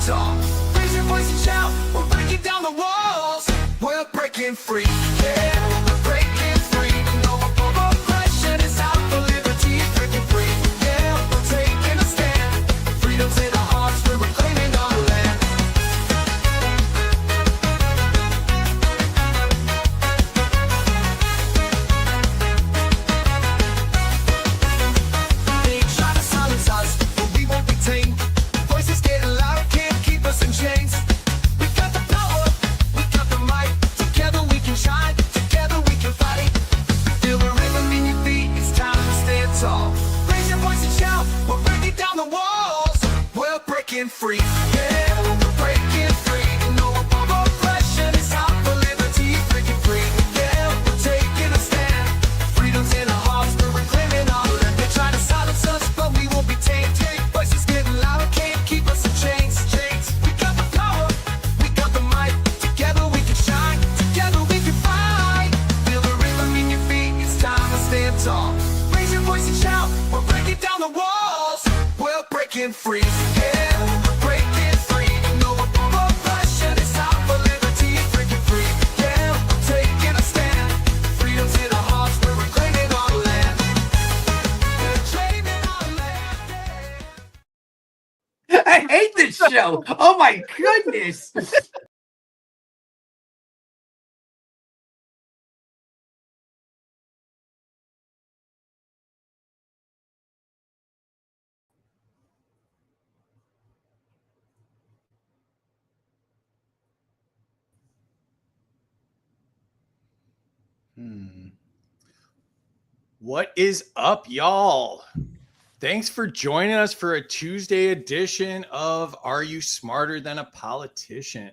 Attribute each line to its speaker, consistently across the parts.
Speaker 1: tall. Raise your voice and shout, we're breaking down the walls. We're breaking free, yeah, we're breaking free. No more oppression, it's out for liberty, breaking free. Yeah, we're taking a stand. Freedom's in our hearts, we're reclaiming our land. They try to silence us, but we won't be tamed. Voices getting louder, can't keep us in chains. We got the power, we got the might. Together we can shine, together we can fight. Feel the rhythm in your feet, it's time to stand tall. Raise your voice and shout, we're breaking down the walls. We're breaking free, yeah, we're breaking free. No more oppression, it's out for liberty, breaking free. Yeah, we're taking a stand. Freedom's in our hearts, we're reclaiming our land. They try to silence us, but we won't be tamed. Voices getting louder, can't keep us in chains. We got the power, we got the might. Together we can shine, together we can fight. Feel the rhythm in your feet, it's time to stand tall. Raise your voice and shout, we're breaking down the walls. We're breaking free, yeah, we're breaking free. No more oppression, it's out for liberty, breaking free. Yeah, we're taking a stand. Freedom's in our hearts, we're reclaiming our land. We're claiming our land.
Speaker 2: I hate this show. Oh my goodness.
Speaker 3: What is up, y'all? Thanks for joining us for a Tuesday edition of Are You Smarter Than a Politician?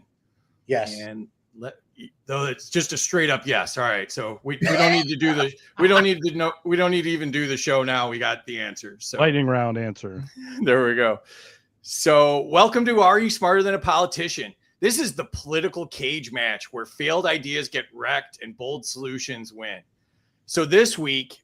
Speaker 4: Yes.
Speaker 3: And though it's just a straight up yes. All right. So we don't need to do the we don't need to even do the show now. We got the answer. So
Speaker 5: Lightning round answer.
Speaker 3: there we go. So welcome to Are You Smarter Than a Politician? This is the political cage match where failed ideas get wrecked and bold solutions win. So this week,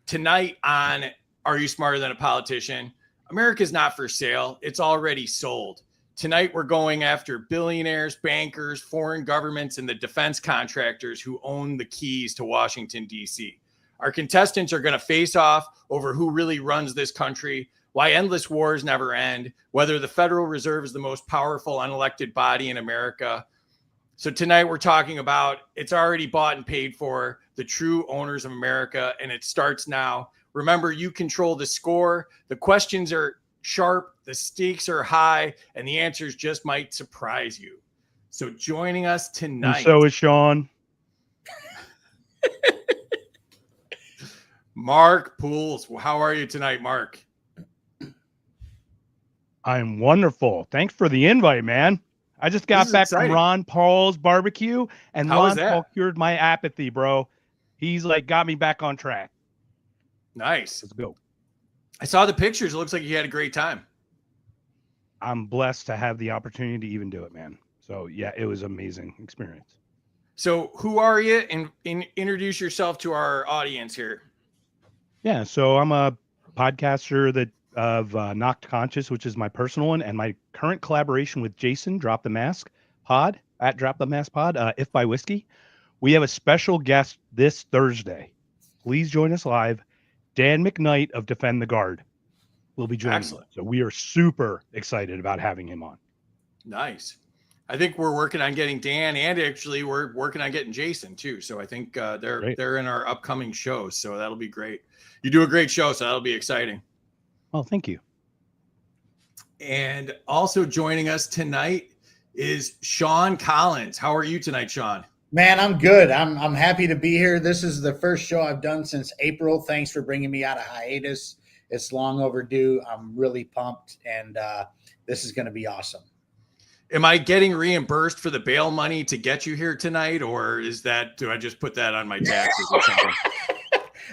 Speaker 3: tonight on Are You Smarter Than a Politician? America's not for sale. It's already sold. Tonight, we're going after billionaires, bankers, foreign governments, and the defense contractors who own the keys to Washington, D.C. Our contestants are going to face off over who really runs this country, why endless wars never end, whether the Federal Reserve is the most powerful unelected body in America. So tonight we're talking about it's already bought and paid for, the true owners of America, and it starts now. Remember, you control the score. The questions are sharp, the stakes are high, and the answers just might surprise you. So joining us tonight.
Speaker 5: And so is Shaun.
Speaker 3: Mark Puls. How are you tonight, Mark?
Speaker 5: I'm wonderful. Thanks for the invite, man. I just got back from Ron Paul's barbecue, and Ron Paul cured my apathy, bro. He's like got me back on track.
Speaker 3: Nice.
Speaker 5: Let's go.
Speaker 3: I saw the pictures. It looks like you had a great time.
Speaker 5: I'm blessed to have the opportunity to even do it, man. So yeah, it was an amazing experience.
Speaker 3: So who are you? And introduce yourself to our audience here.
Speaker 5: Yeah, so I'm a podcaster of Knocked Conscious, which is my personal one, and my current collaboration with Jason, Drop the Mask Pod, at Drop the Mask Pod, If by Whiskey. We have a special guest this Thursday. Please join us live. Dan McKnight of Defend the Guard will be joining us. So we are super excited about having him on.
Speaker 3: Nice. I think we're working on getting Dan, and actually we're working on getting Jason too. So I think they're in our upcoming shows. So that'll be great. You do a great show, so that'll be exciting.
Speaker 5: Oh, thank you.
Speaker 3: And also joining us tonight is Shaun Collins. How are you tonight, Shaun?
Speaker 4: Man, I'm good. I'm happy to be here. This is the first show I've done since April. Thanks for bringing me out of hiatus. It's long overdue. I'm really pumped, and this is going to be awesome.
Speaker 3: Am I getting reimbursed for the bail money to get you here tonight, or do I just put that on my taxes or something?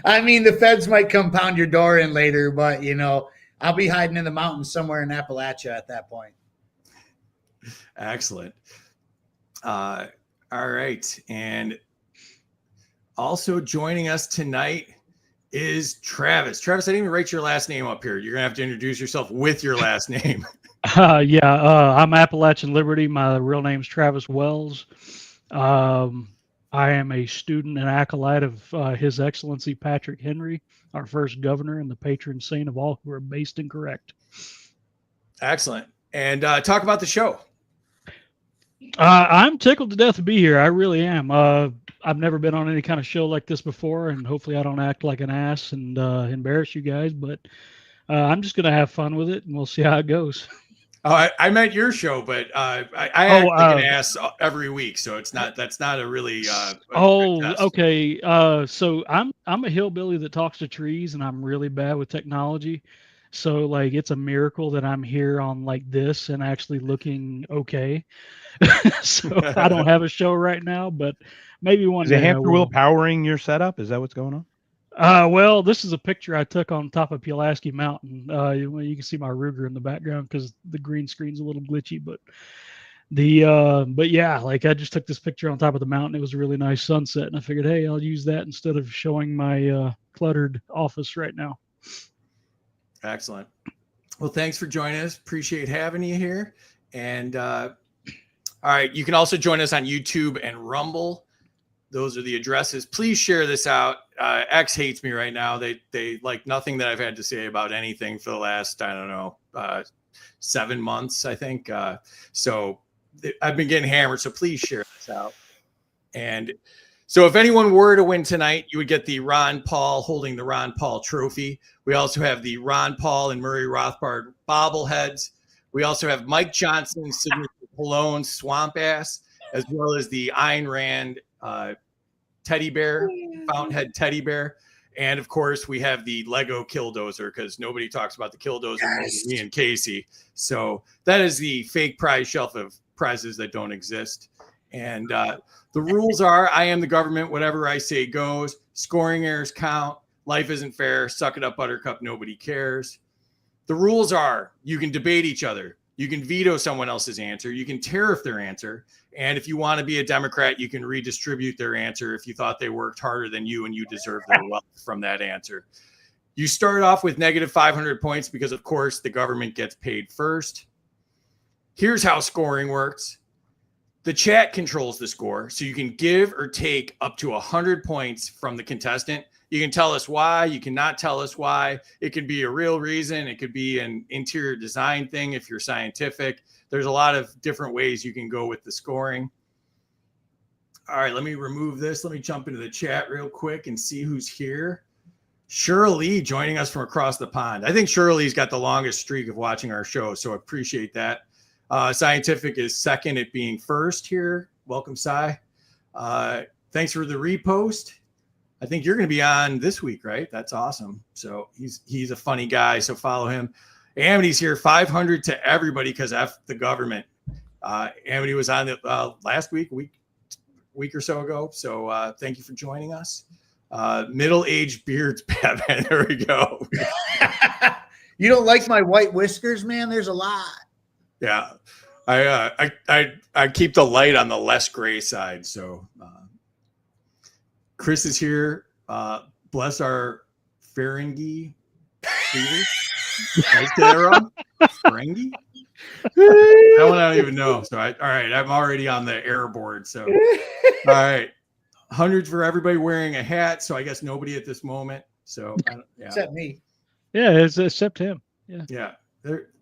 Speaker 4: I mean, the feds might come pound your door in later, but, I'll be hiding in the mountains somewhere in Appalachia at that point.
Speaker 3: Excellent. All right. And also joining us tonight is Travis. Travis, I didn't even write your last name up here. You're going to have to introduce yourself with your last name.
Speaker 6: I'm Appalachian Liberty. My real name's Travis Wells. I am a student and acolyte of His Excellency Patrick Henry, our first governor and the patron saint of all who are based and correct.
Speaker 3: Excellent. And talk about the show.
Speaker 6: I'm tickled to death to be here. I really am. I've never been on any kind of show like this before, and hopefully I don't act like an ass and embarrass you guys, but I'm just going to have fun with it, and we'll see how it goes.
Speaker 3: Oh, I meant your show, but I act like an ass every week, so that's not a really.
Speaker 6: Okay. So I'm a hillbilly that talks to trees, and I'm really bad with technology. So like, it's a miracle that I'm here on like this and actually looking okay. So I don't have a show right now, but maybe one
Speaker 5: Is
Speaker 6: day
Speaker 5: it
Speaker 6: I
Speaker 5: hamster
Speaker 6: will.
Speaker 5: wheel powering your setup? Is that what's going on?
Speaker 6: Well, this is a picture I took on top of Pulaski Mountain. You can see my Ruger in the background because the green screen's a little glitchy, but yeah, like I just took this picture on top of the mountain. It was a really nice sunset, and I figured, hey, I'll use that instead of showing my cluttered office right now.
Speaker 3: Excellent. Well, thanks for joining us. Appreciate having you here. And all right, you can also join us on YouTube and Rumble. Those are the addresses. Please share this out. X hates me right now. They like nothing that I've had to say about anything for the last, I don't know, 7 months, I think. So I've been getting hammered. So please share this out. And so if anyone were to win tonight, you would get the Ron Paul holding the Ron Paul trophy. We also have the Ron Paul and Murray Rothbard bobbleheads. We also have Mike Johnson's signature cologne Swamp Ass, as well as the Ayn Rand teddy bear, Fountainhead teddy bear. And of course, we have the Lego Killdozer because nobody talks about the Killdozer more than me and Casey. So that is the fake prize shelf of prizes that don't exist. And the rules are I am the government. Whatever I say goes. Scoring errors count. Life isn't fair. Suck it up, Buttercup. Nobody cares. The rules are you can debate each other. You can veto someone else's answer. You can tariff their answer. And if you want to be a Democrat, you can redistribute their answer if you thought they worked harder than you and you deserve their wealth from that answer. You start off with negative 500 points because, of course, the government gets paid first. Here's how scoring works. The chat controls the score, so you can give or take up to 100 points from the contestant. You can tell us why. You cannot tell us why. It could be a real reason. It could be an interior design thing if you're scientific. There's a lot of different ways you can go with the scoring. All right, let me remove this. Let me jump into the chat real quick and see who's here. Shirley joining us from across the pond. I think Shirley's got the longest streak of watching our show, so I appreciate that. Scientific is second at being first here. Welcome, Cy. Thanks for the repost. I think you're going to be on this week, right? That's awesome. So he's a funny guy, so follow him. Amity's here, 500 to everybody because F the government. Amity was on the last week or so ago. So thank you for joining us. Middle-aged beards, Batman. There we go.
Speaker 4: You don't like my white whiskers, man? There's a lot.
Speaker 3: Yeah, I keep the light on the less gray side. So Chris is here. Bless our Ferengi. Did I say that wrong? Ferengi? That one I don't even know. So all right, I'm already on the air board. So all right, hundreds for everybody wearing a hat. So I guess nobody at this moment. So yeah.
Speaker 4: Except me.
Speaker 6: Yeah, it's except him.
Speaker 3: Yeah.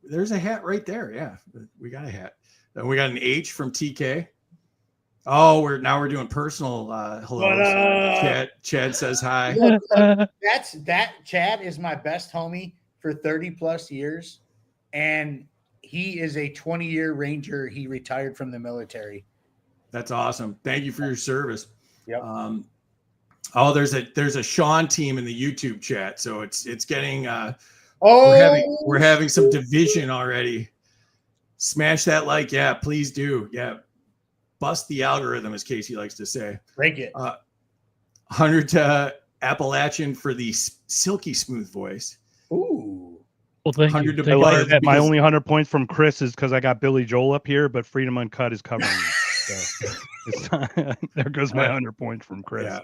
Speaker 3: There's a hat right there. Yeah, we got a hat. Then we got an H from TK. Oh, we're doing personal hello. Chad says hi.
Speaker 4: Chad is my best homie for 30 plus years, and he is a 20-year Ranger. He retired from the military.
Speaker 3: That's awesome. Thank you for your service.
Speaker 4: Yep.
Speaker 3: There's a Shaun team in the YouTube chat, so it's getting we're having some division already. Smash that like, yeah, please do. Yeah. Bust the algorithm, as Casey likes to say.
Speaker 4: Break it.
Speaker 3: 100 to Appalachian for the silky smooth voice.
Speaker 4: Ooh.
Speaker 6: Well, thank you.
Speaker 5: I like that. My only 100 points from Chris is because I got Billy Joel up here, but Freedom Uncut is covering me. So there goes my 100 points from Chris.
Speaker 3: Yeah.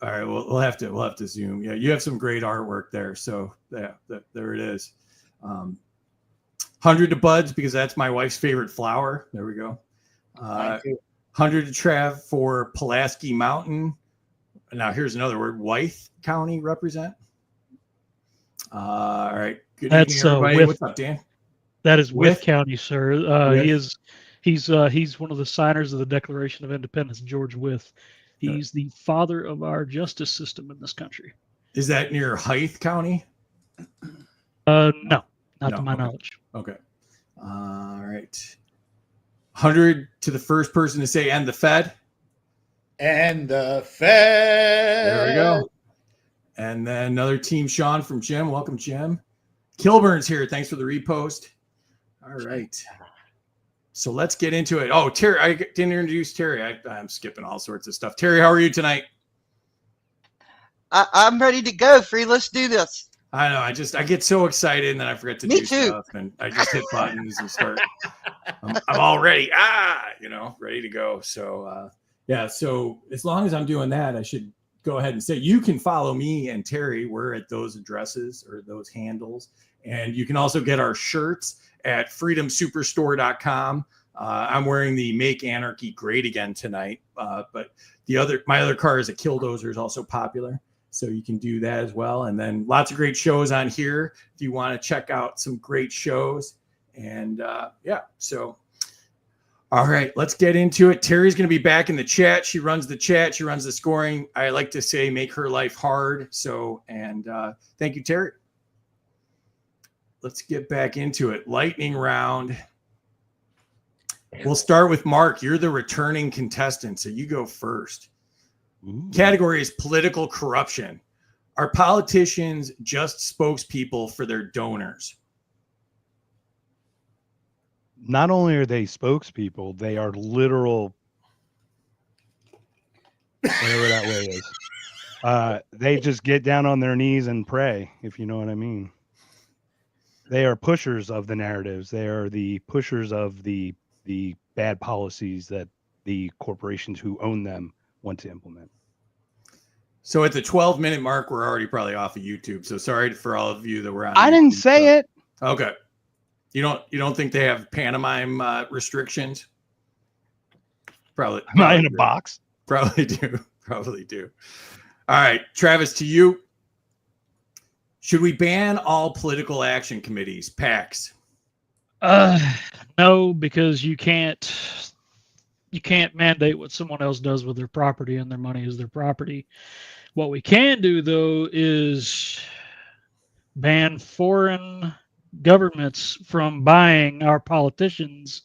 Speaker 3: All right. Well, we'll have to zoom. Yeah, you have some great artwork there. So yeah, there it is. 100 to Buds because that's my wife's favorite flower. There we go.
Speaker 4: Mine too.
Speaker 3: 100 to Trav for Pulaski Mountain. Now here's another word. Wythe County represent. All right. Good
Speaker 6: That's,
Speaker 3: evening, everybody.
Speaker 6: Wythe.
Speaker 3: What's up, Dan?
Speaker 6: That is
Speaker 3: Wythe?
Speaker 6: Wythe County, sir.
Speaker 3: Wythe.
Speaker 6: He's one of the signers of the Declaration of Independence, George Wythe. He's the father of our justice system in this country.
Speaker 3: Is that near Hythe County?
Speaker 6: No, not
Speaker 3: No,
Speaker 6: to my
Speaker 3: okay.
Speaker 6: knowledge.
Speaker 3: Okay. All right. 100 to the first person to say "and the Fed."
Speaker 4: And the Fed.
Speaker 3: There we go. And then another team, Shaun from Jim. Welcome, Jim. Kilburn's here. Thanks for the repost. All right. So let's get into it. Oh, Terry, I didn't introduce Terry. I'm skipping all sorts of stuff. Terry, how are you tonight?
Speaker 7: I'm ready to go, Free. Let's do this.
Speaker 3: I know. I get so excited and then I forget to
Speaker 7: Me
Speaker 3: do
Speaker 7: too.
Speaker 3: stuff. And I just hit buttons and start. I'm all ready. Ready to go. So, yeah. So as long as I'm doing that, I should go ahead and say you can follow me and Terry. We're at those addresses or those handles. And you can also get our shirts at freedomsuperstore.com. I'm wearing the Make Anarchy Great Again tonight. But my other car is a Killdozer is also popular. So you can do that as well. And then lots of great shows on here if you want to check out some great shows. And so all right, let's get into it. Terry's going to be back in the chat. She runs the chat. She runs the scoring. I like to say make her life hard. So, and thank you, Terry. Let's get back into it. Lightning round. We'll start with Mark. You're the returning contestant, so you go first.
Speaker 5: Ooh.
Speaker 3: Category is political corruption. Are politicians just spokespeople for their donors?
Speaker 5: Not only are they spokespeople, they are literal, whatever that way is. They just get down on their knees and pray, if you know what I mean. They are pushers of the narratives. They are the pushers of the bad policies that the corporations who own them want to implement.
Speaker 3: So at the 12-minute mark, we're already probably off of YouTube. So sorry for all of you that were on.
Speaker 5: I didn't say it.
Speaker 3: Okay. You don't think they have pantomime restrictions? Probably.
Speaker 5: Am I in a
Speaker 3: do.
Speaker 5: box?
Speaker 3: Probably do. Probably do. All right, Travis, to you. Should we ban all political action committees, PACs?
Speaker 6: No, because you can't mandate what someone else does with their property, and their money is their property. What we can do, though, is ban foreign governments from buying our politicians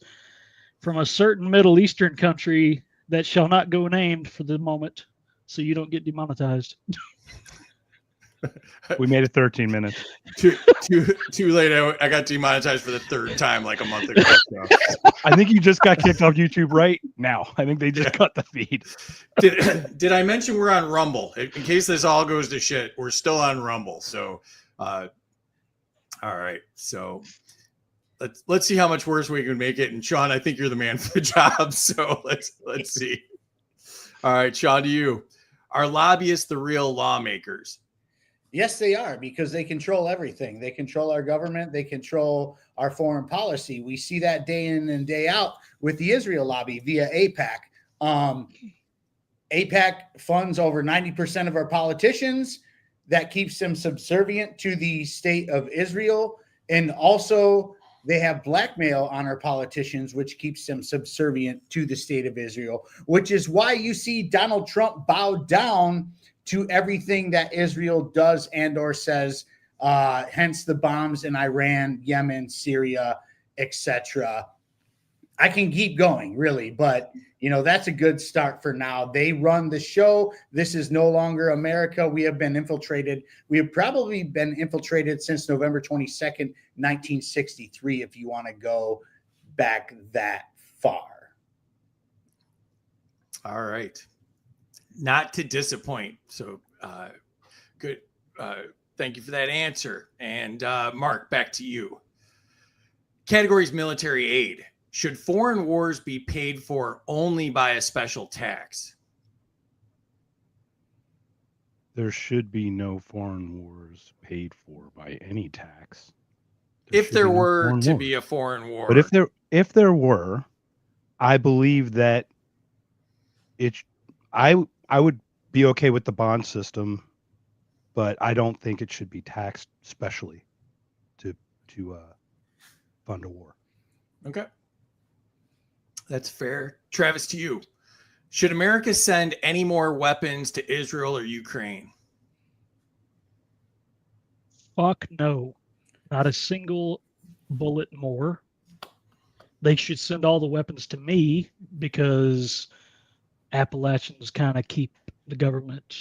Speaker 6: from a certain Middle Eastern country that shall not go named for the moment, so you don't get demonetized.
Speaker 5: We made it 13 minutes.
Speaker 3: Too late. I got demonetized for the third time like a month ago. So.
Speaker 5: I think you just got kicked off YouTube right now. I think they just cut the feed.
Speaker 3: Did I mention we're on Rumble? In case this all goes to shit, we're still on Rumble. So, all right. So let's see how much worse we can make it. And Shaun, I think you're the man for the job. So let's see. All right, Shaun, to you. Are lobbyists the real lawmakers?
Speaker 4: Yes, they are, because they control everything. They control our government. They control our foreign policy. We see that day in and day out with the Israel lobby via AIPAC. AIPAC funds over 90% of our politicians. That keeps them subservient to the state of Israel. And also, they have blackmail on our politicians, which keeps them subservient to the state of Israel, which is why you see Donald Trump bow down to everything that Israel does and or says, hence the bombs in Iran, Yemen, Syria, etc. I can keep going, really, but that's a good start for now. They run the show. This is no longer America. We have been infiltrated. We have probably been infiltrated since November 22nd, 1963, if you want to go back that far.
Speaker 3: All right. Not to disappoint. So good. Thank you for that answer. And Mark, back to you. Categories military aid. Should foreign wars be paid for only by a special tax?
Speaker 5: There should be no foreign wars paid for by any tax.
Speaker 3: If
Speaker 5: should
Speaker 3: there
Speaker 5: be no
Speaker 3: were
Speaker 5: foreign
Speaker 3: to
Speaker 5: war.
Speaker 3: be a foreign war.
Speaker 5: But if there were, I believe that I would be okay with the bond system, but I don't think it should be taxed specially to fund a war.
Speaker 3: Okay. That's fair. Travis, to you. Should America send any more weapons to Israel or Ukraine?
Speaker 6: Fuck no. Not a single bullet more. They should send all the weapons to me because Appalachians kind of keep the government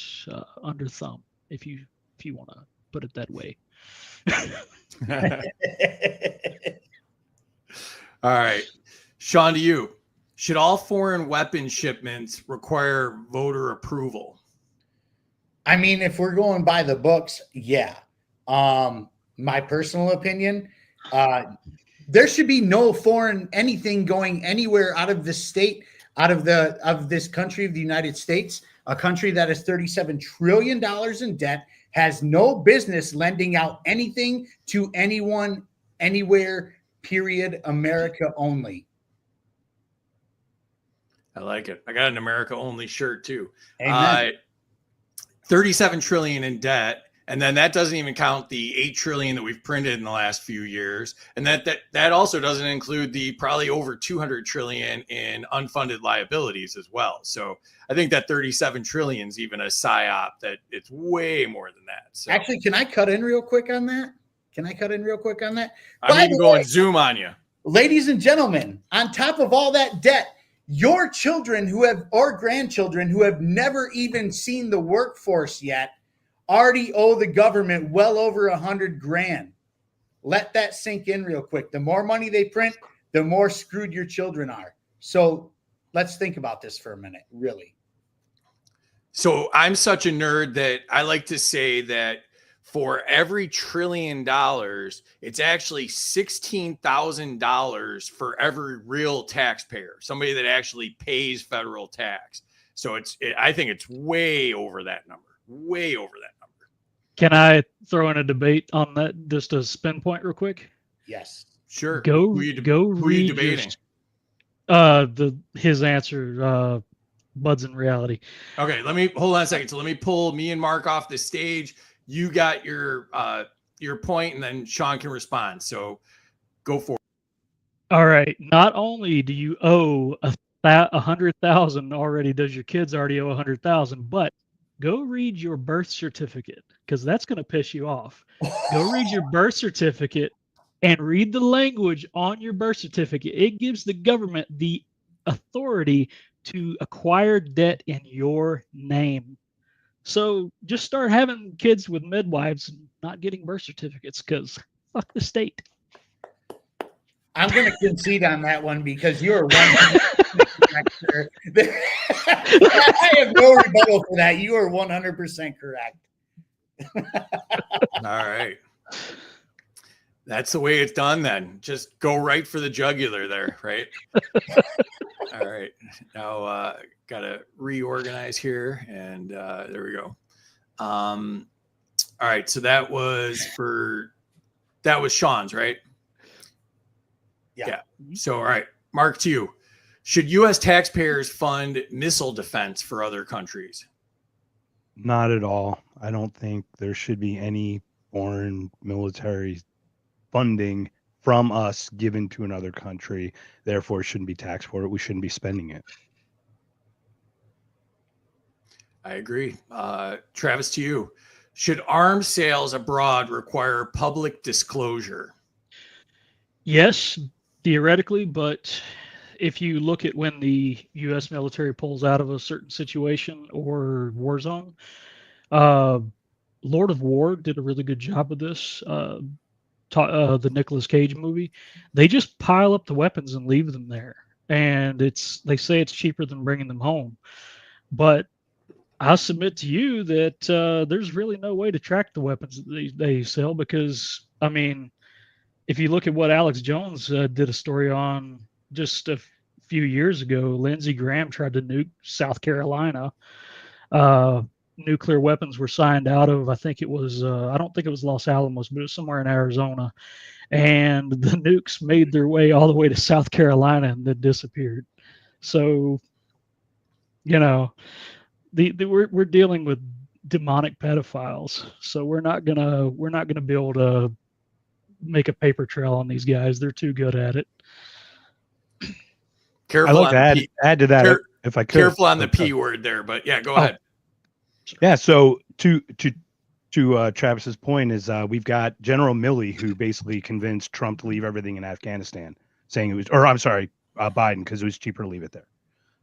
Speaker 6: under thumb, if you want to put it that way.
Speaker 3: All right. Shaun, to you. Should all foreign weapon shipments require voter approval?
Speaker 4: I mean, if we're going by the books, yeah. My personal opinion, there should be no foreign anything going anywhere out of the state, out of this country of the United States, a country that is $37 trillion in debt, has no business lending out anything to anyone, anywhere, period, America only.
Speaker 3: I like it. I got an America only shirt too.
Speaker 4: Amen.
Speaker 3: 37 trillion in debt. And then that doesn't even count the 8 trillion that we've printed in the last few years. And that also doesn't include the probably over 200 trillion in unfunded liabilities as well. So I think that 37 trillion is even a psyop, that it's way more than that. So
Speaker 4: Actually, can I cut in real quick on that?
Speaker 3: I'm even going Zoom on you.
Speaker 4: Ladies and gentlemen, on top of all that debt, your children or grandchildren who have never even seen the workforce yet already owe the government well over $100,000. Let that sink in real quick. The more money they print, the more screwed your children are. So let's think about this for a minute, really.
Speaker 3: So I'm such a nerd that I like to say that for every $1 trillion, it's actually $16,000 for every real taxpayer, somebody that actually pays federal tax. So I think it's way over that number. Way over that number.
Speaker 6: Can I throw in a debate on that? Just a spin point real quick.
Speaker 4: Yes.
Speaker 3: Sure.
Speaker 6: Who
Speaker 3: Who
Speaker 6: are
Speaker 3: you
Speaker 6: read
Speaker 3: debating?
Speaker 6: his answer, Buds in Reality.
Speaker 3: Okay, hold on a second. So let me pull me and Mark off the stage. You got your point, and then Shaun can respond. So go for it.
Speaker 6: All right. Not only do you owe 100,000 already, does your kids already owe 100,000, but go read your birth certificate, because that's going to piss you off. Go read your birth certificate and read the language on your birth certificate. It gives the government the authority to acquire debt in your name. So just start having kids with midwives and not getting birth certificates, because fuck the state.
Speaker 4: I'm going to concede on that one because you're 100% correct, sir. I have no rebuttal for that. You are 100% correct.
Speaker 3: All right. That's the way it's done then. Just go right for the jugular there, right? All right. Now got to reorganize here, and there we go. All right. So that was Shaun's, right? Yeah. So, all right. Mark, to you. Should U.S. taxpayers fund missile defense for other countries?
Speaker 5: Not at all. I don't think there should be any foreign military funding from us given to another country. Therefore, it shouldn't be taxed for it. We shouldn't be spending it.
Speaker 3: I agree. Travis, to you. Should arms sales abroad require public disclosure?
Speaker 6: Yes, theoretically, but if you look at when the U.S. military pulls out of a certain situation or war zone, Lord of War did a really good job of this. The Nicolas Cage movie, they just pile up the weapons and leave them there, and they say it's cheaper than bringing them home. But I submit to you that there's really no way to track the weapons that they sell, because I mean, if you look at what Alex Jones did a story on just a few years ago, Lindsey Graham tried to nuke South Carolina. Nuclear weapons were signed out of, I think it was, I don't think it was Los Alamos, but it was somewhere in Arizona. and the nukes made their way all the way to South Carolina and then disappeared. So, we're dealing with demonic pedophiles. So we're not gonna be able to make a paper trail on these guys. They're too good at it.
Speaker 3: Careful
Speaker 5: I'd like to add to that if I could.
Speaker 3: Careful on the P word there, but yeah, go ahead.
Speaker 5: Yeah. So to Travis's point is we've got General Milley, who basically convinced Trump to leave everything in Afghanistan, saying it was, or I'm sorry, Biden, because it was cheaper to leave it there.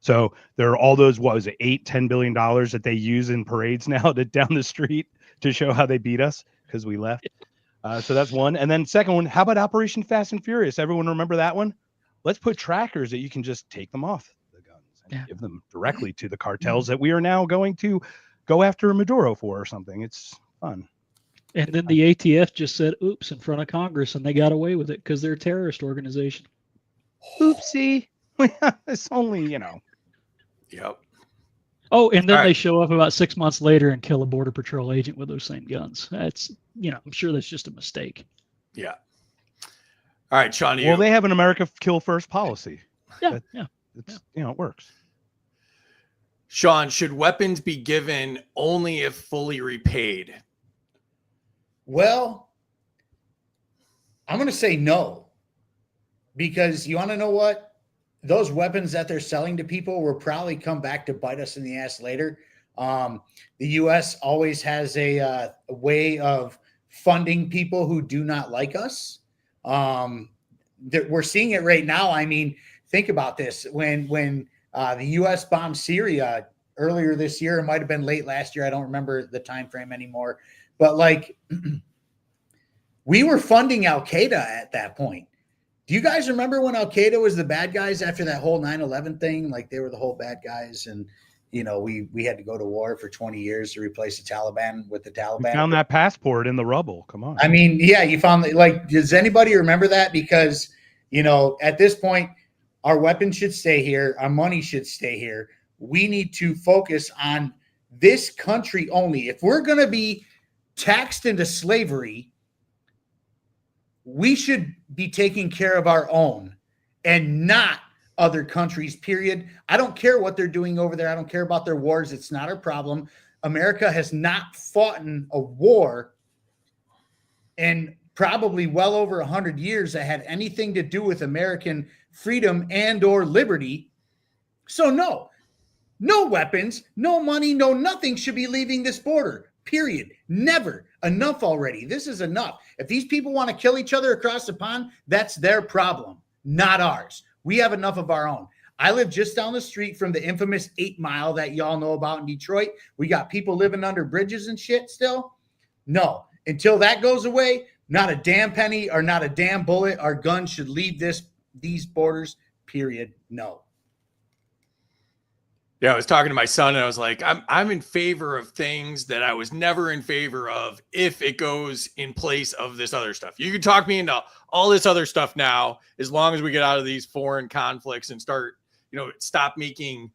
Speaker 5: So there are all those, what was it, $8-10 billion that they use in parades now down the street to show how they beat us because we left. So that's one. And then second one, how about Operation Fast and Furious? Everyone remember that one? Let's put trackers that you can just take them off the guns and give them directly to the cartels that we are now going to go after Maduro for or something. It's fun.
Speaker 6: And then the ATF just said oops in front of Congress, and they got away with it because they're a terrorist organization.
Speaker 5: Oopsie. It's only,
Speaker 3: Yep.
Speaker 6: Oh, and then they show up about 6 months later and kill a Border Patrol agent with those same guns. That's, I'm sure that's just a mistake.
Speaker 3: Yeah. All right, Shaun.
Speaker 5: Well, they have an America Kill First policy.
Speaker 6: Yeah.
Speaker 5: It works.
Speaker 3: Shaun, should weapons be given only if fully repaid?
Speaker 4: Well, I'm going to say no, because you want to know what? Those weapons that they're selling to people will probably come back to bite us in the ass later. The U.S. always has a way of funding people who do not like us. We're seeing it right now. I mean, think about this. When the U.S. bombed Syria earlier this year, it might have been late last year. I don't remember the time frame anymore. But we were funding Al-Qaeda at that point. Do you guys remember when Al-Qaeda was the bad guys after that whole 9/11 thing? Like, they were the whole bad guys, and we had to go to war for 20 years to replace the Taliban with the Taliban.
Speaker 5: We found that passport in the rubble. Come on.
Speaker 4: I mean, yeah, you found does anybody remember that? Because, at this point, our weapons should stay here. Our money should stay here. We need to focus on this country only. If we're going to be taxed into slavery, we should be taking care of our own and not other countries, period. I don't care what they're doing over there. I don't care about their wars. It's not our problem. America has not fought in a war in probably well over 100 years that had anything to do with American freedom and or liberty. So no weapons, no money, no nothing should be leaving this border, period. Never. Enough already. This is enough. If these people want to kill each other across the pond, that's their problem, not ours. We have enough of our own. I live just down the street from the infamous 8 Mile that y'all know about in Detroit. We got people living under bridges and shit still. No, until that goes away, not a damn penny or not a damn bullet. Our guns should leave these borders, period. No.
Speaker 3: Yeah, I was talking to my son and I was like, I'm in favor of things that I was never in favor of if it goes in place of this other stuff. You can talk me into all this other stuff now, as long as we get out of these foreign conflicts and start, stop making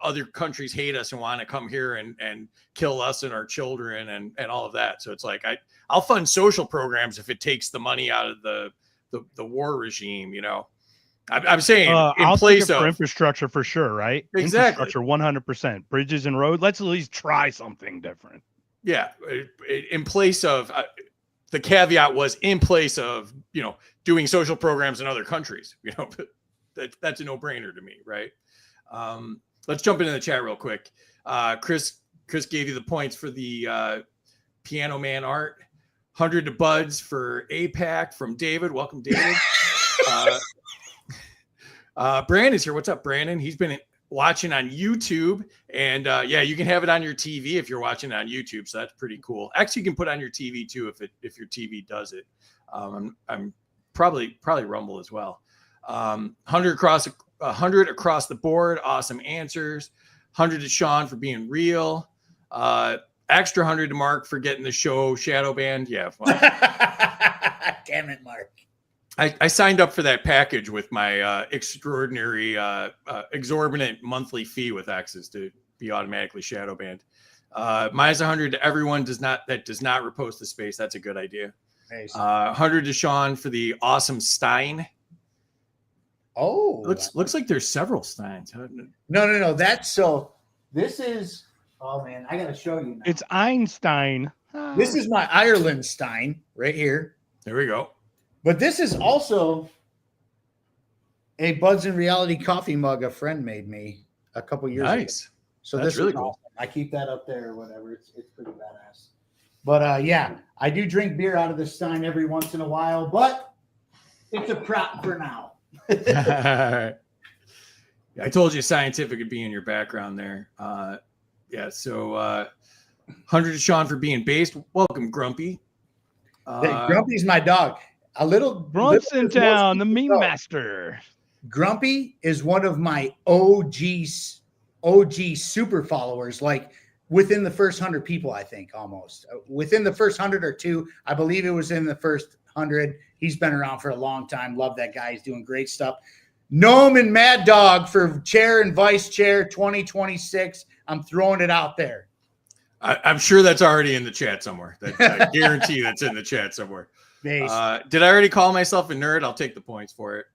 Speaker 3: other countries hate us and want to come here and kill us and our children and all of that. So it's like, I'll fund social programs if it takes the money out of the war regime, I'm saying in place of
Speaker 5: infrastructure for sure, right?
Speaker 3: Exactly.
Speaker 5: Infrastructure 100%. Bridges and roads. Let's at least try something different.
Speaker 3: Yeah, in place of the caveat was in place of doing social programs in other countries. That's a no-brainer to me, right? Let's jump into the chat real quick. Chris gave you the points for the Piano Man art. 100 to Buds for APAC from David. Welcome, David. Brandon's here. What's up, Brandon? He's been watching on YouTube, and you can have it on your TV if you're watching it on YouTube. So that's pretty cool. Actually, you can put it on your TV too if your TV does it. I'm probably Rumble as well. 100 across the board. Awesome answers. 100 to Shaun for being real. Extra 100 to Mark for getting the show shadow banned. Yeah. Well,
Speaker 4: damn it, Mark.
Speaker 3: I signed up for that package with my extraordinary, exorbitant monthly fee with X's to be automatically shadow banned. Minus 100 to everyone that does not repost the space. That's a good idea.
Speaker 4: Nice.
Speaker 3: 100 to Shaun for the awesome Stein.
Speaker 4: Oh,
Speaker 3: Looks like there's several Steins.
Speaker 4: No. This is. Oh man, I gotta show you. Now.
Speaker 5: It's Einstein.
Speaker 4: This is my Ireland Stein right here.
Speaker 3: There we go.
Speaker 4: But this is also a Buds in Reality coffee mug a friend made me a couple years ago.
Speaker 3: Nice.
Speaker 4: So
Speaker 3: That's
Speaker 4: this
Speaker 3: really
Speaker 4: is
Speaker 3: cool.
Speaker 4: awesome. I keep that up there or whatever. It's pretty badass. But yeah, I do drink beer out of the Stein every once in a while, but it's a prop for now.
Speaker 3: I told you scientific would be in your background there. So 100 to Shaun for being based. Welcome, Grumpy.
Speaker 4: Grumpy's my dog.
Speaker 5: Brunson Town, the meme master.
Speaker 4: Grumpy is one of my OG super followers. Like within the first 100 people, I think almost within the first 100 or two. I believe it was in the first 100. He's been around for a long time. Love that guy. He's doing great stuff. Gnome and Mad Dog for chair and vice chair 2026. I'm throwing it out there.
Speaker 3: I'm sure that's already in the chat somewhere. I guarantee that's in the chat somewhere.
Speaker 4: Base.
Speaker 3: Did I already call myself a nerd? I'll take the points for it.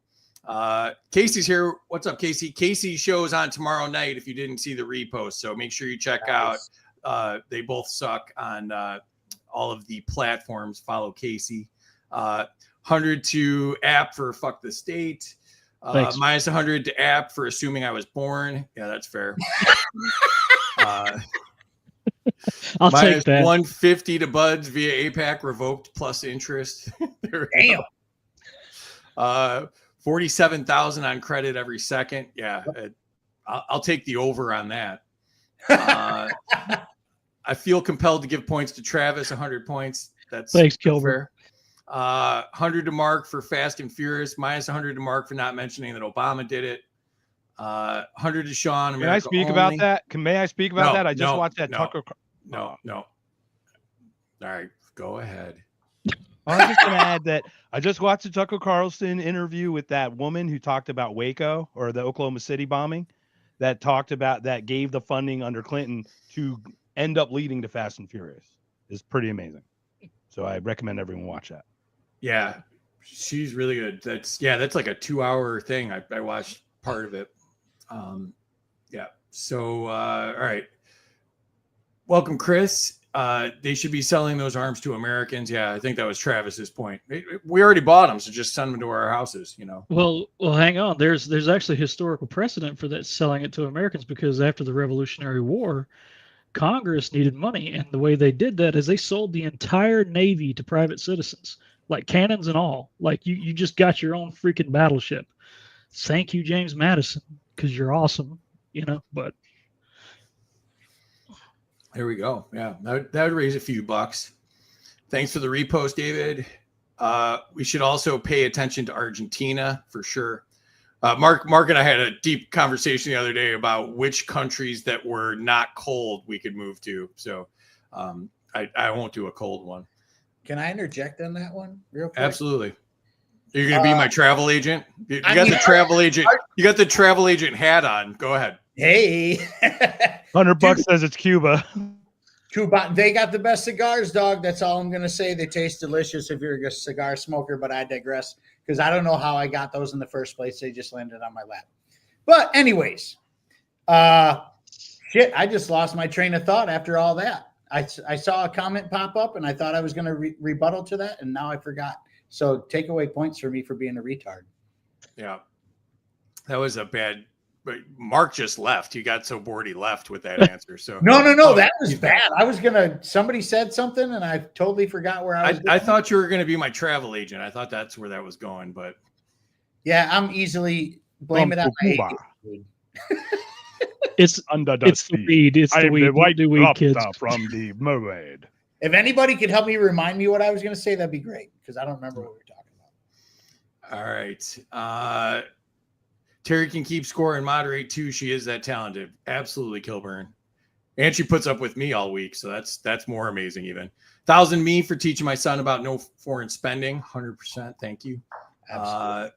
Speaker 3: Casey's here. What's up, Casey? Casey shows on tomorrow night if you didn't see the repost. So make sure you check out. They both suck on all of the platforms. Follow Casey. 100 to app for fuck the state. Minus 100 to app for assuming I was born. Yeah, that's fair.
Speaker 6: I'll take that.
Speaker 3: 150 to Buds via APAC revoked plus interest.
Speaker 4: Damn.
Speaker 3: 47,000 on credit every second. Yeah, I'll take the over on that. I feel compelled to give points to Travis. 100 points. Thanks,
Speaker 6: Kilbert.
Speaker 3: 100 to Mark for Fast and Furious. Minus 100 to Mark for not mentioning that Obama did it. 100 to Shaun.
Speaker 5: May I speak about that? May I speak about that? I just watched that Tucker.
Speaker 3: No. All right, go ahead.
Speaker 5: I was just going to add that I just watched the Tucker Carlson interview with that woman who talked about Waco or the Oklahoma City bombing, that gave the funding under Clinton to end up leading to Fast and Furious. It's pretty amazing. So I recommend everyone watch that.
Speaker 3: Yeah, she's really good. That's like a 2-hour thing. I watched part of it. So all right. Welcome, Chris. They should be selling those arms to Americans. Yeah, I think that was Travis's point. We already bought them, so just send them to our houses,
Speaker 6: Well, hang on. There's actually historical precedent for that, selling it to Americans, because after the Revolutionary War, Congress needed money, and the way they did that is they sold the entire Navy to private citizens, like cannons and all. Like you just got your own freaking battleship. Thank you, James Madison, because you're awesome, but
Speaker 3: there we go. Yeah, that would raise a few bucks. Thanks for the repost, David. We should also pay attention to Argentina for sure. Mark and I had a deep conversation the other day about which countries that were not cold we could move to. So I won't do a cold one.
Speaker 4: Can I interject on that one real quick?
Speaker 3: Absolutely. You're going to be my travel agent? You got the travel agent. You got the travel agent hat on. Go ahead.
Speaker 4: Hey.
Speaker 5: $100 says it's Cuba.
Speaker 4: Cuba, they got the best cigars, dog. That's all I'm going to say. They taste delicious if you're a cigar smoker, but I digress because I don't know how I got those in the first place. They just landed on my lap. But anyways, I just lost my train of thought after all that. I saw a comment pop up and I thought I was going to rebuttal to that, and now I forgot. So take away points for me for being a retard.
Speaker 3: Yeah, that was a bad. But Mark just left. He got so bored he left with that answer. So
Speaker 4: no, that was bad. I was somebody said something and I totally forgot where I was.
Speaker 3: I thought you were gonna be my travel agent. I thought that's where that was going, but
Speaker 4: yeah, I'm easily blame it on my age.
Speaker 6: It's the weed. It's the weed.
Speaker 5: White
Speaker 6: the weed, kids.
Speaker 5: From the mermaid.
Speaker 4: If anybody could help me remind me what I was going to say, that'd be great, because I don't remember what we were talking about.
Speaker 3: All right. Terry can keep score and moderate too. She is that talented. Absolutely, Kilburn. And she puts up with me all week, so that's more amazing even. 1,000 me for teaching my son about no foreign spending. 100%. Thank you.
Speaker 4: Absolutely.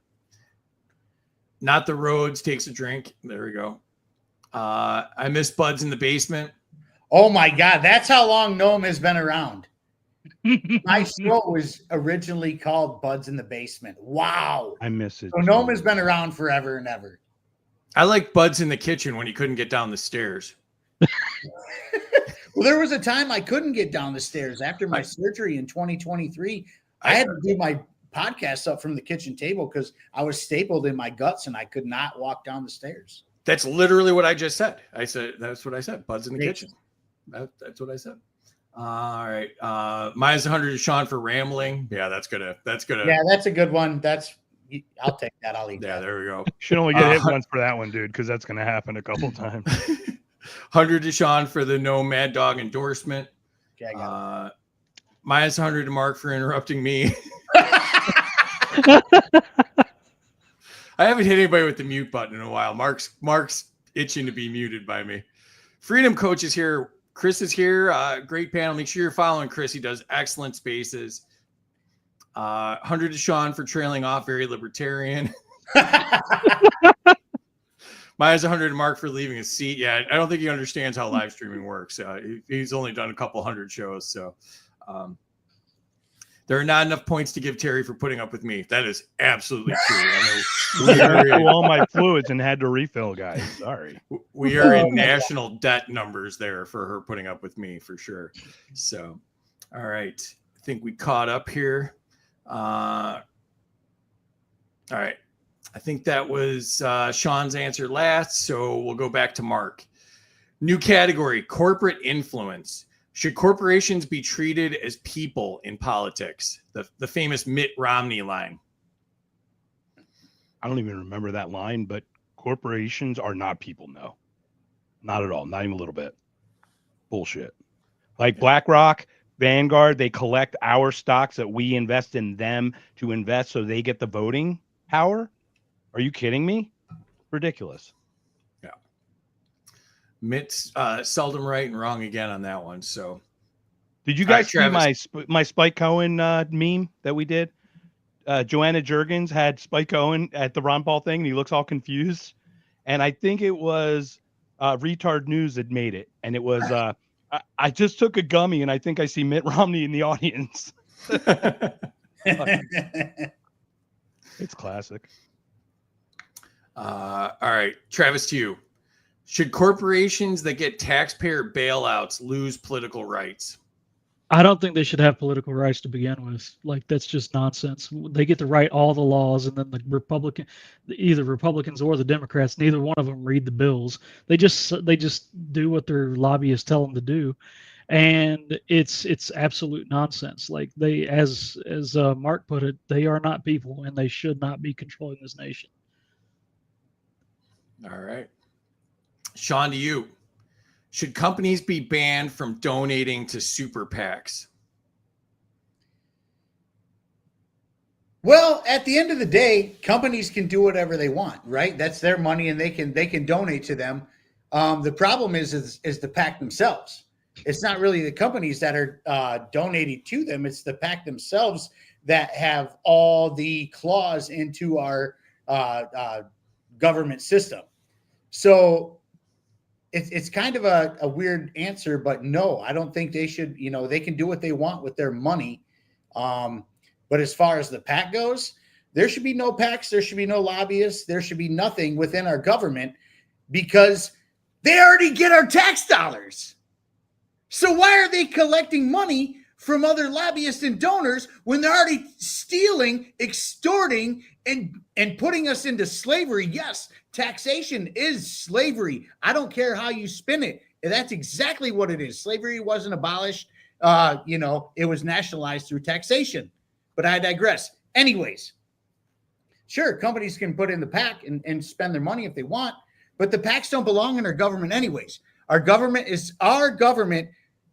Speaker 3: Not the roads takes a drink. There we go. I miss Buds in the basement.
Speaker 4: Oh my God, that's how long Gnome has been around. My show was originally called Buds in the Basement. Wow.
Speaker 5: I miss it.
Speaker 4: So Gnome has been around forever and ever.
Speaker 3: I like Buds in the Kitchen when he couldn't get down the stairs.
Speaker 4: Well, there was a time I couldn't get down the stairs after my surgery in 2023. I had to do my podcast up from the kitchen table because I was stapled in my guts and I could not walk down the stairs.
Speaker 3: That's literally what I just said. That's what I said. Buds in the Kitchen. That's what I said. All right. Minus 100 to Shaun for rambling. Yeah, that's gonna.
Speaker 4: Yeah, that's a good one. I'll take that. I'll eat that.
Speaker 3: Yeah, there we go.
Speaker 5: Should only get hit once for that one, dude, because that's going to happen a couple times.
Speaker 3: 100 to Shaun for the no Mad Dog endorsement.
Speaker 4: Okay, I got
Speaker 3: minus 100 to Mark for interrupting me. I haven't hit anybody with the mute button in a while. Mark's itching to be muted by me. Freedom Coach is here. Chris is here. Great panel. Make sure you're following Chris. He does excellent spaces. 100 to Shaun for trailing off. Very libertarian. Minus 100 to Mark for leaving his seat. Yeah, I don't think he understands how live streaming works. He's only done a couple hundred shows, so there are not enough points to give Terry for putting up with me. That is absolutely true.
Speaker 5: I threw all my fluids and had to refill, guys. Sorry.
Speaker 3: We are in national debt numbers there for her putting up with me for sure. So, all right. I think we caught up here. All right. I think that was Shaun's answer last. So we'll go back to Mark. New category, corporate influence. Should corporations be treated as people in politics? The famous Mitt Romney line.
Speaker 5: I don't even remember that line, but corporations are not people. No, not at all. Not even a little bit. Bullshit. Like BlackRock, Vanguard, they collect our stocks that we invest in them to invest so they get the voting power. Are you kidding me? Ridiculous.
Speaker 3: Yeah. Mitt's seldom right and wrong again on that one. So,
Speaker 5: did you guys see my Spike Cohen meme that we did? Joanna Jurgens had Spike Cohen at the Ron Paul thing, and he looks all confused. And I think it was Retard News that made it, and it was I just took a gummy, and I think I see Mitt Romney in the audience. It's classic.
Speaker 3: All right, Travis, to you. Should corporations that get taxpayer bailouts lose political rights?
Speaker 6: I don't think they should have political rights to begin with. Like, that's just nonsense. They get to write all the laws, and then either Republicans or the Democrats, neither one of them read the bills. They just do what their lobbyists tell them to do, and it's absolute nonsense. Like, they, as Mark put it, they are not people, and they should not be controlling this nation.
Speaker 3: All right. Shaun, to you. Should companies be banned from donating to super PACs?
Speaker 4: Well, at the end of the day, companies can do whatever they want, right? That's their money, and they can donate to them. The problem is the PAC themselves. It's not really the companies that are donating to them. It's the PAC themselves that have all the claws into our government system. So it's kind of a weird answer, but no, I don't think they should. They can do what they want with their money. But as far as the PAC goes, there should be no PACs. There should be no lobbyists. There should be nothing within our government because they already get our tax dollars. So why are they collecting money from other lobbyists and donors when they're already stealing, extorting, and putting us into slavery? Yes, taxation is slavery. I don't care how you spin it. That's exactly what it is. Slavery wasn't abolished. It was nationalized through taxation. But I digress. Anyways, sure, companies can put in the PAC and spend their money if they want, but the PACs don't belong in our government anyways. Our government,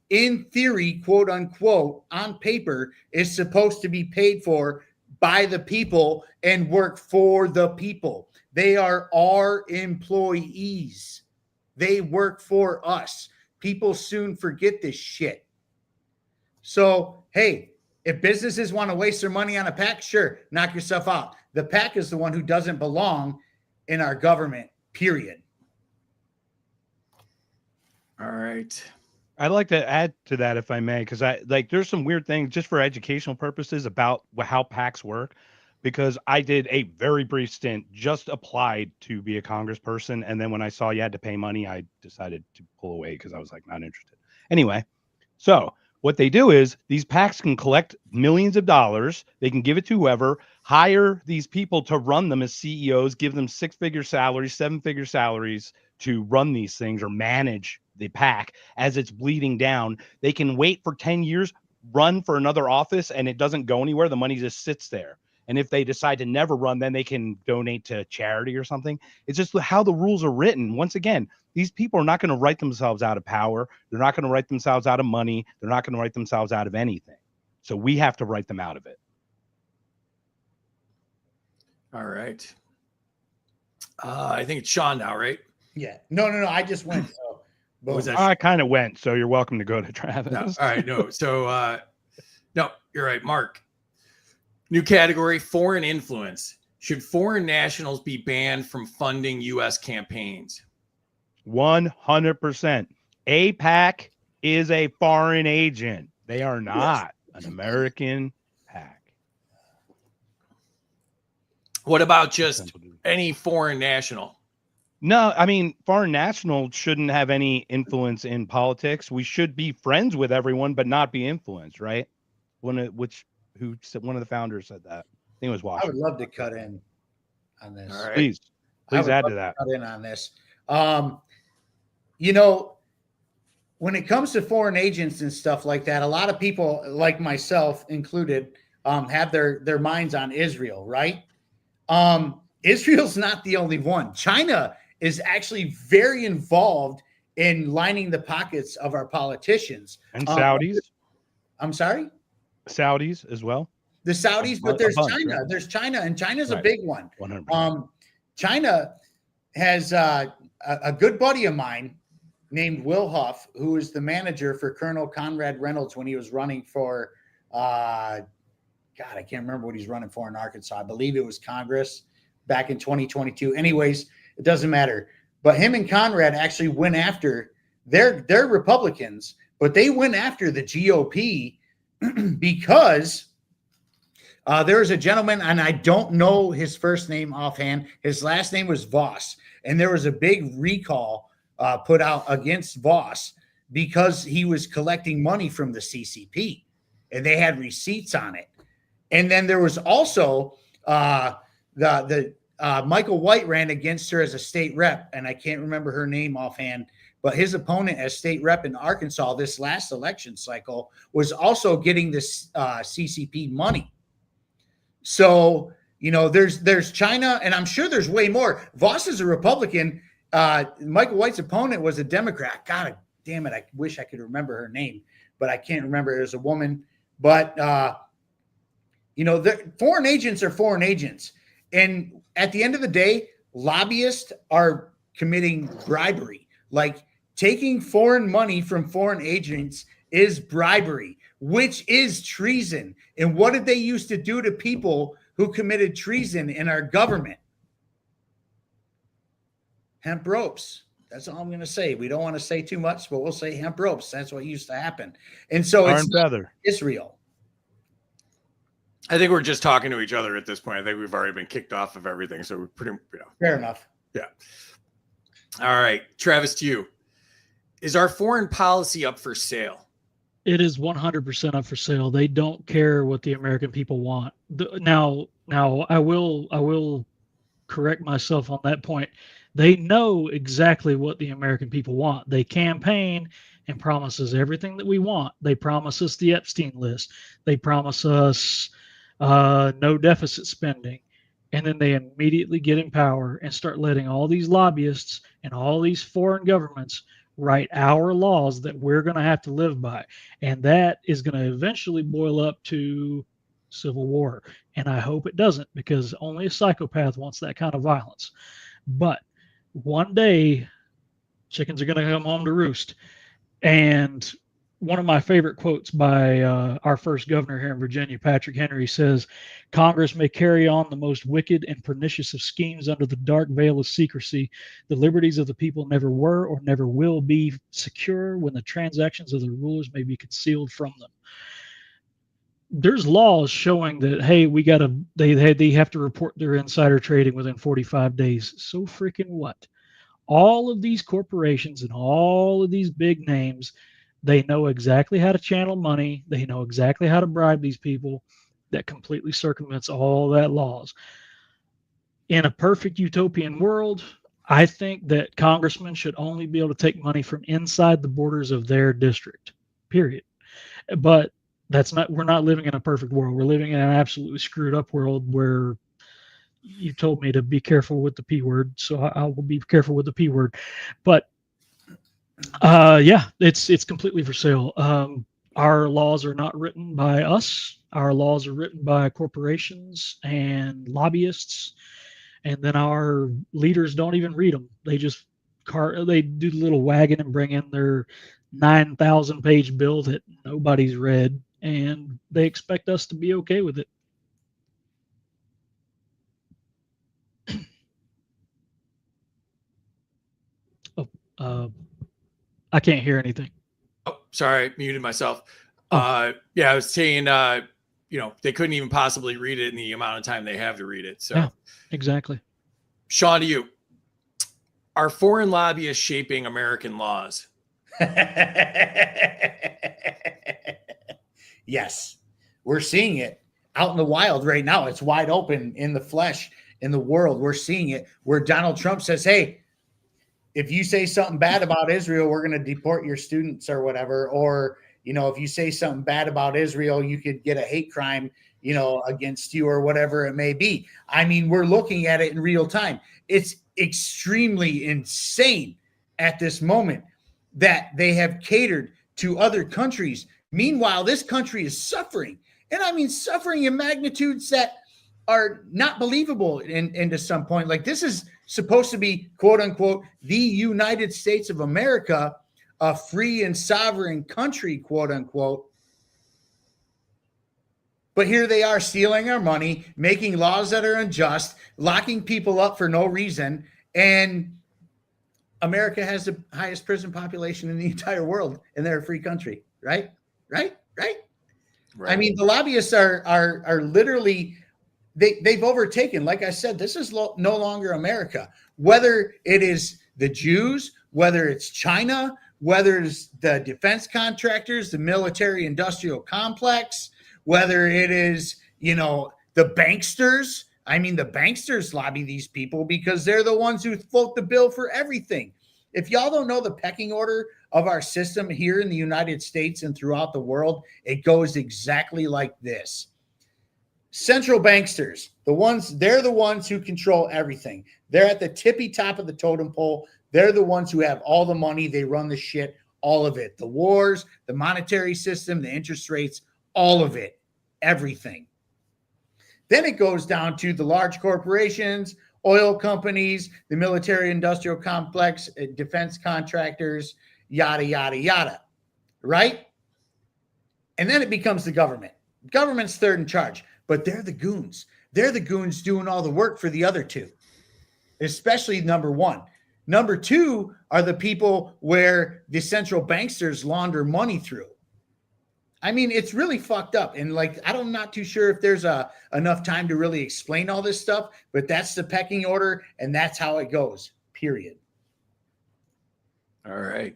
Speaker 4: in theory, quote unquote, on paper, is supposed to be paid for by the people and work for the people. They are our employees. They work for us. People soon forget this shit. So, hey, if businesses want to waste their money on a PAC, sure, knock yourself out. The PAC is the one who doesn't belong in our government, period.
Speaker 3: All right.
Speaker 5: I'd like to add to that if I may, because there's some weird things just for educational purposes about how PACs work. Because I did a very brief stint, just applied to be a congressperson, and then when I saw you had to pay money, I decided to pull away because I was like not interested. Anyway, so what they do is these PACs can collect millions of dollars. They can give it to whoever, hire these people to run them as CEOs, give them 6-figure salaries, 7-figure salaries to run these things or manage the PAC as it's bleeding down. They can wait for 10 years, run for another office, and it doesn't go anywhere. The money just sits there. And if they decide to never run, then they can donate to charity or something. It's just how the rules are written. Once again, these people are not going to write themselves out of power. They're not going to write themselves out of money. They're not going to write themselves out of anything. So we have to write them out of it.
Speaker 3: All right. I think it's Shaun now, right?
Speaker 4: Yeah. No. I just went. So,
Speaker 3: What was that?
Speaker 5: I kind of went, so you're welcome to go to Travis.
Speaker 3: No. All right. No. So, no, you're right, Mark. New category, foreign influence. Should foreign nationals be banned from funding U.S. campaigns?
Speaker 5: 100%. A PAC is a foreign agent. They are not an American PAC.
Speaker 3: What about just any foreign national?
Speaker 5: No, I mean, foreign nationals shouldn't have any influence in politics. We should be friends with everyone, but not be influenced, right? One of the founders said that. I think it was
Speaker 4: I
Speaker 5: Washington.
Speaker 4: would love to cut in on this.
Speaker 3: All right.
Speaker 5: Please add to that.
Speaker 4: Cut in on this. When it comes to foreign agents and stuff like that, a lot of people, like myself included, have their minds on Israel, right? Israel's not the only one. China is actually very involved in lining the pockets of our politicians.
Speaker 5: And Saudis.
Speaker 4: I'm sorry?
Speaker 5: Saudis as well.
Speaker 4: The Saudis, but there's
Speaker 5: bunch,
Speaker 4: China.
Speaker 5: right?
Speaker 4: There's China, and China's a
Speaker 5: Right.
Speaker 4: big one.
Speaker 5: 100%.
Speaker 4: China has a good buddy of mine named Will Huff, who is the manager for Colonel Conrad Reynolds when he was running for, I can't remember what he's running for in Arkansas. I believe it was Congress back in 2022. Anyways, it doesn't matter. But him and Conrad actually went after, they're Republicans, but they went after the GOP because there's a gentleman, and I don't know his first name offhand. His last name was Voss, and there was a big recall put out against Voss because he was collecting money from the CCP, and they had receipts on it. And then there was also the Michael White ran against her as a state rep, and I can't remember her name offhand. But his opponent as state rep in Arkansas this last election cycle was also getting this CCP money. So, there's China, and I'm sure there's way more. Voss is a Republican. Michael White's opponent was a Democrat. God damn it. I wish I could remember her name, but I can't remember. It was a woman. But, foreign agents are foreign agents. And at the end of the day, lobbyists are committing bribery. Like, taking foreign money from foreign agents is bribery, which is treason. And what did they used to do to people who committed treason in our government? Hemp ropes. That's all I'm going to say. We don't want to say too much, but we'll say hemp ropes. That's what used to happen. And so it's
Speaker 5: feather.
Speaker 4: Israel.
Speaker 3: I think we're just talking to each other at this point. I think we've already been kicked off of everything. So we're pretty,
Speaker 4: Fair enough.
Speaker 3: Yeah. All right. Travis, to you. Is our foreign policy up for sale?
Speaker 6: It is 100% up for sale. They don't care what the American people want. Now I will correct myself on that point. They know exactly what the American people want. They campaign and promise us everything that we want. They promise us the Epstein list. They promise us no deficit spending. And then they immediately get in power and start letting all these lobbyists and all these foreign governments write our laws that we're going to have to live by. And that is going to eventually boil up to civil war. And I hope it doesn't, because only a psychopath wants that kind of violence. But one day, chickens are going to come home to roost. And one of my favorite quotes by our first governor here in Virginia, Patrick Henry, says, Congress may carry on the most wicked and pernicious of schemes under the dark veil of secrecy. The liberties of the people never were or never will be secure when the transactions of the rulers may be concealed from them. There's laws showing that, hey, they have to report their insider trading within 45 days. So freaking what? All of these corporations and all of these big names, they know exactly how to channel money. They know exactly how to bribe these people. That completely circumvents all that laws. In a perfect utopian world, I think that congressmen should only be able to take money from inside the borders of their district, period. But we're not living in a perfect world. We're living in an absolutely screwed up world where you told me to be careful with the P word, so I will be careful with the P word. But yeah, it's completely for sale. Our laws are not written by us. Our laws are written by corporations and lobbyists, and then our leaders don't even read them. They just they do the little wagon and bring in their 9,000 page bill that nobody's read, and they expect us to be okay with it. I can't hear anything.
Speaker 3: Oh, sorry, I muted myself. Yeah, I was saying, they couldn't even possibly read it in the amount of time they have to read it. So,
Speaker 6: yeah, exactly.
Speaker 3: Shaun, to you, are foreign lobbyists shaping American laws?
Speaker 4: Yes, we're seeing it out in the wild right now. It's wide open in the flesh in the world. We're seeing it where Donald Trump says, hey, if you say something bad about Israel, we're going to deport your students or whatever. Or, if you say something bad about Israel, you could get a hate crime, against you or whatever it may be. I mean, we're looking at it in real time. It's extremely insane at this moment that they have catered to other countries. Meanwhile, this country is suffering. And I mean, suffering in magnitudes that are not believable into some point. Like, this is supposed to be, quote unquote, the United States of America, a free and sovereign country, quote unquote. But here they are stealing our money, making laws that are unjust, locking people up for no reason. And America has the highest prison population in the entire world, and they're a free country, right? Right. I mean, the lobbyists are literally, they've overtaken. Like I said, this is no longer America. Whether it is the Jews, whether it's China, whether it's the defense contractors, the military industrial complex, whether it is, the banksters. I mean, the banksters lobby these people because they're the ones who float the bill for everything. If y'all don't know the pecking order of our system here in the United States and throughout the world, it goes exactly like this. Central banksters, they're the ones who control everything. They're at the tippy top of the totem pole. They're the ones who have all the money. They run the shit, all of it. The wars, the monetary system, the interest rates, all of it, everything. Then it goes down to the large corporations, oil companies, the military industrial complex, defense contractors, yada, yada, yada, right? And then it becomes the government. Government's third in charge, but they're the goons. They're the goons doing all the work for the other two, especially number one. Number two are the people where the central banksters launder money through. I mean, it's really fucked up. And I'm not too sure if there's enough time to really explain all this stuff, but that's the pecking order and that's how it goes, period.
Speaker 3: All right.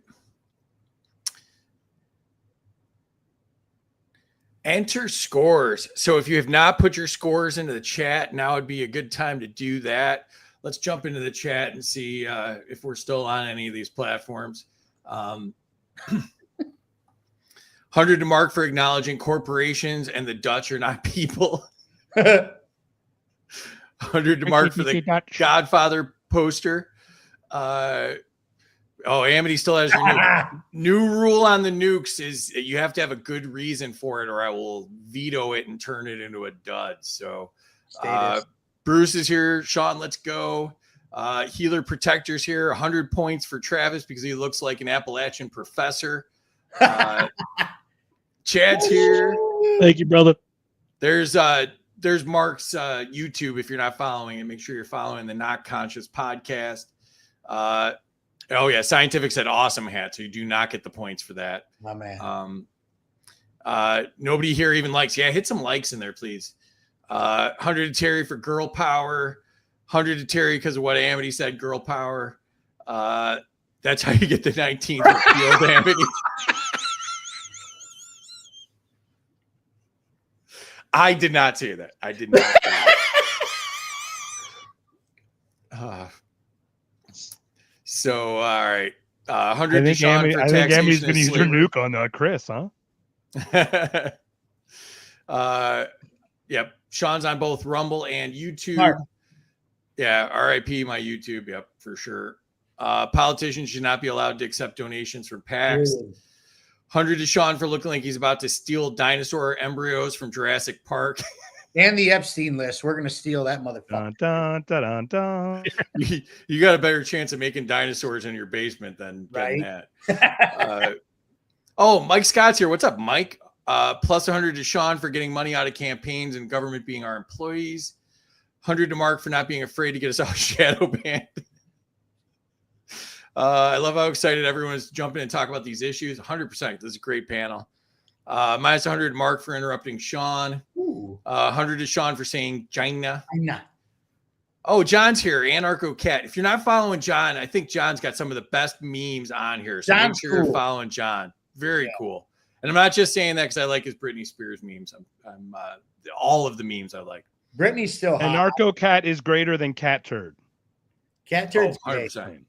Speaker 3: Enter scores. So if you have not put your scores into the chat, now would be a good time to do that. Let's jump into the chat and see if we're still on any of these platforms. 100 to Mark for acknowledging corporations and the Dutch are not people. 100 to Mark for the Godfather poster. Amity still has your new rule on the nukes is you have to have a good reason for it or I will veto it and turn it into a dud. So Bruce is here. Shaun, let's go. Healer Protector's here. 100 points for Travis because he looks like an Appalachian professor. Chad's here.
Speaker 6: Thank you, brother.
Speaker 3: There's Mark's YouTube. If you're not following it, make sure you're following the Not Conscious podcast. Oh yeah, Scientific said awesome hat, so you do not get the points for that.
Speaker 4: My man.
Speaker 3: Nobody here even likes. Yeah, hit some likes in there, please. 100 to Terry for girl power. 100 to Terry because of what Amity said, girl power. That's how you get the 19th for field Amity. I did not say that. I did not say that. So, all right. 100 to Shaun for
Speaker 5: I think Amity's
Speaker 3: taxation
Speaker 5: going to use her nuke on Chris, huh?
Speaker 3: Yep. Shaun's on both Rumble and YouTube.
Speaker 4: Mark.
Speaker 3: Yeah. RIP my YouTube. Yep, for sure. Politicians should not be allowed to accept donations from PACs. 100 to Shaun for looking like he's about to steal dinosaur embryos from Jurassic Park.
Speaker 4: And the Epstein list. We're going to steal that motherfucker.
Speaker 5: Dun, dun, dun, dun, dun.
Speaker 3: You got a better chance of making dinosaurs in your basement than
Speaker 4: Right.
Speaker 3: that. Oh, Mike Scott's here. What's up, Mike? Plus 100 to Shaun for getting money out of campaigns and government being our employees. 100 to Mark for not being afraid to get us out shadow banned. I love how excited everyone is jumping in and talk about these issues. 100%. This is a great panel. Minus 100 Mark for interrupting Shaun. 100 to Shaun for saying China. Oh, John's here. Anarcho Cat. If you're not following John, I think John's got some of the best memes on here. So
Speaker 4: John's
Speaker 3: make sure you're
Speaker 4: cool.
Speaker 3: following John. Very cool. And I'm not just saying that because I like his Britney Spears memes. I'm all of the memes I like.
Speaker 4: Britney's still hot.
Speaker 5: And Narco Cat is greater than Cat Turd.
Speaker 4: Cat Turd's
Speaker 3: Oh,
Speaker 4: gay.
Speaker 3: 100%.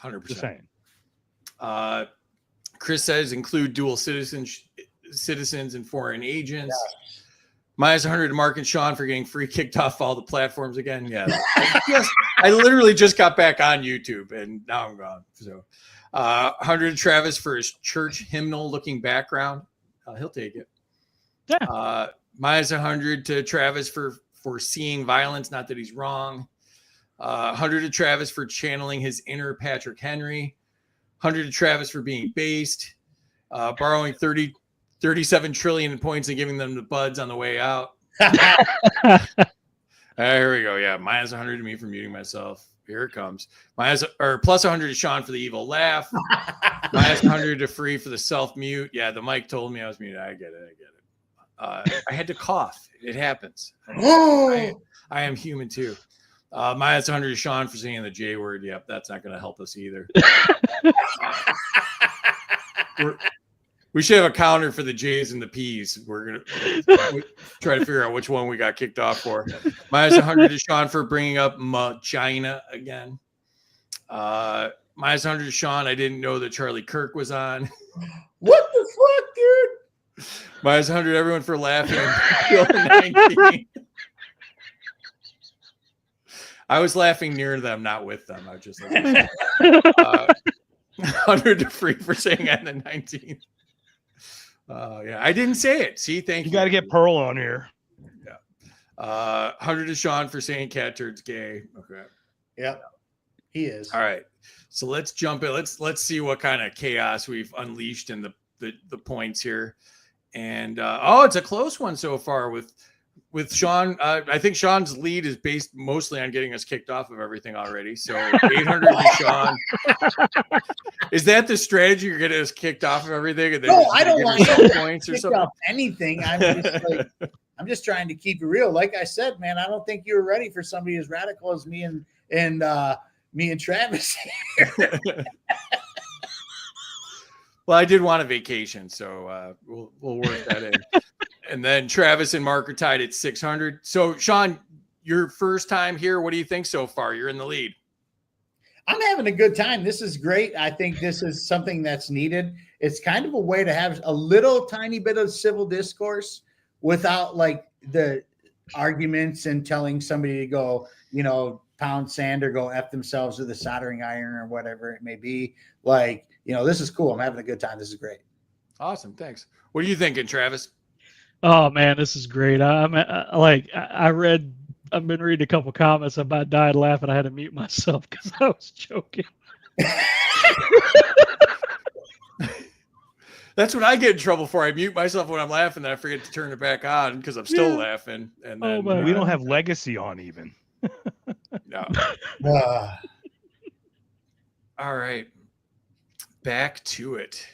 Speaker 3: 100%.
Speaker 5: Just saying.
Speaker 3: Chris says include dual citizens and foreign agents. Minus 100 to Mark and Shaun for getting free kicked off all the platforms again. Yeah. I literally just got back on YouTube and now I'm gone. So 100 to Travis for his church hymnal looking background. He'll take it.
Speaker 6: Yeah.
Speaker 3: Minus 100 to Travis for seeing violence. Not that he's wrong. 100 to Travis for channeling his inner Patrick Henry. 100 to Travis for being based. Borrowing 37 trillion in points and giving them to buds on the way out. Here we go. Yeah, minus 100 to me for muting myself. Here it comes. Plus 100 to Shaun for the evil laugh. Minus 100 to Free for the self-mute. Yeah, the mic told me I was muted. I get it. I had to cough. It happens. I am human too. Minus 100 to Shaun for saying the J word. Yep, that's not going to help us either. We should have a counter for the J's and the P's. We're going to try to figure out which one we got kicked off for. Minus 100 to Shaun for bringing up China again. Minus 100 to Shaun. I didn't know that Charlie Kirk was on.
Speaker 4: What the fuck, dude?
Speaker 3: Minus 100 everyone for laughing. 19. I was laughing near them, not with them. I was just like, 100 to Free for saying that in the 19th. Yeah, I didn't say it. See, thank you.
Speaker 5: You got to get Pearl on here.
Speaker 3: Yeah. 100 to Shaun for saying Cat Turd's gay. Okay.
Speaker 4: Yep. He is.
Speaker 3: All right. So let's jump in. Let's see what kind of chaos we've unleashed in the points here. And it's a close one so far with Shaun. I think Shaun's lead is based mostly on getting us kicked off of everything already. So 800 to Shaun. Is that the strategy? You're getting us kicked off of everything? And then
Speaker 4: No, I don't want
Speaker 3: some points or
Speaker 4: Kicked
Speaker 3: something.
Speaker 4: off anything. I'm just trying to keep it real. Like I said, man, I don't think you were ready for somebody as radical as me and Travis.
Speaker 3: Well, I did want a vacation, so we'll work that in. And then Travis and Mark are tied at 600. So, Shaun, your first time here. What do you think so far? You're in the lead.
Speaker 4: I'm having a good time. This is great. I think this is something that's needed. It's kind of a way to have a little tiny bit of civil discourse without like the arguments and telling somebody to go, pound sand or go F themselves with a soldering iron or whatever it may be. Like, this is cool. I'm having a good time. This is great.
Speaker 3: Awesome. Thanks. What are you thinking, Travis?
Speaker 6: Oh man, this is great. I've been reading a couple comments. I about died laughing. I had to mute myself because I was joking.
Speaker 3: That's what I get in trouble for. I mute myself when I'm laughing, then I forget to turn it back on because I'm still laughing. And then
Speaker 5: We don't have legacy on even.
Speaker 3: no.
Speaker 4: Uh,
Speaker 3: All right. Back to it.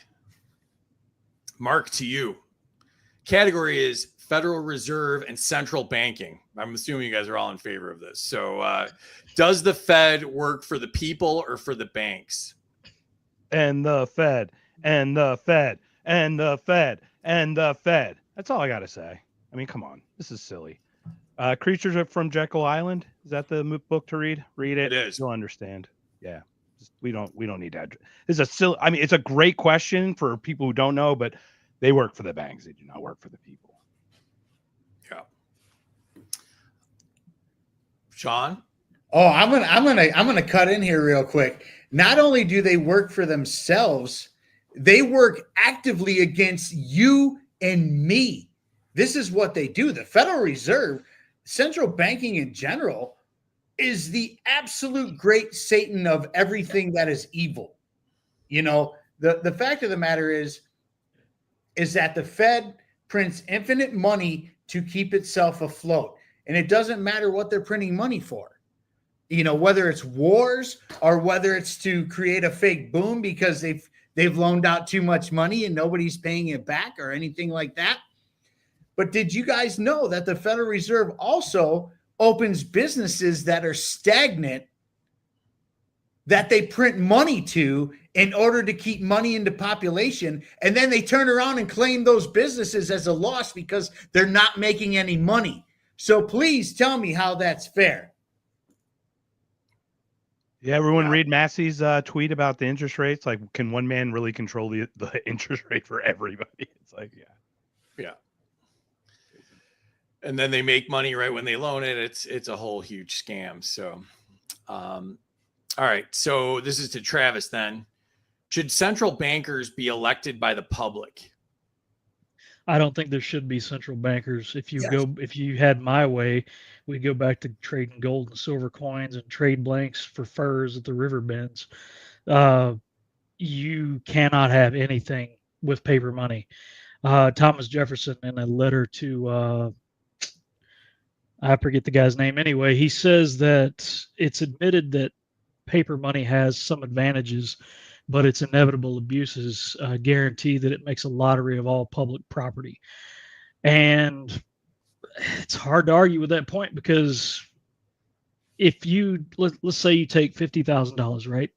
Speaker 3: Mark, to you. Category is Federal Reserve and central banking. I'm assuming you guys are all in favor of this. So does the Fed work for the people or for the banks?
Speaker 5: And the Fed, and the Fed, and the Fed, and the Fed. That's all I got to say. I mean, come on. This is silly. Creatures from Jekyll Island. Is that the book to read? Read it.
Speaker 3: It is.
Speaker 5: You'll understand. Yeah. We don't need that. It's a silly. I mean, it's a great question for people who don't know, but they work for the banks. They do not work for the people.
Speaker 3: Yeah. Shaun?
Speaker 4: Oh, I'm gonna cut in here real quick. Not only do they work for themselves, they work actively against you and me. This is what they do. The Federal Reserve, central banking in general, is the absolute great Satan of everything that is evil. You know, the fact of the matter is that the Fed prints infinite money to keep itself afloat. And it doesn't matter what they're printing money for. You know, whether it's wars or whether it's to create a fake boom because they've loaned out too much money and nobody's paying it back or anything like that. But did you guys know that the Federal Reserve also opens businesses that are stagnant that they print money to in order to keep money into population, and then they turn around and claim those businesses as a loss because they're not making any money? So please tell me how that's fair.
Speaker 5: Yeah, everyone read Massey's tweet about the interest rates. Like, can one man really control the interest rate for everybody? It's like,
Speaker 3: yeah. And then they make money right when they loan it. It's a whole huge scam. So, all right. So this is to Travis then. Should central bankers be elected by the public?
Speaker 6: I don't think there should be central bankers. If you had my way, we'd go back to trading gold and silver coins and trade blanks for furs at the river bends. You cannot have anything with paper money. Thomas Jefferson, in a letter to I forget the guy's name anyway, he says that it's admitted that paper money has some advantages, but its inevitable abuses guarantee that it makes a lottery of all public property. And it's hard to argue with that point, because if you, let's say you take $50,000, right?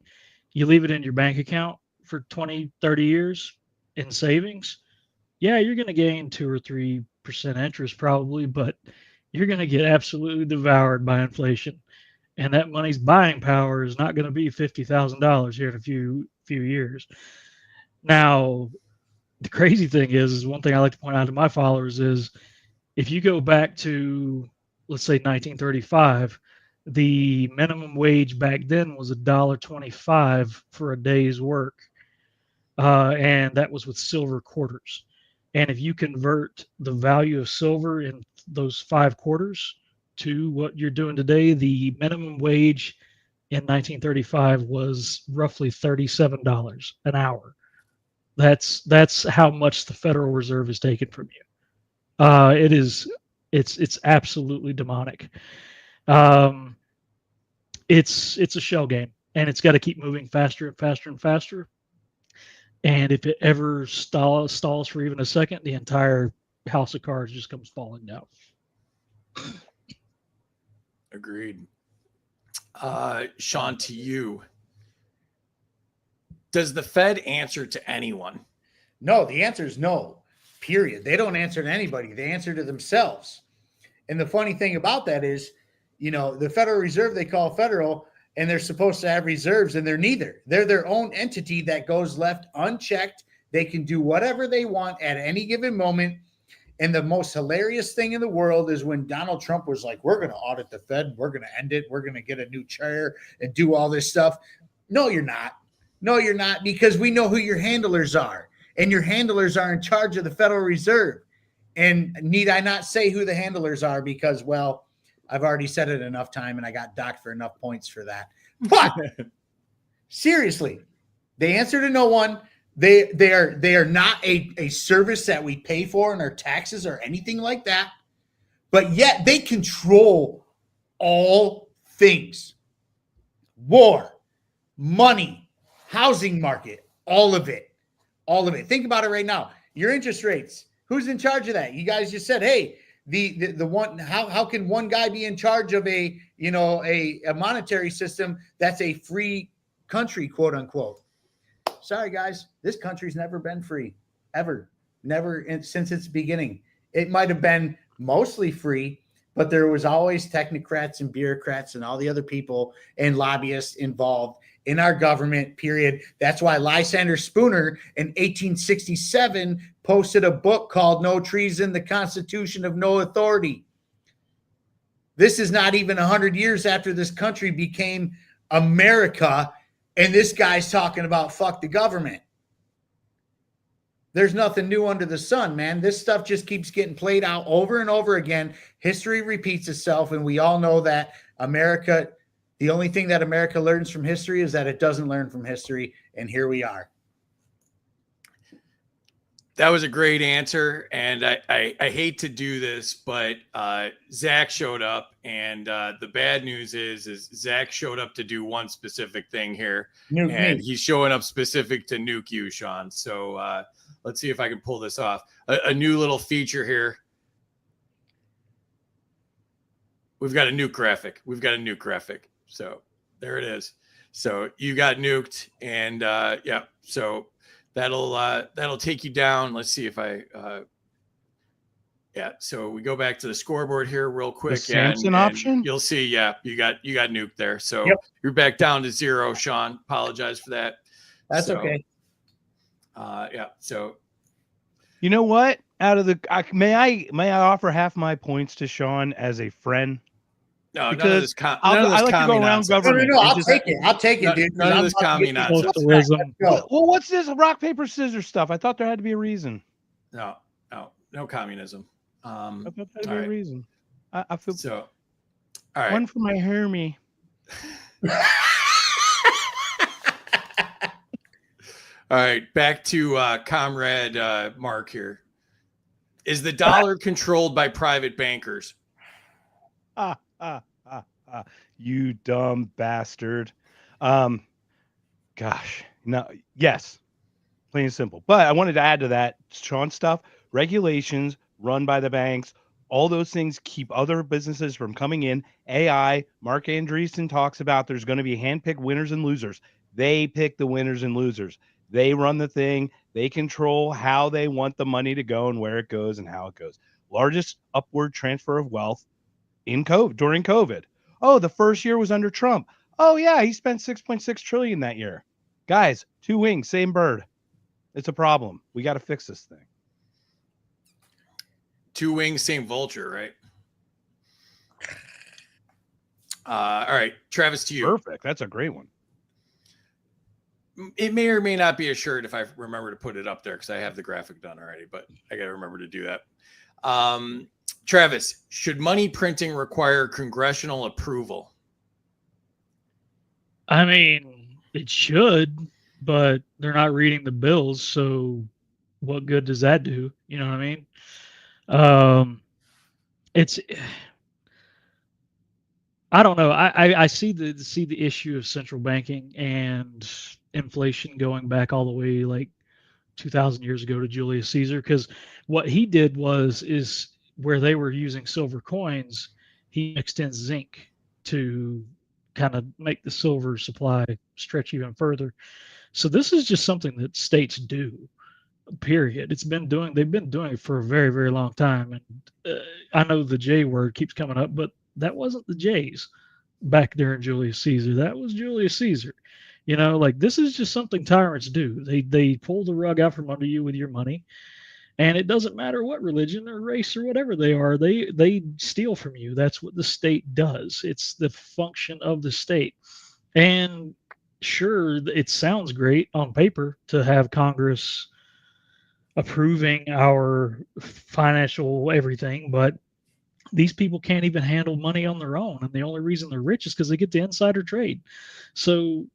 Speaker 6: You leave it in your bank account for 20, 30 years in savings. Yeah, you're going to gain 2 or 3% interest probably, but you're going to get absolutely devoured by inflation. And that money's buying power is not going to be $50,000 here in a few years. Now, the crazy thing is one thing I like to point out to my followers is, if you go back to, let's say, 1935, the minimum wage back then was $1.25 for a day's work. And that was with silver quarters. And if you convert the value of silver in those 5 quarters to what you're doing today, the minimum wage in 1935 was roughly $37 an hour. That's how much the Federal Reserve is taken from you. It's absolutely demonic. It's a shell game, and it's got to keep moving faster and faster and faster. And if it ever stalls for even a second, the entire house of cards just comes falling down.
Speaker 3: Agreed. Shaun, to you. Does the Fed answer to anyone?
Speaker 4: No, the answer is no, period. They don't answer to anybody. They answer to themselves. And the funny thing about that is, you know, the Federal Reserve, they call federal, and they're supposed to have reserves, and they're neither. They're their own entity that goes left unchecked. They can do whatever they want at any given moment. And the most hilarious thing in the world is when Donald Trump was like, we're going to audit the Fed. We're going to end it. We're going to get a new chair and do all this stuff. No, you're not. No, you're not, because we know who your handlers are. And your handlers are in charge of the Federal Reserve. And need I not say who the handlers are? Because, well, I've already said it enough time and I got docked for enough points for that. But seriously, they answer to no one. They are not a service that we pay for in our taxes or anything like that, but yet they control all things. War, money, housing market, all of it. All of it. Think about it right now. Your interest rates. Who's in charge of that? You guys just said, hey, the one, how can one guy be in charge of a monetary system that's a free country, quote unquote? Sorry, guys, this country's never been free, ever, never since its beginning. It might have been mostly free, but there was always technocrats and bureaucrats and all the other people and lobbyists involved in our government, period. That's why Lysander Spooner in 1867 posted a book called No Treason, the Constitution of No Authority. This is not even 100 years after this country became America, and this guy's talking about fuck the government. There's nothing new under the sun, man. This stuff just keeps getting played out over and over again. History repeats itself, and we all know that America, the only thing that America learns from history is that it doesn't learn from history, and here we are.
Speaker 3: That was a great answer, and I hate to do this, but Zach showed up, and the bad news is Zach showed up to do one specific thing here, and he's showing up specific to nuke you, Shaun. So let's see if I can pull this off. A new little feature here. We've got a nuke graphic. So there it is. So you got nuked, and yeah. So that'll take you down. Let's see if I. Yeah. So we go back to the scoreboard here real quick.
Speaker 5: The Samson option.
Speaker 3: You'll see. Yeah, you got nuked there. So
Speaker 4: Yep.
Speaker 3: You're back down to 0, Shaun. Apologize for that.
Speaker 4: That's okay.
Speaker 3: Yeah. So.
Speaker 5: You know what? Out of the may I offer half my points to Shaun as a friend?
Speaker 3: No,
Speaker 5: because
Speaker 3: none of this
Speaker 5: I like to go around government.
Speaker 4: No, I'll take it, dude.
Speaker 3: None of this commie nonsense.
Speaker 5: Well, what's this rock, paper, scissors stuff? I thought there had to be a reason.
Speaker 3: No communism.
Speaker 5: I thought there had to be a reason. I feel
Speaker 3: so. All right.
Speaker 5: One for my Hermie.
Speaker 3: All right, back to Comrade Mark here. Is the dollar controlled by private bankers?
Speaker 5: You dumb bastard. Gosh, no, yes, plain and simple. But I wanted to add to that, Shaun stuff, regulations run by the banks, all those things keep other businesses from coming in. AI, Mark Andreessen talks about there's going to be handpicked winners and losers. They pick the winners and losers. They run the thing. They control how they want the money to go and where it goes and how it goes. Largest upward transfer of wealth in COVID during COVID. Oh, the first year was under Trump. Oh yeah, he spent 6.6 trillion that year. Guys, two wings, same bird. It's a problem. We got to fix this thing.
Speaker 3: Two wings, same vulture, right? All right, Travis, to you.
Speaker 5: Perfect. That's a great one.
Speaker 3: It may or may not be a shirt if I remember to put it up there because I have the graphic done already, but I got to remember to do that. Travis, should money printing require congressional approval?
Speaker 6: I mean, it should, but they're not reading the bills, so what good does that do? You know what I mean? It's I don't know. I see the issue of central banking and inflation going back all the way like 2,000 years ago to Julius Caesar, because what he did is where they were using silver coins, he mixed in zinc to kind of make the silver supply stretch even further. So this is just something that states do. Period. They've been doing it for a very, very long time. And I know the J word keeps coming up, but that wasn't the J's back during Julius Caesar. That was Julius Caesar. You know, like this is just something tyrants do. They pull the rug out from under you with your money. And it doesn't matter what religion or race or whatever they are, they steal from you. That's what the state does. It's the function of the state. And sure, it sounds great on paper to have Congress approving our financial everything, but these people can't even handle money on their own. And the only reason they're rich is because they get the insider trade. So,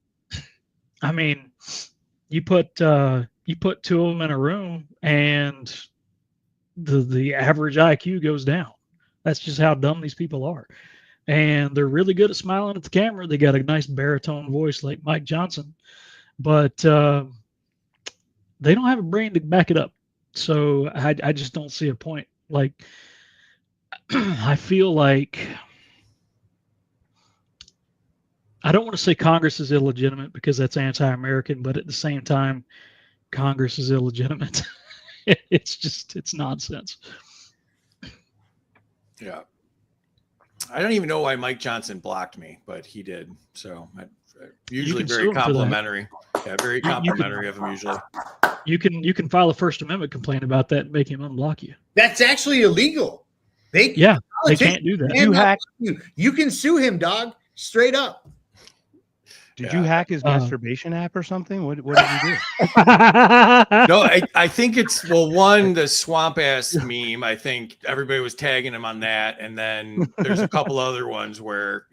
Speaker 6: I mean, you put you put two of them in a room, and the average IQ goes down. That's just how dumb these people are. And they're really good at smiling at the camera. They got a nice baritone voice like Mike Johnson, but they don't have a brain to back it up. So I just don't see a point. Like, I feel like, I don't want to say Congress is illegitimate because that's anti-American, but at the same time, Congress is illegitimate. It's nonsense.
Speaker 3: Yeah. I don't even know why Mike Johnson blocked me, but he did. So usually very complimentary. Yeah, very complimentary of him usually.
Speaker 6: You can file a First Amendment complaint about that and make him unblock you.
Speaker 4: That's actually illegal. They
Speaker 6: can't do that.
Speaker 4: You can sue him, dog. Straight up.
Speaker 5: Did you hack his masturbation app or something? What did you do?
Speaker 3: No, I think it's, one, the swamp ass meme. I think everybody was tagging him on that. And then there's a couple other ones where,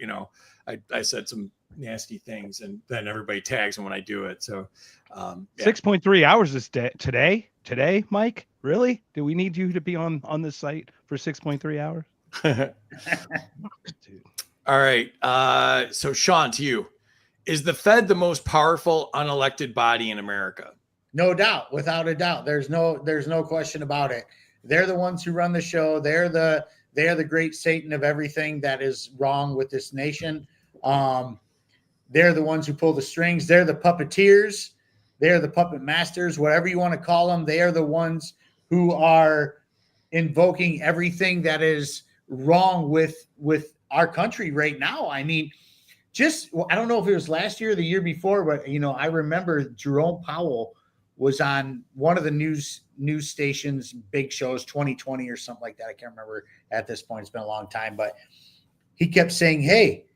Speaker 3: I said some nasty things and then everybody tags him when I do it. So
Speaker 5: 6.3 hours today, Mike? Really? Do we need you to be on this site for 6.3 hours?
Speaker 3: Dude. All right. So Shaun, to you. Is the Fed the most powerful unelected body in America?
Speaker 4: No doubt, without a doubt. There's no question about it. They're the ones who run the show. They're the great Satan of everything that is wrong with this nation. They're the ones who pull the strings. They're the puppeteers. They're the puppet masters, whatever you want to call them. They are the ones who are invoking everything that is wrong with our country right now. I mean, I don't know if it was last year or the year before, but I remember Jerome Powell was on one of the news stations, big shows, 2020 or something like that. I can't remember at this point. It's been a long time, but he kept saying, hey,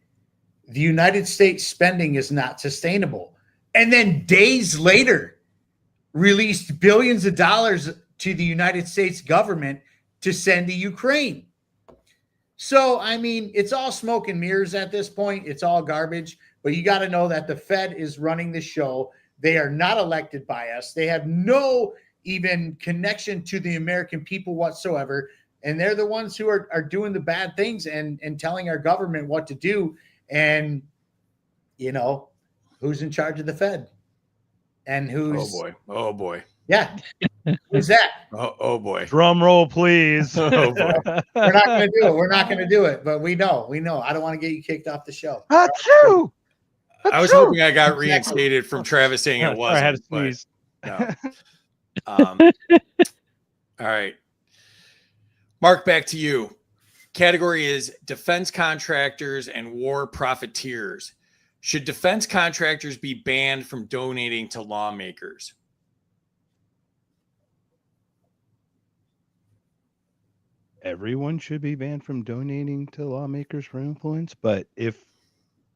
Speaker 4: the United States spending is not sustainable. And then days later released billions of dollars to the United States government to send to Ukraine. So, I mean, it's all smoke and mirrors at this point. It's all garbage. But you got to know that the Fed is running the show. They are not elected by us. They have no even connection to the American people whatsoever. And they're the ones who are doing the bad things and telling our government what to do. And, who's in charge of the Fed? And who's...
Speaker 3: Oh, boy.
Speaker 4: Yeah. Who's that?
Speaker 3: Oh boy.
Speaker 5: Drum roll, please.
Speaker 3: Oh boy.
Speaker 4: We're not going to do it. We're not going to do it. But we know. I don't want to get you kicked off the show.
Speaker 5: Achoo!
Speaker 3: I was hoping I got reinstated from Travis saying it wasn't.
Speaker 5: I had to sneeze.
Speaker 3: No. All right. Mark, back to you. Category is defense contractors and war profiteers. Should defense contractors be banned from donating to lawmakers?
Speaker 5: Everyone should be banned from donating to lawmakers for influence, but if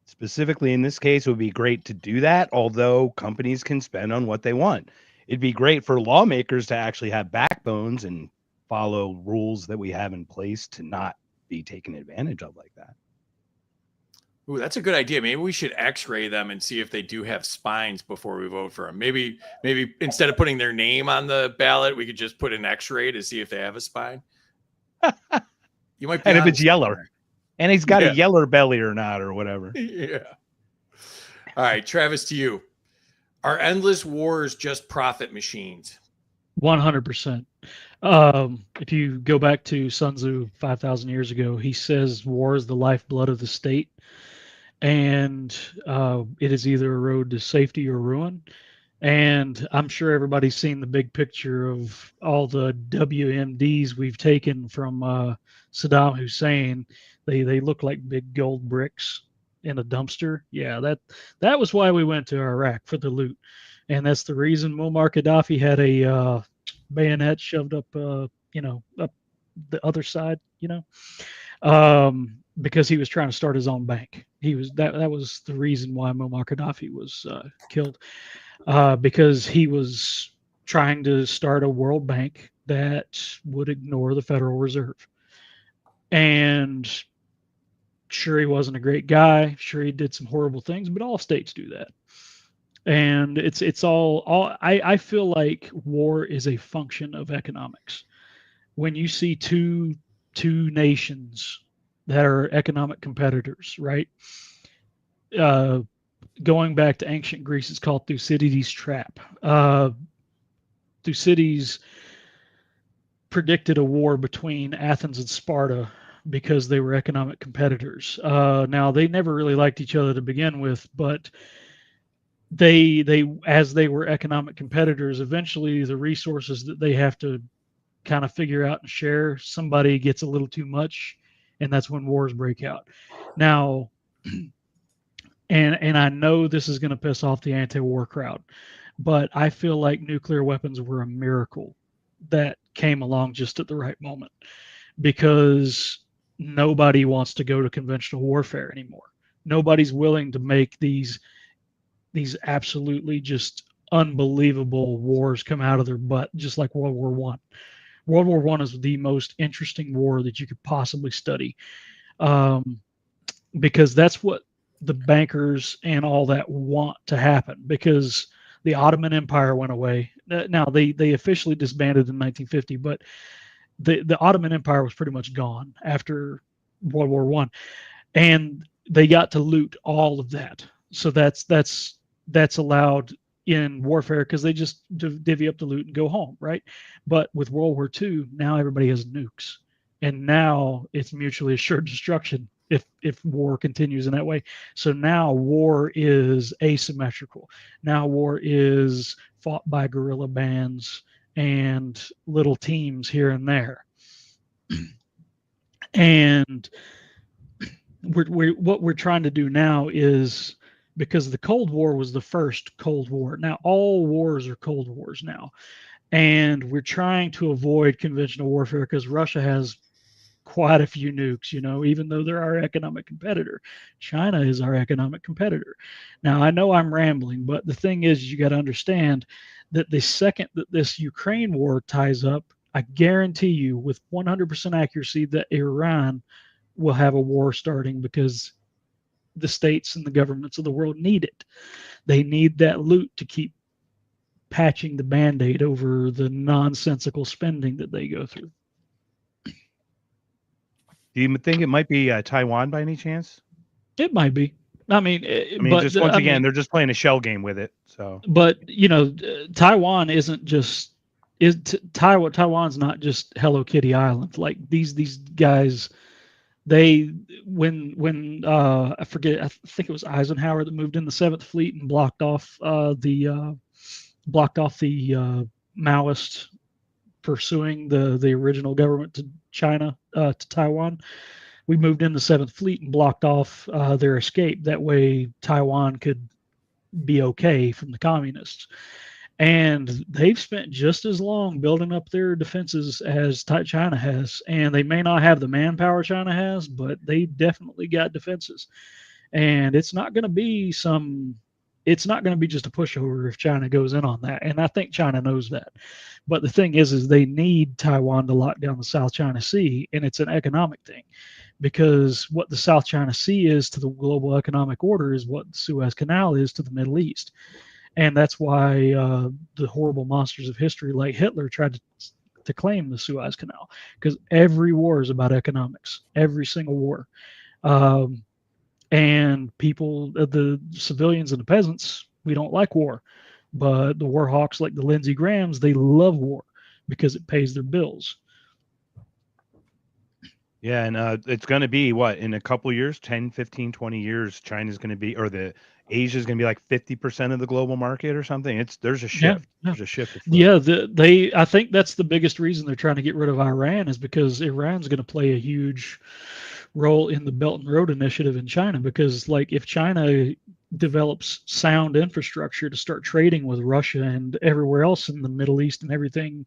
Speaker 5: specifically in this case, it would be great to do that, although companies can spend on what they want. It'd be great for lawmakers to actually have backbones and follow rules that we have in place to not be taken advantage of like that.
Speaker 3: Ooh, that's a good idea. Maybe we should x-ray them and see if they do have spines before we vote for them. Maybe instead of putting their name on the ballot, we could just put an x-ray to see if they have a spine. You might be,
Speaker 5: and if it's yeller, and he's got a yeller belly or not, or whatever.
Speaker 3: Yeah. All right, Travis, to you. Are endless wars just profit machines?
Speaker 6: 100%. If you go back to Sun Tzu 5,000 years ago, he says war is the lifeblood of the state, and it is either a road to safety or ruin. And I'm sure everybody's seen the big picture of all the WMDs we've taken from Saddam Hussein. They look like big gold bricks in a dumpster. Yeah, that was why we went to Iraq, for the loot. And that's the reason Muammar Gaddafi had a bayonet shoved up up the other side, because he was trying to start his own bank. That was the reason why Muammar Gaddafi was killed. Because he was trying to start a world bank that would ignore the Federal Reserve. And sure, he wasn't a great guy. Sure, he did some horrible things, but all states do that. And it's all I feel like war is a function of economics. When you see two nations that are economic competitors, right? Going back to ancient Greece, it's called Thucydides' trap. Thucydides predicted a war between Athens and Sparta because they were economic competitors. Now they never really liked each other to begin with, but they as they were economic competitors, eventually the resources that they have to kind of figure out and share, somebody gets a little too much, and that's when wars break out. Now, and I know this is going to piss off the anti-war crowd, but I feel like nuclear weapons were a miracle that came along just at the right moment, because nobody wants to go to conventional warfare anymore. Nobody's willing to make these absolutely just unbelievable wars come out of their butt, just like World War One. World War One is the most interesting war that you could possibly study, because that's what the bankers and all that want to happen. Because the Ottoman Empire went away. Now they officially disbanded in 1950, but the Ottoman Empire was pretty much gone after World War One, and they got to loot all of that. So that's allowed in warfare because they just divvy up the loot and go home, right? But with World War II, now everybody has nukes, and now it's mutually assured destruction if war continues in that way. So now war is asymmetrical. Now war is fought by guerrilla bands and little teams here and there. And what we're trying to do now is, because the Cold War was the first Cold War. Now all wars are Cold Wars now. And we're trying to avoid conventional warfare because Russia has quite a few nukes, even though they're our economic competitor. China is our economic competitor. Now, I know I'm rambling, but the thing is, you got to understand that the second that this Ukraine war ties up, I guarantee you with 100% accuracy that Iran will have a war starting, because the states and the governments of the world need it. They need that loot to keep patching the Band-Aid over the nonsensical spending that they go through.
Speaker 5: Do you think it might be Taiwan by any chance?
Speaker 6: It might be. I mean, but
Speaker 5: just once again, they're just playing a shell game with it. So,
Speaker 6: but Taiwan isn't just Taiwan's not just Hello Kitty Island. Like these guys, when I forget, I think it was Eisenhower that moved in the 7th Fleet and blocked off the Maoist pursuing the original government to China, to Taiwan. We moved in the 7th Fleet and blocked off their escape. That way Taiwan could be okay from the communists. And they've spent just as long building up their defenses as China has. And they may not have the manpower China has, but they definitely got defenses. And it's not going to be just a pushover if China goes in on that. And I think China knows that. But the thing is they need Taiwan to lock down the South China Sea, and it's an economic thing. Because what the South China Sea is to the global economic order is what the Suez Canal is to the Middle East. And that's why the horrible monsters of history like Hitler tried to claim the Suez Canal. Because every war is about economics. Every single war. And people, the civilians and the peasants, we don't like war. But the war hawks like the Lindsey Grahams, they love war because it pays their bills.
Speaker 5: Yeah, and it's going to be, what, in a couple of years, 10, 15, 20 years, China's going to be, or Asia's going to be like 50% of the global market or something. There's a shift.
Speaker 6: Yeah.
Speaker 5: There's a shift.
Speaker 6: Yeah, I think that's the biggest reason they're trying to get rid of Iran, is because Iran's going to play a huge role in the Belt and Road Initiative in China. Because like if China develops sound infrastructure to start trading with Russia and everywhere else in the Middle East and everything,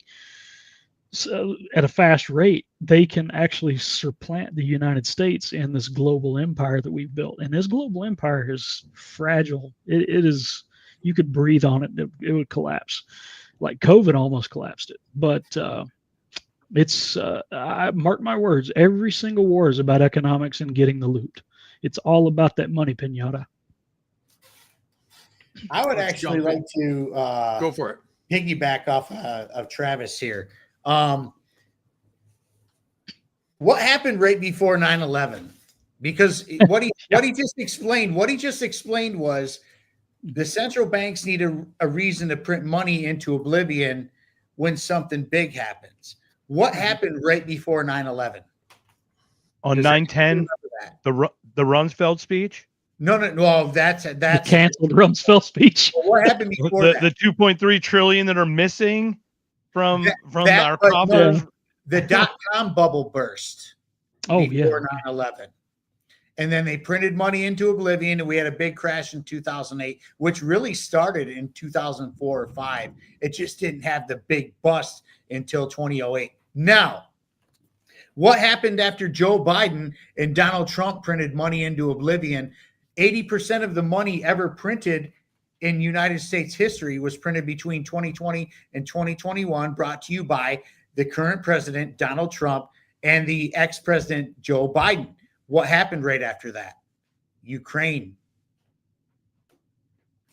Speaker 6: so at a fast rate, they can actually supplant the United States in this global empire that we've built. And this global empire is fragile. It is, you could breathe on it, it would collapse. Like COVID almost collapsed it. But I mark my words, every single war is about economics and getting the loot. It's all about that money, pinata.
Speaker 4: I would
Speaker 3: Let's
Speaker 4: actually
Speaker 3: jump in.
Speaker 4: like to
Speaker 3: Go for it.
Speaker 4: piggyback off of Travis here. What happened right before 9/11? Because what he just explained was the central banks need a reason to print money into oblivion when something big happens. What happened right before 9/11?
Speaker 5: On 9/10, the Rumsfeld speech.
Speaker 4: No. Well, that's
Speaker 6: The canceled Rumsfeld speech.
Speaker 4: what happened before
Speaker 5: The
Speaker 4: that?
Speaker 5: 2.3 trillion that are missing from our
Speaker 4: but
Speaker 5: coffers.
Speaker 4: no, the dot-com bubble burst before 9/11. And then they printed money into oblivion, and we had a big crash in 2008, which really started in 2004 or 5. It just didn't have the big bust until 2008. Now, what happened after Joe Biden and Donald Trump printed money into oblivion? 80% of the money ever printed in United States history was printed between 2020 and 2021, brought to you by the current president, Donald Trump, and the ex-president, Joe Biden. What happened right after that? Ukraine.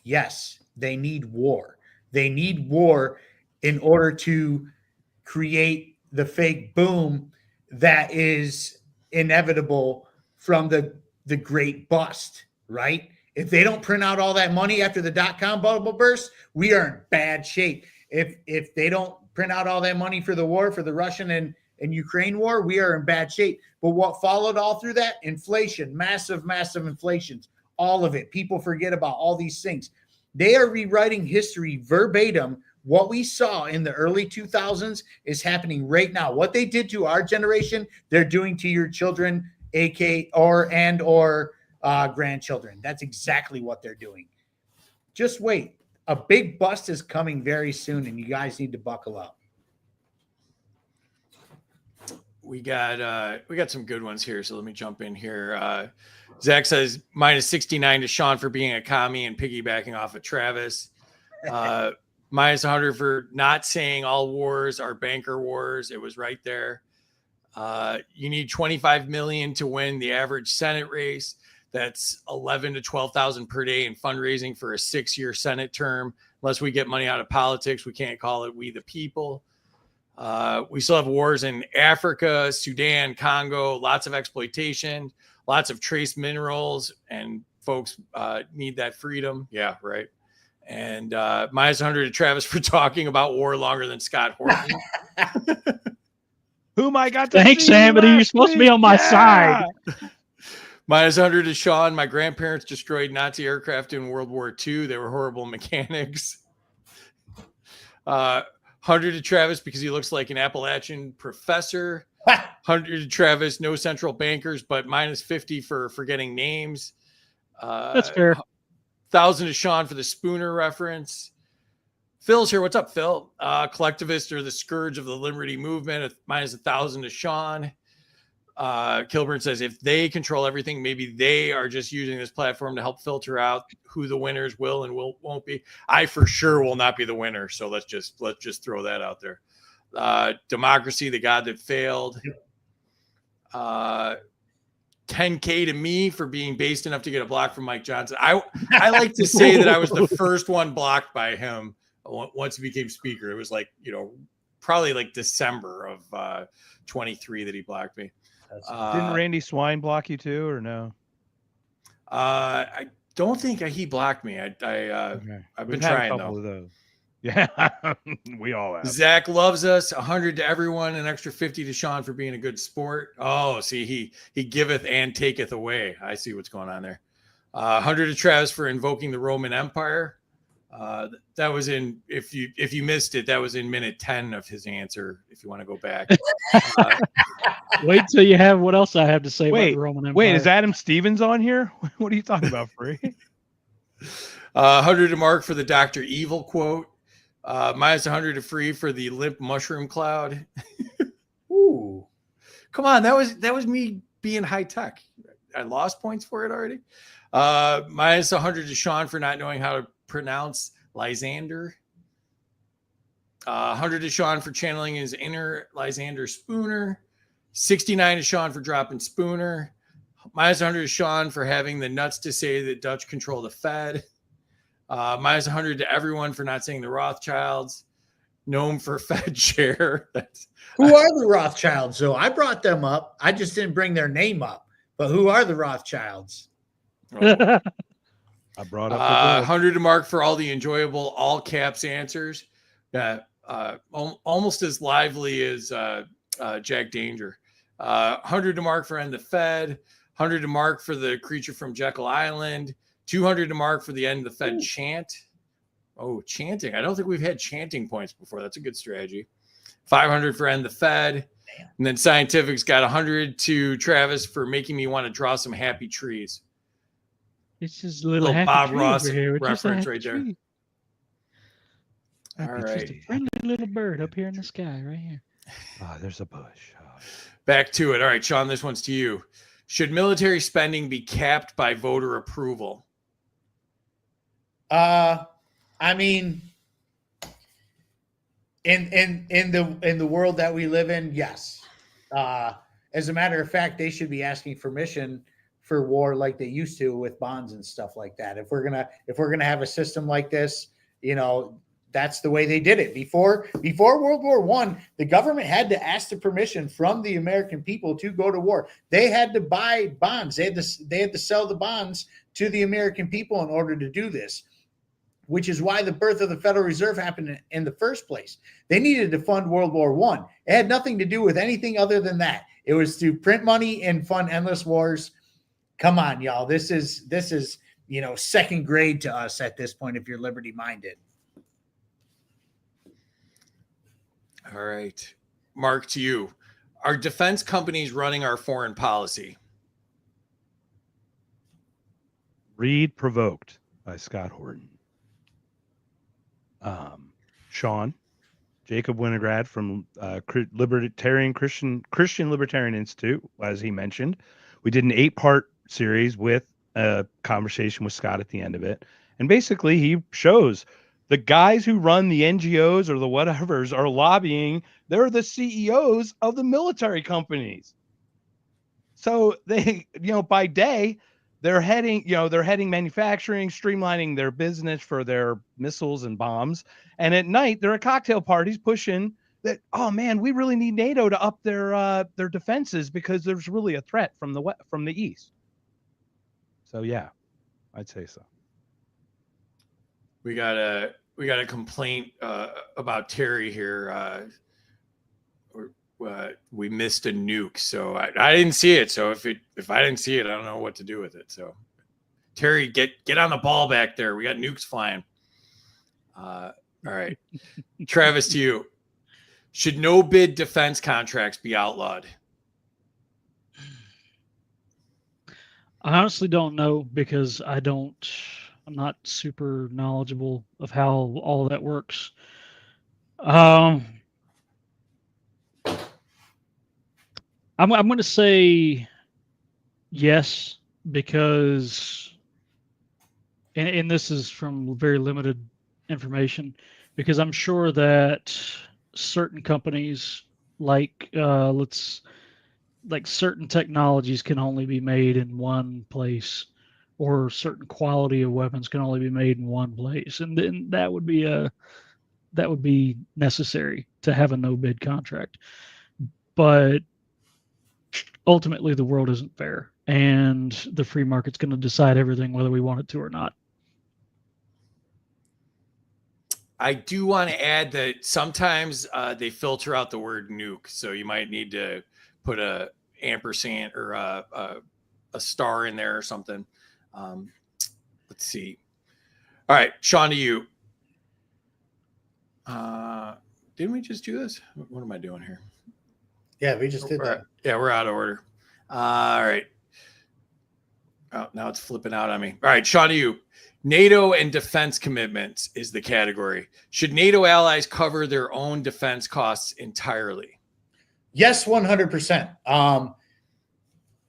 Speaker 4: Yes, they need war. They need war in order to create the fake boom that is inevitable from the great bust, right? If they don't print out all that money after the dot-com bubble burst, we are in bad shape. If they don't print out all that money for the war, for the Russian and Ukraine war, we are in bad shape. But what followed all through that? Inflation, massive inflations, all of it. People forget about all these things. They are rewriting history verbatim. What we saw in the early 2000s is happening right now. What they did to our generation, they're doing to your children, or grandchildren. That's exactly what they're doing. Just wait. A big bust is coming very soon, and you guys need to buckle up.
Speaker 3: We got some good ones here, so let me jump in here. Zach says minus 69 to Shaun for being a commie and piggybacking off of Travis. Minus 100 for not saying all wars are banker wars. It was right there. You need 25 million to win the average Senate race. That's 11 to 12,000 per day in fundraising for a 6-year Senate term. Unless we get money out of politics, we can't call it we the people. We still have wars in Africa, Sudan, Congo, lots of exploitation, lots of trace minerals, and folks need that freedom. Yeah, right. And minus 100 to Travis for talking about war longer than Scott Horton.
Speaker 5: Whom I got to
Speaker 6: Thanks,
Speaker 5: see
Speaker 6: Amity. You're
Speaker 5: last
Speaker 6: supposed to be
Speaker 5: week.
Speaker 6: on my side.
Speaker 3: Minus 100 to Shaun. My grandparents destroyed Nazi aircraft in World War II. They were horrible mechanics. 100 to Travis because he looks like an Appalachian professor. 100 to Travis, no central bankers, but minus 50 for forgetting names.
Speaker 6: That's fair.
Speaker 3: 1,000 to Shaun for the Spooner reference. Phil's here. What's up, Phil? Collectivists are the scourge of the liberty movement. Minus 1,000 to Shaun. Kilburn says if they control everything, maybe they are just using this platform to help filter out who the winners will and won't be. I for sure will not be the winner, so let's just throw that out there. Democracy, the god that failed. 10K to me for being based enough to get a block from Mike Johnson. I like to say that I was the first one blocked by him once he became speaker. It was like, probably like December of 23 that he blocked me.
Speaker 5: Didn't Randy Swine block you too, or no?
Speaker 3: I don't think he blocked me. I've been trying though.
Speaker 5: Of those. Yeah, we all have.
Speaker 3: Zach loves us. 100 to everyone. An extra 50 to Shaun for being a good sport. Oh, see, he giveth and taketh away. I see what's going on there. 100 to Travis for invoking the Roman Empire. That was in, if you missed it, that was in minute 10 of his answer. If you want to go back.
Speaker 6: Wait till you have what else I have to say about the Roman Empire.
Speaker 5: Wait, is Adam Stevens on here? What are you talking about, Free?
Speaker 3: 100 to Mark for the Dr. Evil quote. Minus 100 to Free for the limp mushroom cloud.
Speaker 4: Ooh, come
Speaker 3: on, that was me being high tech. I lost points for it already. Minus 100 to Shaun for not knowing how to pronounce Lysander. 100 to Shaun for channeling his inner Lysander Spooner. 69 to Shaun for dropping Spooner. Minus 100 to Shaun for having the nuts to say that Dutch control the Fed. Minus 100 to everyone for not saying the Rothschilds. Gnome for Fed chair.
Speaker 4: Who are the Rothschilds? So I brought them up. I just didn't bring their name up. But who are the Rothschilds?
Speaker 3: Oh.
Speaker 5: I brought up
Speaker 3: 100 to Mark for all the enjoyable all caps answers. Almost as lively as Jack Danger. 100 to Mark for End the Fed. 100 to Mark for the creature from Jekyll Island. 200 to Mark for the End the Fed chant. Oh, chanting. I don't think we've had chanting points before. That's a good strategy. 500 for End the Fed. Damn. And then Scientific's got 100 to Travis for making me want to draw some happy trees.
Speaker 6: It's just a little
Speaker 3: Bob
Speaker 6: tree
Speaker 3: Ross
Speaker 6: over here.
Speaker 3: reference right there.
Speaker 6: Tree.
Speaker 3: All right.
Speaker 6: Just a friendly little bird up here in the sky right here.
Speaker 5: Oh, there's a bush. Oh.
Speaker 3: Back to it. All right, Shaun, this one's to you. Should military spending be capped by voter approval?
Speaker 4: I mean, in the world that we live in, yes. As a matter of fact, they should be asking permission for war like they used to with bonds and stuff like that. If we're gonna have a system like this, that's the way they did it before World War I. The government had to ask the permission from the American people to go to war. They had to buy bonds. They had to sell the bonds to the American people in order to do this, which is why the birth of the Federal Reserve happened in the first place. They needed to fund World War I. It had nothing to do with anything other than that. It was to print money and fund endless wars. Come on, y'all. This is second grade to us at this point if you're liberty minded.
Speaker 3: All right. Mark, to you. Are defense companies running our foreign policy?
Speaker 5: Read Provoked by Scott Horton. Shaun, Jacob Winograd from Christian Libertarian Institute, as he mentioned. We did an 8-part series with a conversation with Scott at the end of it. And basically he shows the guys who run the NGOs or the whatevers are lobbying. They're the CEOs of the military companies. So they, by day, they're heading manufacturing, streamlining their business for their missiles and bombs. And at night, they're at cocktail parties pushing that, oh man, we really need NATO to up their defenses because there's really a threat from the east. So yeah, I'd say so.
Speaker 3: We got a complaint about Terry here. We missed a nuke, so I didn't see it. So if I didn't see it, I don't know what to do with it. So Terry, get on the ball back there. We got nukes flying. All right, Travis, to you. Should no bid defense contracts be outlawed?
Speaker 6: I honestly don't know because I'm not super knowledgeable of how all that works. I'm going to say yes because, and this is from very limited information, because I'm sure that certain companies like certain technologies can only be made in one place, or certain quality of weapons can only be made in one place, and then that would be necessary to have a no bid contract. But ultimately, the world isn't fair, and the free market's going to decide everything whether we want it to or not.
Speaker 3: I do want to add that sometimes they filter out the word nuke, so you might need to put a ampersand or a star in there or something. Let's see. All right, Shaun, to you. Didn't we just do this? What am I doing here?
Speaker 4: Yeah, we just did that.
Speaker 3: Yeah, we're out of order. All right. Oh, now it's flipping out on me. All right, Shaun, to you. NATO and defense commitments is the category. Should NATO allies cover their own defense costs entirely?
Speaker 4: Yes, 100%.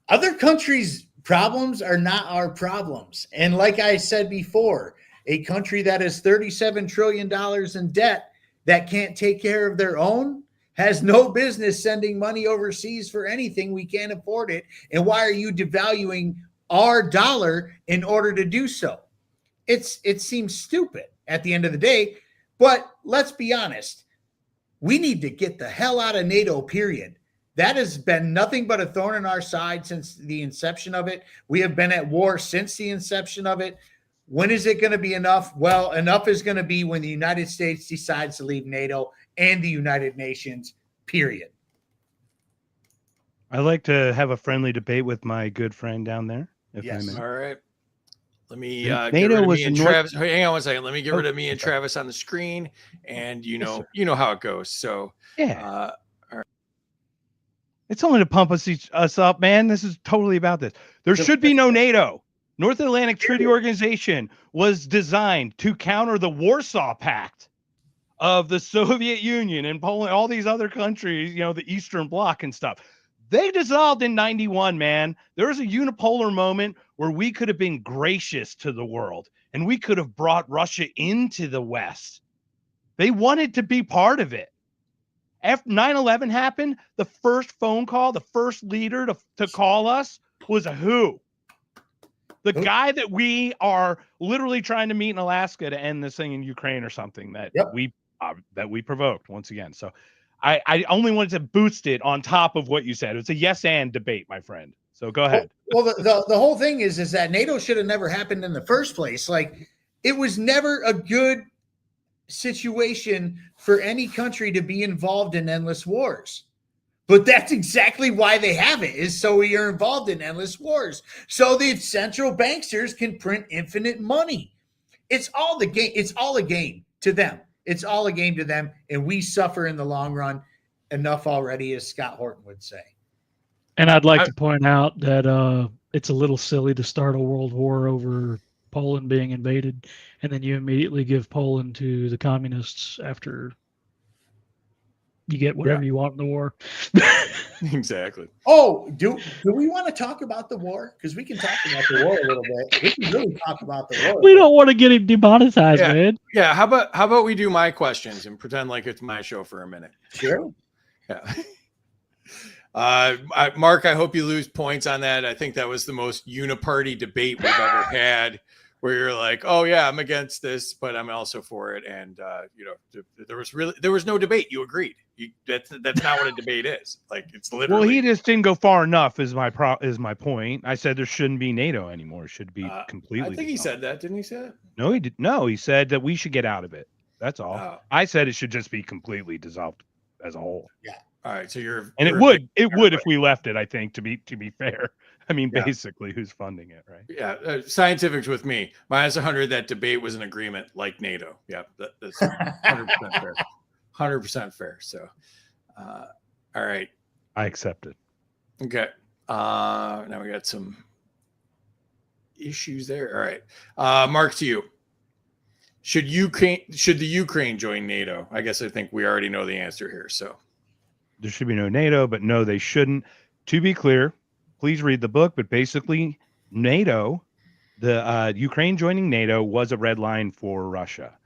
Speaker 4: Other countries' problems are not our problems. And like I said before, a country that is $37 trillion in debt that can't take care of their own has no business sending money overseas for anything. We can't afford it. And why are you devaluing our dollar in order to do so? it seems stupid at the end of the day. But let's be honest. We need to get the hell out of NATO, period. That has been nothing but a thorn in our side since the inception of it. We have been at war since the inception of it. When is it going to be enough? Well, enough is going to be when the United States decides to leave NATO and the United Nations, period.
Speaker 5: I like to have a friendly debate with my good friend down there. If
Speaker 4: Yes.
Speaker 5: I may.
Speaker 3: All right. Let me
Speaker 5: NATO
Speaker 3: get rid of
Speaker 5: was
Speaker 3: me and
Speaker 5: North-
Speaker 3: Travis. Hang on one second. Let me get rid of me and
Speaker 5: sorry.
Speaker 3: Travis on the screen, and you
Speaker 5: Yes,
Speaker 3: know
Speaker 5: sir.
Speaker 3: how it goes. So
Speaker 5: Yeah. It's only to pump us up, man. This is totally about this. There should be no NATO. North Atlantic Treaty Organization was designed to counter the Warsaw Pact of the Soviet Union and Poland, all these other countries, the Eastern Bloc and stuff. They dissolved in 91, man. There was a unipolar moment where we could have been gracious to the world and we could have brought Russia into the West. They wanted to be part of it. After 9/11 happened, the first phone call, the first leader to call us was who? The guy that we are literally trying to meet in Alaska to end this thing in Ukraine or something that we provoked once again. So I only wanted to boost it on top of what you said. It's a yes and debate, my friend. So go ahead.
Speaker 4: Well, the whole thing is that NATO should have never happened in the first place. Like, it was never a good situation for any country to be involved in endless wars. But that's exactly why they have it, is so we are involved in endless wars. So the central banksters can print infinite money. It's all the game. It's all a game to them. It's all a game to them. And we suffer in the long run enough already, as Scott Horton would say.
Speaker 6: And I'd like to point out that it's a little silly to start a world war over Poland being invaded, and then you immediately give Poland to the communists after you get whatever you want in the war.
Speaker 3: exactly.
Speaker 4: Oh, do we want to talk about the war? Because we can talk about the war a little bit. We can really talk about the war.
Speaker 6: We don't want to get him demonetized, man.
Speaker 3: Yeah. How about we do my questions and pretend like it's my show for a minute?
Speaker 4: Sure.
Speaker 3: Yeah. Mark, I hope you lose points on that. I think that was the most uniparty debate we've ever had, where you're like, "Oh yeah, I'm against this, but I'm also for it." And there was no debate. You agreed. That's not what a debate is. Like, it's literally.
Speaker 5: Well, he just didn't go far enough. Is my point. I said there shouldn't be NATO anymore. It should be completely.
Speaker 3: I think he said that. Didn't he say that?
Speaker 5: No, he did. No, he said that we should get out of it. That's all.
Speaker 3: Oh.
Speaker 5: I said it should just be completely dissolved as a whole.
Speaker 4: Yeah.
Speaker 3: All right. So you're.
Speaker 5: And it would if we left it. I think to be fair. I mean,
Speaker 3: Yeah.
Speaker 5: basically, who's funding it, right?
Speaker 3: Yeah, scientifics with me. -100. That debate was an agreement, like NATO. Yeah, that's 100% fair. 100% fair. So, all right.
Speaker 5: I accept it.
Speaker 3: Okay. Now we got some issues there. All right. Mark, to you. Should the Ukraine join NATO? I guess I think we already know the answer here. So
Speaker 5: There should be no NATO, but no, they shouldn't. To be clear, please read the book. But basically, NATO, the Ukraine joining NATO was a red line for Russia.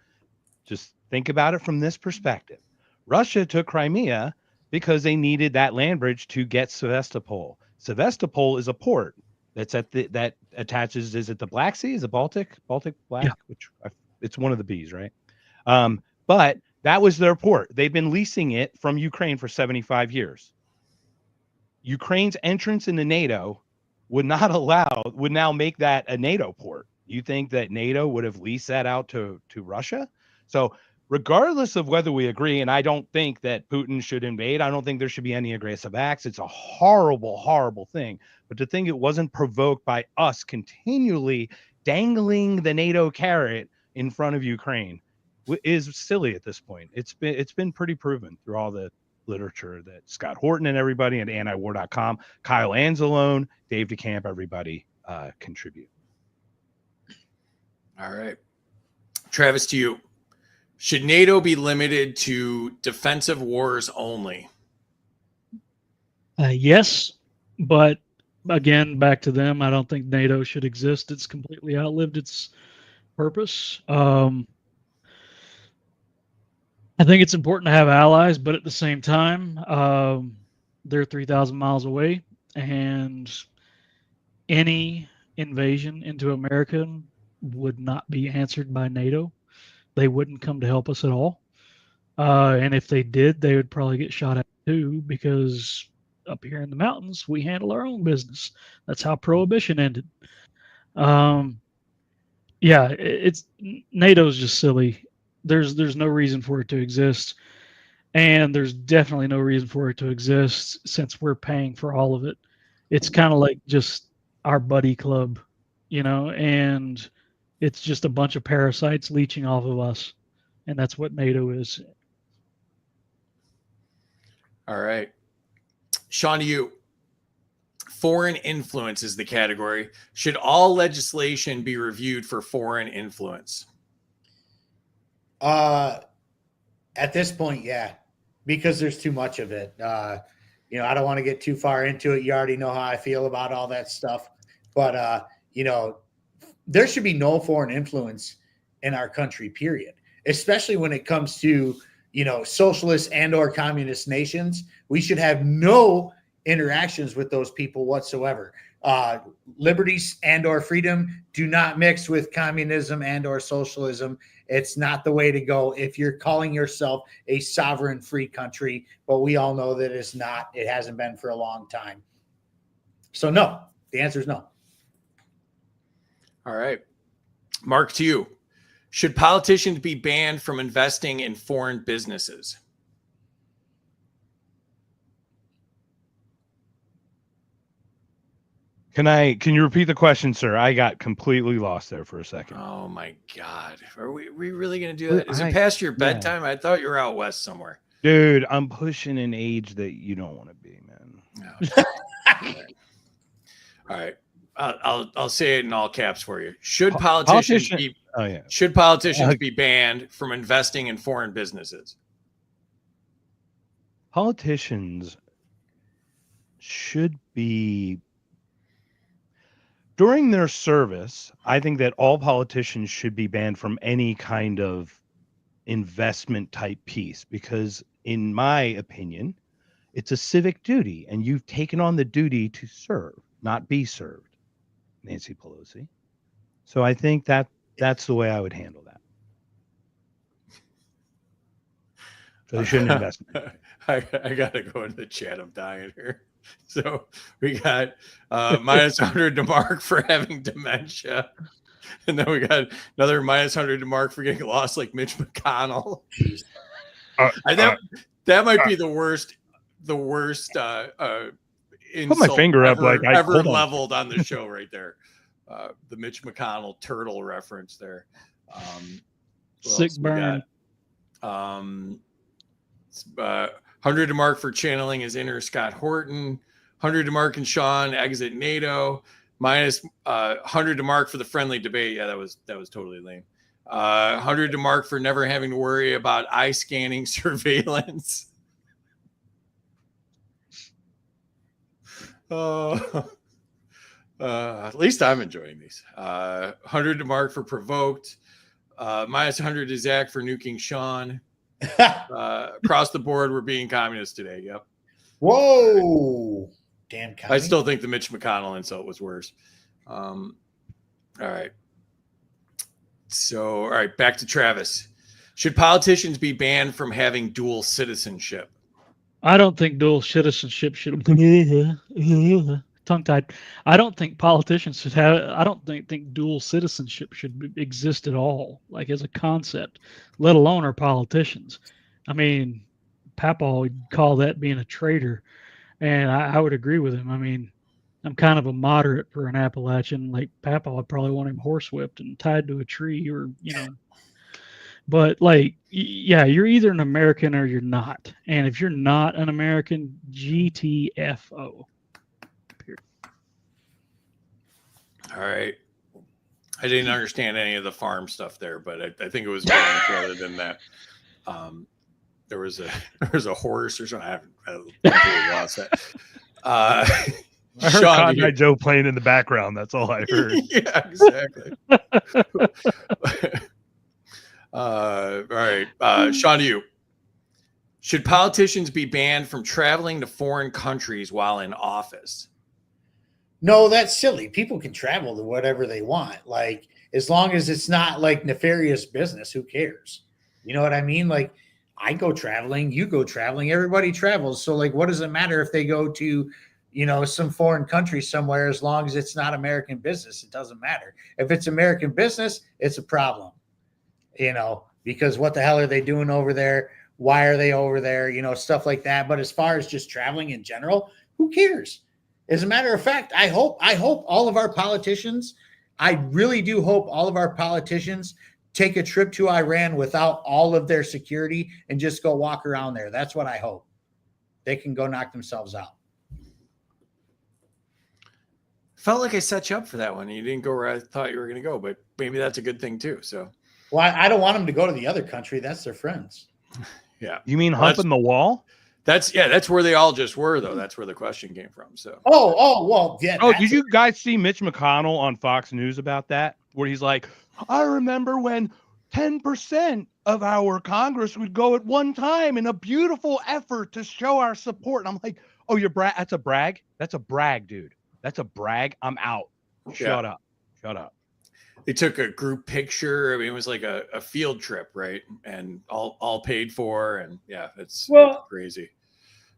Speaker 5: Just think about it from this perspective. Russia took Crimea because they needed that land bridge to get Sevastopol. Sevastopol is a port that's that attaches. Is it the Black Sea? Is it Baltic Black? Yeah. It's one of the B's, right? But that was their port. They've been leasing it from Ukraine for 75 years. Ukraine's entrance into NATO would now make that a NATO port. You think that NATO would have leased that out to Russia? So regardless of whether we agree, and I don't think that Putin should invade, I don't think there should be any aggressive acts. It's a horrible, horrible thing. But to think it wasn't provoked by us continually dangling the NATO carrot in front of Ukraine is silly at this point. It's been pretty proven through all the literature that Scott Horton and everybody at antiwar.com, Kyle Anzalone, Dave DeCamp, everybody contribute.
Speaker 3: all right. Travis, to you. Should NATO be limited to defensive wars only?
Speaker 6: Yes, but again, back to them. I don't think NATO should exist. It's completely outlived its purpose. I think it's important to have allies, but at the same time, they're 3,000 miles away, and any invasion into American would not be answered by NATO. They wouldn't come to help us at all. And if they did, they would probably get shot at too, because up here in the mountains, we handle our own business. That's how prohibition ended. Yeah, it's NATO's just silly. There's no reason for it to exist, and there's definitely no reason for it to exist since we're paying for all of it. It's kind of like just our buddy club, and it's just a bunch of parasites leeching off of us, and that's what NATO is.
Speaker 3: All right. Shaun, to you. Foreign influence is the category. Should all legislation be reviewed for foreign influence?
Speaker 4: At this point, yeah, because there's too much of it. I don't want to get too far into it. You already know how I feel about all that stuff. But, there should be no foreign influence in our country, period, especially when it comes to, socialist and or communist nations. We should have no interactions with those people whatsoever. Liberties and or freedom do not mix with communism and or socialism. It's not the way to go if you're calling yourself a sovereign free country, but we all know that it's not. It hasn't been for a long time. So no, the answer is no.
Speaker 3: All right. Mark, to you. Should politicians be banned from investing in foreign businesses?
Speaker 5: Can you repeat the question, sir? I got completely lost there for a second.
Speaker 3: Oh my God. Are we really going to do that? Is it past your bedtime? I thought you were out west somewhere.
Speaker 5: Dude, I'm pushing an age that you don't want to be, man.
Speaker 3: No. All right. I'll say it in all caps for you. Should politicians be banned from investing in foreign businesses?
Speaker 5: Politicians should be, during their service, I think that all politicians should be banned from any kind of investment type piece, because in my opinion, it's a civic duty and you've taken on the duty to serve, not be served, Nancy Pelosi. So I think that's the way I would handle that. So they shouldn't invest.
Speaker 3: I got to go into the chat. I'm dying here. So we got minus 100 to Mark for having dementia. And then we got another minus 100 to Mark for getting lost like Mitch McConnell. That might be the worst
Speaker 5: put my finger up like I
Speaker 3: ever leveled on the show right there. The Mitch McConnell turtle reference there.
Speaker 6: Sick burn.
Speaker 3: 100 to Mark for channeling his inner Scott Horton. 100 to Mark and Shaun exit NATO. Minus 100 to Mark for the friendly debate. Yeah, that was totally lame. 100 to Mark for never having to worry about eye scanning surveillance. At least I'm enjoying these. 100 to Mark for provoked. Minus 100 to Zach for nuking Shaun. Across the board, we're being communist today. Yep.
Speaker 4: Whoa. Damn.
Speaker 3: I still think the Mitch McConnell insult was worse. All right. So, all right, back to Travis. Should politicians be banned from having dual citizenship?
Speaker 6: I don't think dual citizenship should tongue-tied. I don't think politicians should have. I don't think dual citizenship should exist at all, like as a concept, let alone our politicians. I mean, Papa would call that being a traitor, and I would agree with him. I mean, I'm kind of a moderate for an Appalachian. Like Papa would probably want him horsewhipped and tied to a tree, or But like, yeah, you're either an American or you're not. And if you're not an American, GTFO.
Speaker 3: All right. I didn't understand any of the farm stuff there, but I think it was rather than that. There was a horse or something. I completely lost that.
Speaker 5: I heard Conrad Joe playing in the background. That's all I heard.
Speaker 3: Yeah, exactly. All right. Shaun, to you. Should politicians be banned from traveling to foreign countries while in office?
Speaker 4: No, that's silly. People can travel to whatever they want. Like, as long as it's not like nefarious business, who cares? You know what I mean? Like, I go traveling, you go traveling, everybody travels. So like, what does it matter if they go to, some foreign country somewhere, as long as it's not American business? It doesn't matter. If it's American business, it's a problem, because what the hell are they doing over there? Why are they over there? Stuff like that. But as far as just traveling in general, who cares? As a matter of fact, I hope all of our politicians, I really do hope all of our politicians take a trip to Iran without all of their security and just go walk around there. That's what I hope. They can go knock themselves out.
Speaker 3: Felt like I set you up for that one. You didn't go where I thought you were going to go, but maybe that's a good thing too. So,
Speaker 4: well, I don't want them to go to the other country. That's their friends.
Speaker 3: Yeah.
Speaker 5: You mean humping the wall?
Speaker 3: That's where they all just were, though. That's where the question came from. So.
Speaker 4: Well, yeah.
Speaker 5: Oh, did you guys see Mitch McConnell on Fox News about that? Where he's like, I remember when 10% of our Congress would go at one time in a beautiful effort to show our support. And I'm like, oh, that's a brag? That's a brag, dude. That's a brag. I'm out. Shut up.
Speaker 3: They took a group picture. I mean, it was like a field trip, right? And all paid for. And yeah, it's crazy.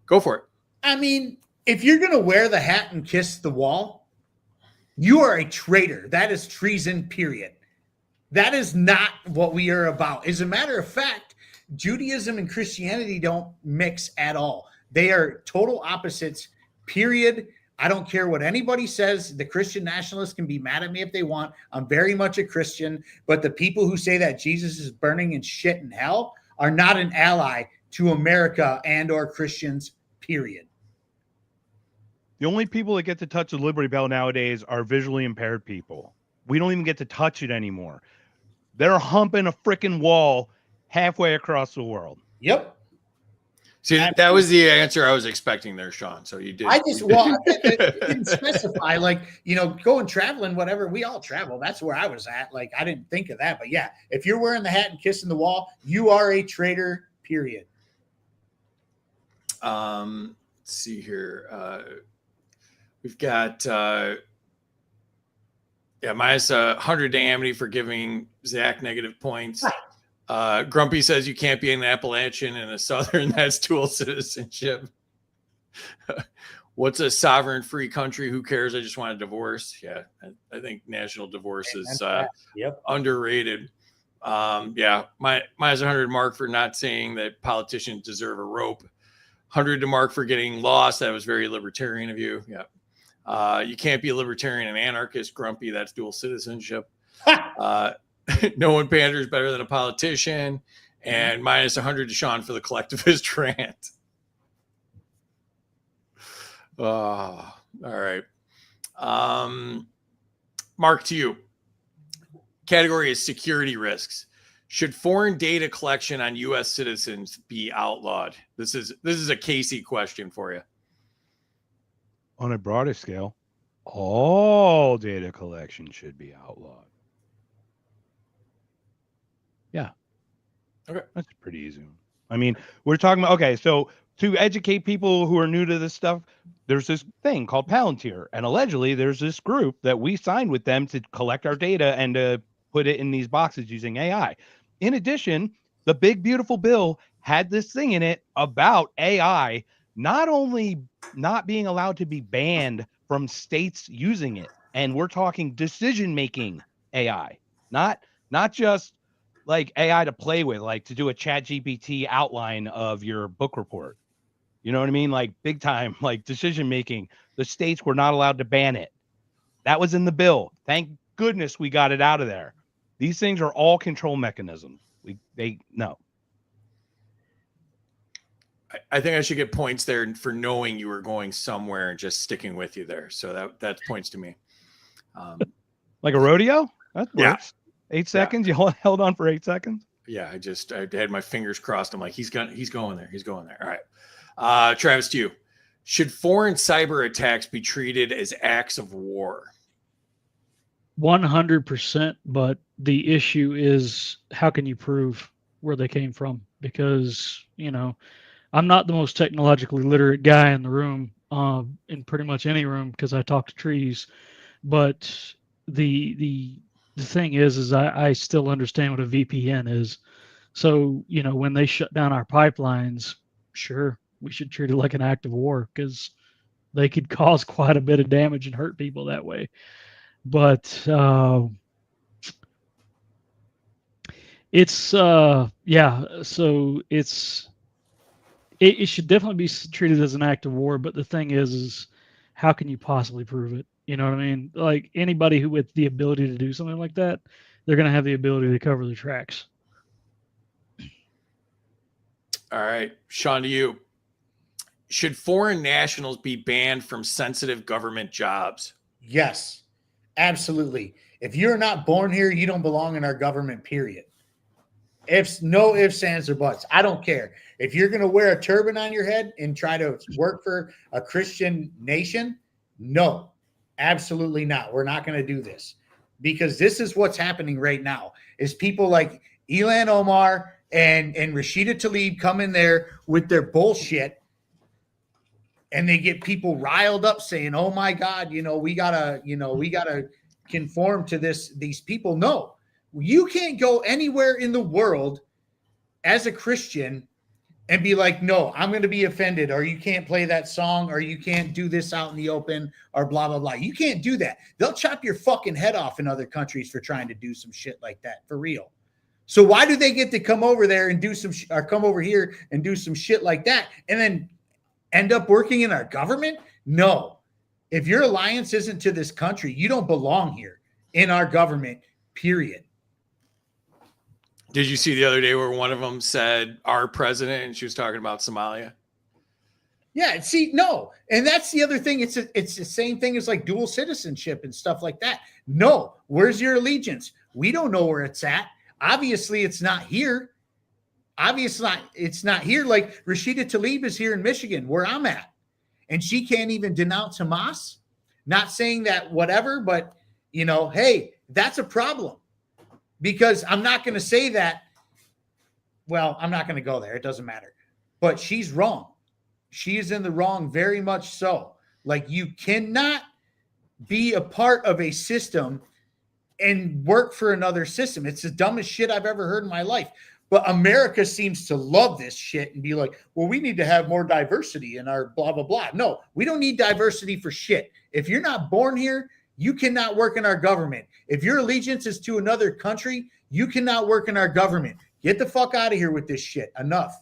Speaker 3: Go for it.
Speaker 4: I mean, if you're going to wear the hat and kiss the wall, you are a traitor. That is treason, period. That is not what we are about. As a matter of fact, Judaism and Christianity don't mix at all. They are total opposites, period. I don't care what anybody says. The Christian nationalists can be mad at me if they want. I'm very much a Christian, but the people who say that Jesus is burning in shit in hell are not an ally to America and or Christians, period.
Speaker 5: The only people that get to touch the Liberty Bell nowadays are visually impaired people. We don't even get to touch it anymore. They're humping a freaking wall halfway across the world.
Speaker 4: Yep.
Speaker 3: See, that was the answer I was expecting there, Shaun. So you did.
Speaker 4: I didn't specify, going traveling, whatever. We all travel. That's where I was at. Like, I didn't think of that. But yeah, if you're wearing the hat and kissing the wall, you are a traitor, period.
Speaker 3: Let's see here. We've got minus 100 to Amity for giving Zach negative points. Grumpy says you can't be an Appalachian and a Southern. That's dual citizenship. What's a sovereign free country? Who cares? I just want a divorce. Yeah, I think national divorce is underrated. Minus 100 Mark for not saying that politicians deserve a rope. 100 to Mark for getting lost. That was very libertarian of you. Yeah. You can't be a libertarian and anarchist, Grumpy. That's dual citizenship. No one panders better than a politician. And minus 100 to Shaun for the collectivist rant. All right. Mark, to you. Category is security risks. Should foreign data collection on U.S. citizens be outlawed? This is a Casey question for you.
Speaker 5: On a broader scale, all data collection should be outlawed. Yeah.
Speaker 3: Okay.
Speaker 5: That's pretty easy. I mean, we're talking about, okay, so to educate people who are new to this stuff, there's this thing called Palantir. And allegedly there's this group that we signed with them to collect our data and to put it in these boxes using AI. In addition, the big, beautiful bill had this thing in it about AI not only not being allowed to be banned from states using it. And we're talking decision-making AI, not just like AI to play with, like to do a ChatGPT outline of your book report. You know what I mean? Like big time, like decision-making. The states were not allowed to ban it. That was in the bill. Thank goodness we got it out of there. These things are all control mechanisms. No.
Speaker 3: I think I should get points there for knowing you were going somewhere and just sticking with you there. So that points to me.
Speaker 5: Like a rodeo? That works. 8 seconds. You held on for 8 seconds.
Speaker 3: Yeah. I had my fingers crossed. I'm like, he's going there. He's going there. All right. Travis, to you. Should foreign cyber attacks be treated as acts of war?
Speaker 6: 100%. But the issue is, how can you prove where they came from? Because, I'm not the most technologically literate guy in the room, in pretty much any room, because I talk to trees. But the the thing is I still understand what a VPN is. So, when they shut down our pipelines, sure, we should treat it like an act of war because they could cause quite a bit of damage and hurt people that way. But it's yeah, so it should definitely be treated as an act of war. But the thing is how can you possibly prove it? You know what I mean? Like anybody who with the ability to do something like that, they're going to have the ability to cover their tracks.
Speaker 3: All right, Shaun, to you. Should foreign nationals be banned from sensitive government jobs?
Speaker 4: Yes, absolutely. If you're not born here, you don't belong in our government, period. No ifs, ands, or buts. I don't care. If you're going to wear a turban on your head and try to work for a Christian nation, no, absolutely not. We're not going to do this because this is what's happening right now is people like Ilan Omar and Rashida Tlaib come in there with their bullshit and they get people riled up saying, oh my God, we gotta conform to these people. No, you can't go anywhere in the world as a Christian and be like, no, I'm going to be offended, or you can't play that song, or you can't do this out in the open, or blah, blah, blah. You can't do that. They'll chop your fucking head off in other countries for trying to do some shit like that, for real. So why do they get to come over there and or come over here and do some shit like that and then end up working in our government? No. If your alliance isn't to this country, you don't belong here in our government, period.
Speaker 3: Did you see the other day where one of them said our president and she was talking about Somalia?
Speaker 4: Yeah, see, no. And that's the other thing. It's the same thing as like dual citizenship and stuff like that. No, where's your allegiance? We don't know where it's at. Obviously, it's not here. Obviously, it's not here. Like Rashida Tlaib is here in Michigan, where I'm at. And she can't even denounce Hamas. Not saying that whatever, but, hey, that's a problem. Because I'm not going to say that. Well, I'm not going to go there. It doesn't matter. But she's wrong. She is in the wrong, very much so. Like, you cannot be a part of a system and work for another system. It's the dumbest shit I've ever heard in my life. But America seems to love this shit and be like, well, we need to have more diversity in our blah, blah, blah. No, we don't need diversity for shit. If you're not born here, you cannot work in our government. If your allegiance is to another country, you cannot work in our government. Get the fuck out of here with this shit. Enough.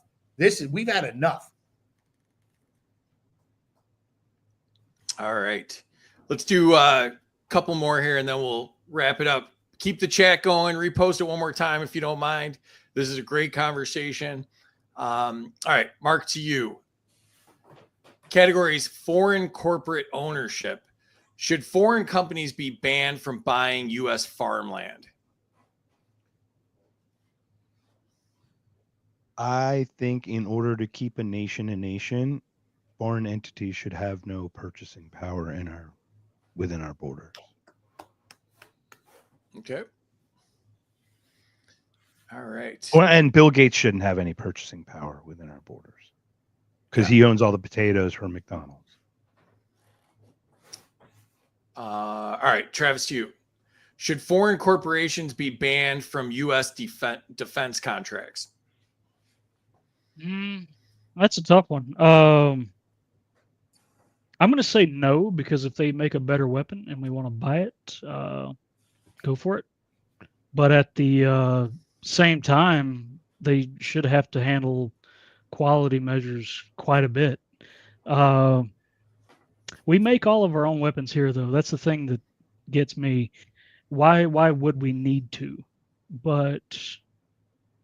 Speaker 4: We've had enough.
Speaker 3: All right. Let's do a couple more here and then we'll wrap it up. Keep the chat going. Repost it one more time if you don't mind. This is a great conversation. All right, Mark, to you. Categories: foreign corporate ownership. Should foreign companies be banned from buying U.S. farmland?
Speaker 5: I think in order to keep a nation, foreign entities should have no purchasing power within our borders.
Speaker 3: Okay. All right.
Speaker 5: Well, and Bill Gates shouldn't have any purchasing power within our borders because he owns all the potatoes for McDonald's.
Speaker 3: All right, Travis, to you. Should foreign corporations be banned from U.S. defense contracts?
Speaker 6: That's a tough one. I'm going to say no, because if they make a better weapon and we want to buy it, go for it. But at the same time, they should have to handle quality measures quite a bit. We make all of our own weapons here, though. That's the thing that gets me. Why would we need to? But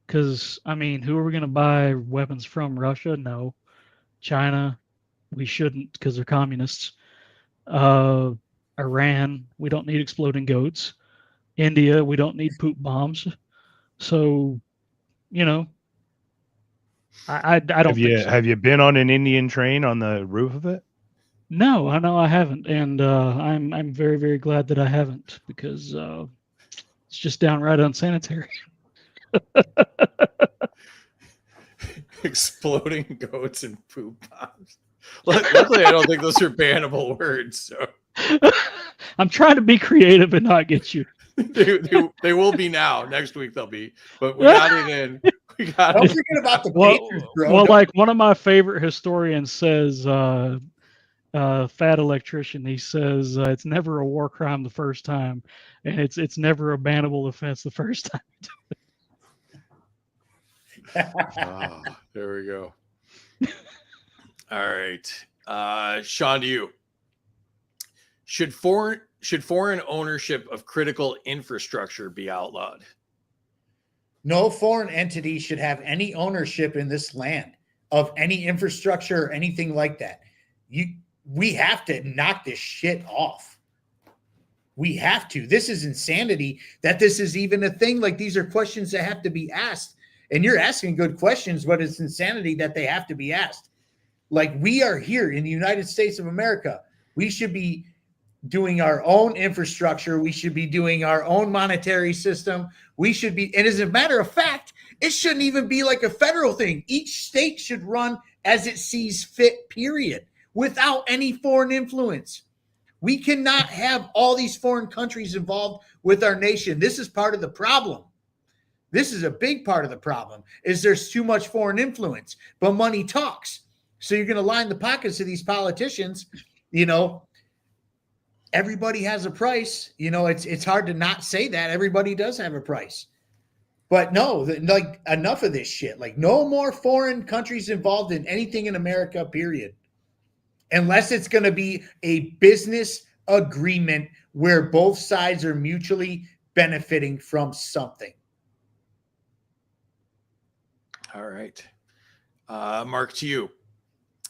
Speaker 6: because, I mean, who are we going to buy weapons from? Russia? No. China? We shouldn't, because they're communists. Iran? We don't need exploding goats. India? We don't need poop bombs. So, I don't think so.
Speaker 5: Have you been on an Indian train on the roof of it?
Speaker 6: No, I know I haven't, and I'm very, very glad that I haven't, because it's just downright unsanitary.
Speaker 3: Exploding goats and poop bombs. Luckily, I don't think those are bannable words. So
Speaker 6: I'm trying to be creative and not get you.
Speaker 3: They will be now. Next week they'll be. But we got it in. We got
Speaker 4: Don't
Speaker 3: it.
Speaker 4: forget about the
Speaker 6: Well,
Speaker 4: Pacers, bro.
Speaker 6: well,
Speaker 4: Don't-
Speaker 6: like one of my favorite historians says, Fat Electrician. He says it's never a war crime the first time, and it's never a bannable offense the first time.
Speaker 3: Oh, there we go. All right. Shaun, to you. Should foreign ownership of critical infrastructure be outlawed?
Speaker 4: No foreign entity should have any ownership in this land of any infrastructure or anything like that. We have to knock this shit off. We have to. This is insanity that this is even a thing. Like, these are questions that have to be asked. And you're asking good questions, but it's insanity that they have to be asked. Like, we are here in the United States of America. We should be doing our own infrastructure. We should be doing our own monetary system. We should be, and as a matter of fact, it shouldn't even be like a federal thing. Each state should run as it sees fit, period, without any foreign influence. We cannot have all these foreign countries involved with our nation. This is part of the problem. This is a big part of the problem, is there's too much foreign influence, but money talks. So you're going to line the pockets of these politicians. Everybody has a price. It's hard to not say that. Everybody does have a price. But no, like, enough of this shit. Like, no more foreign countries involved in anything in America, period. Unless it's going to be a business agreement where both sides are mutually benefiting from something.
Speaker 3: All right. Mark, to you.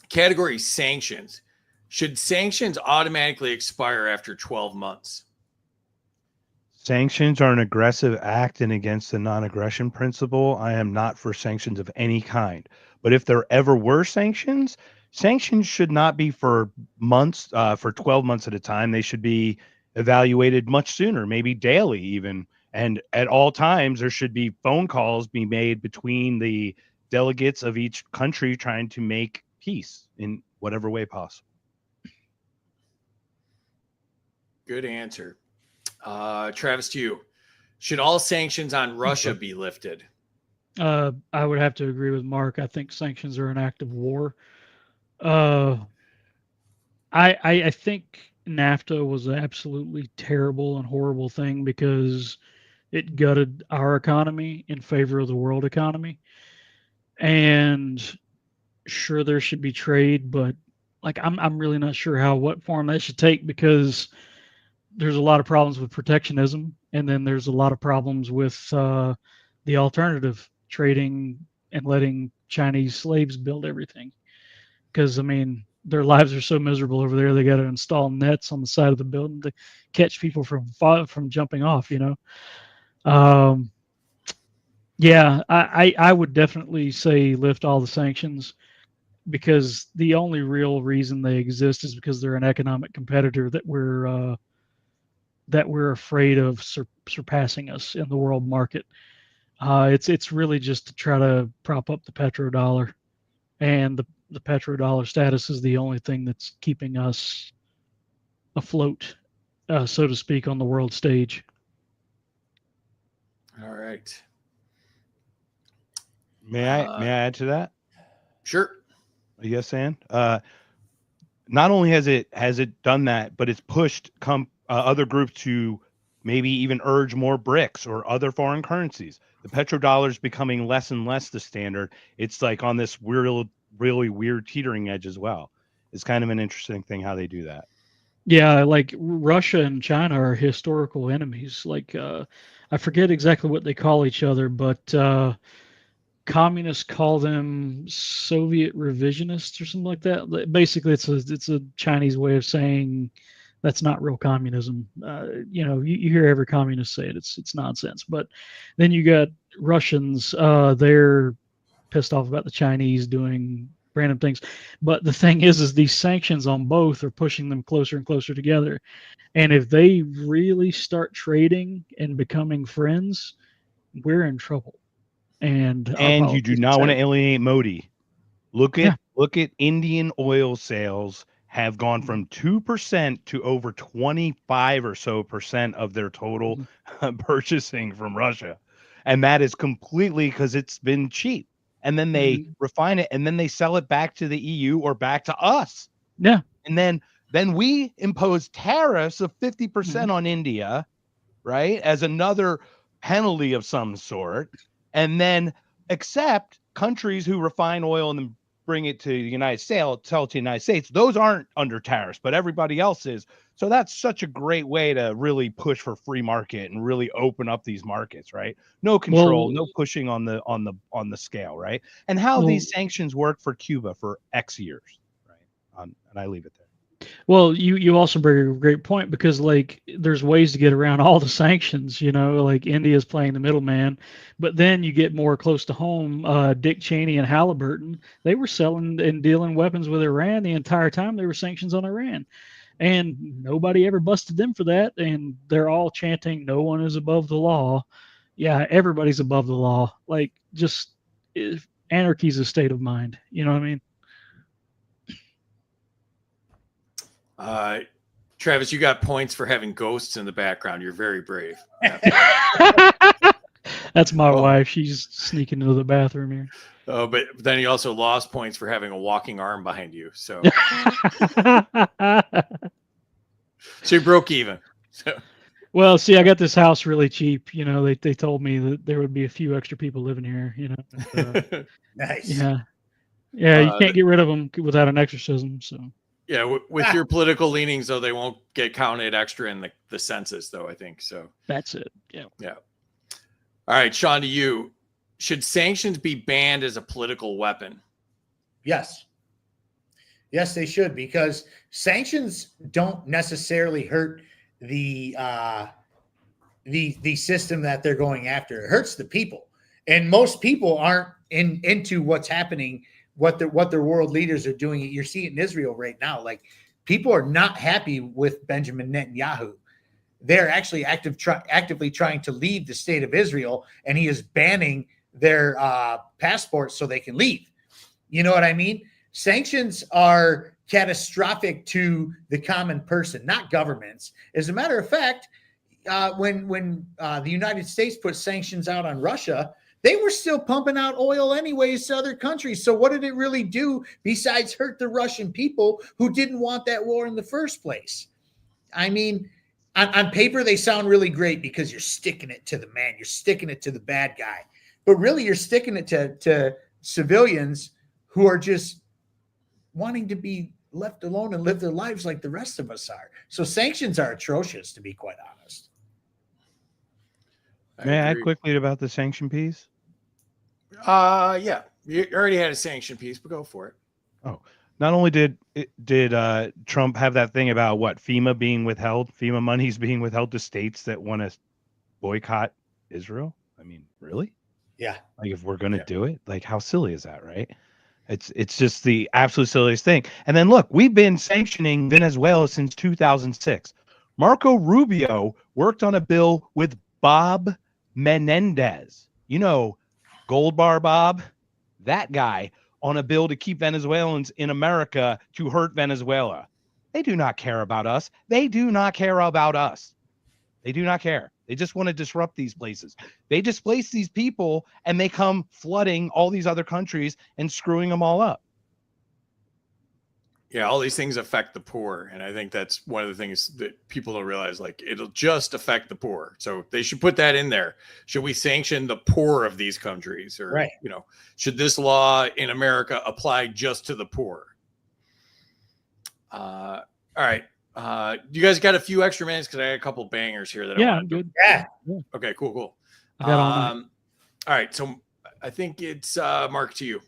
Speaker 3: Category sanctions. Should sanctions automatically expire after 12 months?
Speaker 5: Sanctions are an aggressive act and against the non-aggression principle. I am not for sanctions of any kind. But if there ever were sanctions should not be for months, for 12 months at a time. They should be evaluated much sooner, maybe daily even. And at all times, there should be phone calls be made between the delegates of each country trying to make peace in whatever way possible.
Speaker 3: Good answer. Travis, to you. Should all sanctions on Russia be lifted?
Speaker 6: I would have to agree with Mark. I think sanctions are an act of war. I think NAFTA was an absolutely terrible and horrible thing because it gutted our economy in favor of the world economy. And sure, there should be trade, but like, I'm really not sure what form that should take, because there's a lot of problems with protectionism, and then there's a lot of problems with the alternative, trading and letting Chinese slaves build everything. Because their lives are so miserable over there. They got to install nets on the side of the building to catch people from jumping off. Yeah, I would definitely say lift all the sanctions, because the only real reason they exist is because they're an economic competitor that we're afraid of surpassing us in the world market. It's really just to try to prop up the petrodollar, and the petrodollar status is the only thing that's keeping us afloat, so to speak, on the world stage.
Speaker 3: All right.
Speaker 5: May I add to that?
Speaker 3: Sure.
Speaker 5: Yes, Ann. Not only has it done that, but it's pushed other groups to maybe even urge more BRICS or other foreign currencies. The petrodollar is becoming less and less the standard. It's like on this really weird teetering edge as well. It's kind of an interesting thing how they do that.
Speaker 6: Yeah, like Russia and China are historical enemies. Like, I forget exactly what they call each other, but communists call them Soviet revisionists or something like that. Basically, it's a Chinese way of saying that's not real communism. You hear every communist say it. It's nonsense. But then you got Russians. They're pissed off about the Chinese doing random things. But the thing is these sanctions on both are pushing them closer and closer together. And if they really start trading and becoming friends, we're in trouble. And
Speaker 5: you do not want to alienate Modi. Look at Indian oil sales, have gone from 2% to over 25 or so percent of their total purchasing from Russia. And that is completely because it's been cheap. And then they refine it and then they sell it back to the EU or back to us.
Speaker 6: Yeah.
Speaker 5: And then we impose tariffs of 50% on India, right? As another penalty of some sort. And then accept countries who refine oil and then bring it to the United States, sell it to the United States. Those aren't under tariffs, but everybody else is. So that's such a great way to really push for free market and really open up these markets, right? No control, no pushing on the scale, right? And how these sanctions work for Cuba for X years, right? And I leave it there.
Speaker 6: Well, you also bring a great point because like there's ways to get around all the sanctions, like India's playing the middleman, but then you get more close to home. Dick Cheney and Halliburton, they were selling and dealing weapons with Iran the entire time there were sanctions on Iran, and nobody ever busted them for that. And they're all chanting, "No one is above the law." Yeah, everybody's above the law. Like just anarchy's a state of mind. You know what I mean?
Speaker 3: Travis, you got points for having ghosts in the background. You're very brave.
Speaker 6: That's my wife. She's sneaking into the bathroom here.
Speaker 3: Oh, but then you also lost points for having a walking arm behind you. So, so you broke even. So.
Speaker 6: Well, see, I got this house really cheap. They told me that there would be a few extra people living here.
Speaker 4: Nice.
Speaker 6: Yeah, you can't get rid of them without an exorcism. So.
Speaker 3: Yeah, with your political leanings, though, they won't get counted extra in the census, though, I think. So
Speaker 6: that's it. Yeah.
Speaker 3: Yeah. All right, Shaun, to you. Should sanctions be banned as a political weapon?
Speaker 4: Yes. Yes, they should, because sanctions don't necessarily hurt the system that they're going after. It hurts the people. And most people aren't into what's happening, what their world leaders are doing. You're seeing it in Israel right now. Like, people are not happy with Benjamin Netanyahu. They're actually actively trying to leave the state of Israel, and he is banning their passports so they can leave. You know what I mean? Sanctions are catastrophic to the common person, not governments. As a matter of fact, when the United States put sanctions out on Russia, they were still pumping out oil anyways to other countries. So what did it really do besides hurt the Russian people who didn't want that war in the first place? I mean, on paper, they sound really great because you're sticking it to the man. You're sticking it to the bad guy. But really, you're sticking it to civilians who are just wanting to be left alone and live their lives like the rest of us are. So sanctions are atrocious, to be quite honest.
Speaker 5: May I add quickly about the sanction piece?
Speaker 3: Yeah. You already had a sanction piece, but go for it.
Speaker 5: Oh, not only did Trump have that thing about FEMA being withheld, FEMA monies being withheld to states that want to boycott Israel. I mean, really?
Speaker 4: Yeah.
Speaker 5: Like, if we're going to do it, like, how silly is that, right? It's just the absolute silliest thing. And then look, we've been sanctioning Venezuela since 2006. Marco Rubio worked on a bill with Bob Menendez, Gold Bar Bob, that guy, on a bill to keep Venezuelans in America, to hurt Venezuela. They do not care about us. They do not care about us. They do not care. They just want to disrupt these places. They displace these people and they come flooding all these other countries and screwing them all up.
Speaker 3: Yeah, all these things affect the poor. And I think that's one of the things that people don't realize. Like, it'll just affect the poor. So they should put that in there. Should we sanction the poor of these countries? Or,
Speaker 4: right.
Speaker 3: Should this law in America apply just to the poor? All right. You guys got a few extra minutes because I got a couple bangers here that
Speaker 6: I'm good.
Speaker 4: Yeah.
Speaker 3: Okay, cool.
Speaker 6: I got all
Speaker 3: right. So I think it's Mark, to you.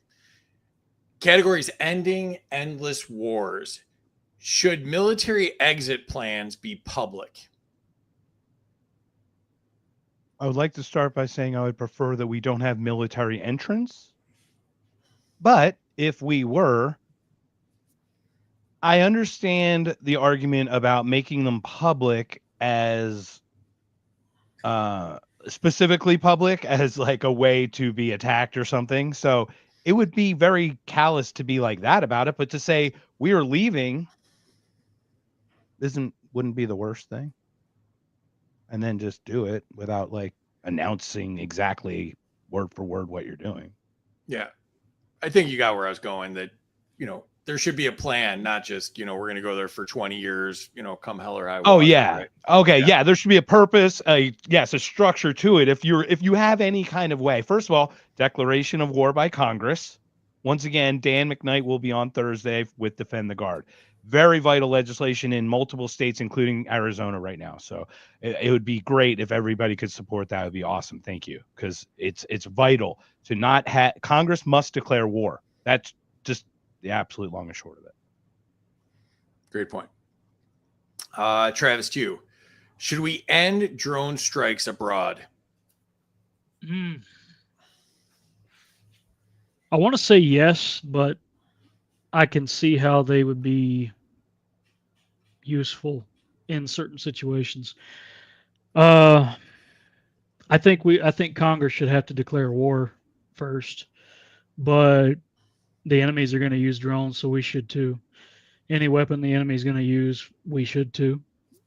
Speaker 3: Categories: ending endless wars. Should military exit plans be public?
Speaker 5: I would like to start by saying I would prefer that we don't have military entrance. But if we were, I understand the argument about making them public as specifically public as like a way to be attacked or something. So it would be very callous to be like that about it, but to say we are leaving wouldn't be the worst thing. And then just do it without like announcing exactly word for word what you're doing.
Speaker 3: Yeah. I think you got where I was going, that, there should be a plan, not just, we're going to go there for 20 years, come hell or high water.
Speaker 5: Oh yeah.
Speaker 3: Right?
Speaker 5: Okay. Yeah. There should be a purpose. A structure to it. If you have any kind of way, first of all, declaration of war by Congress. Once again, Dan McKnight will be on Thursday with Defend the Guard. Very vital legislation in multiple states, including Arizona right now. So it would be great if everybody could support that. It would be awesome. Thank you. Because it's vital to not have, Congress must declare war. That's just the absolute long and short of it.
Speaker 3: Great point. Travis, to you. Should we end drone strikes abroad?
Speaker 6: I want to say yes, but I can see how they would be useful in certain situations. I think Congress should have to declare war first, but the enemies are going to use drones, so we should too. Any weapon the enemy is going to use, we should too.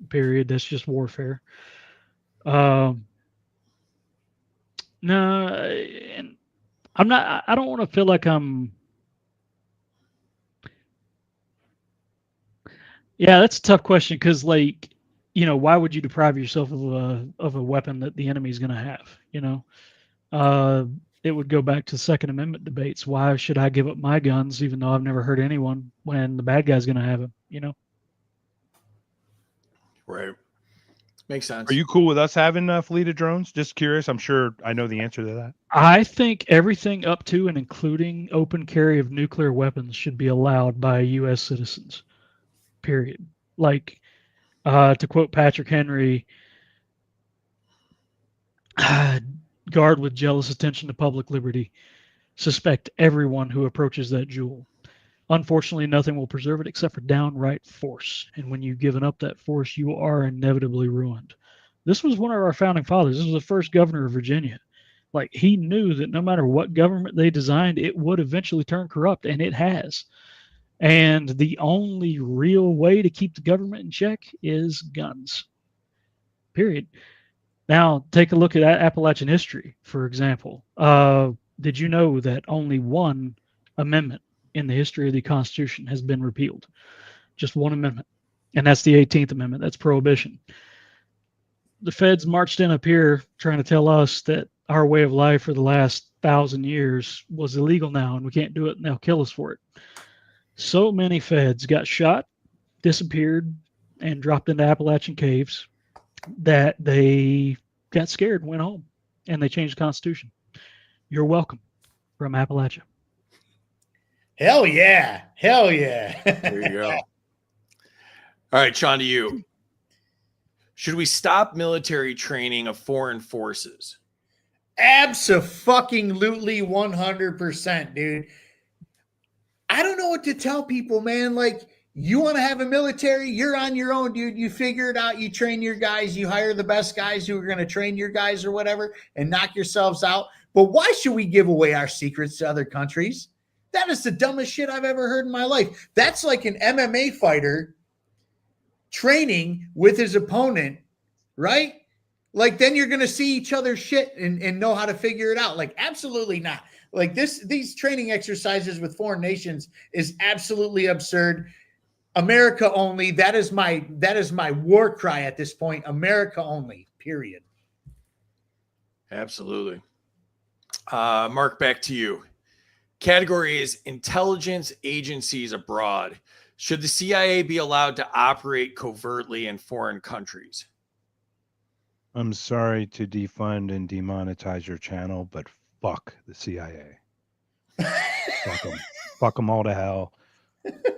Speaker 6: Period. That's just warfare. No, and I'm not. I don't want to feel like I'm. Yeah, that's a tough question because, like, why would you deprive yourself of a weapon that the enemy is going to have? It would go back to Second Amendment debates. Why should I give up my guns even though I've never hurt anyone when the bad guy's going to have them?
Speaker 3: Right. Makes sense.
Speaker 5: Are you cool with us having a fleet of drones? Just curious. I'm sure I know the answer to that.
Speaker 6: I think everything up to and including open carry of nuclear weapons should be allowed by U.S. citizens. Period. Like, to quote Patrick Henry, guard with jealous attention to public liberty. Suspect everyone who approaches that jewel. Unfortunately, nothing will preserve it except for downright force. And when you've given up that force, you are inevitably ruined. This was one of our founding fathers. This was the first governor of Virginia. Like, he knew that no matter what government they designed, it would eventually turn corrupt, and it has. And the only real way to keep the government in check is guns. Period. Now, take a look at Appalachian history, for example. Did you know that only one amendment in the history of the Constitution has been repealed? Just one amendment. And that's the 18th Amendment. That's prohibition. The feds marched in up here trying to tell us that our way of life for the last 1,000 years was illegal now and we can't do it and they'll kill us for it. So many feds got shot, disappeared, and dropped into Appalachian caves that they got scared and went home, and they changed the Constitution. You're welcome from Appalachia.
Speaker 4: Hell yeah. Hell yeah.
Speaker 3: There you go. All right, Shaun, to you. Should we stop military training of foreign forces?
Speaker 4: Abso-fucking-lutely 100%, dude. I don't know what to tell people, man. Like, you want to have a military, you're on your own, dude. You figure it out. You train your guys. You hire the best guys who are going to train your guys or whatever and knock yourselves out. But why should we give away our secrets to other countries? That is the dumbest shit I've ever heard in my life. That's like an MMA fighter training with his opponent, right? Like, then you're going to see each other's shit and know how to figure it out. Like, absolutely not. Like, these training exercises with foreign nations is absolutely absurd. America only. That is my war cry at this point. America only, period.
Speaker 3: Absolutely. Mark, back to you. Category is intelligence agencies abroad. Should the CIA be allowed to operate covertly in foreign countries?
Speaker 5: I'm sorry to defund and demonetize your channel, but fuck the CIA. Fuck them. Fuck them all to hell.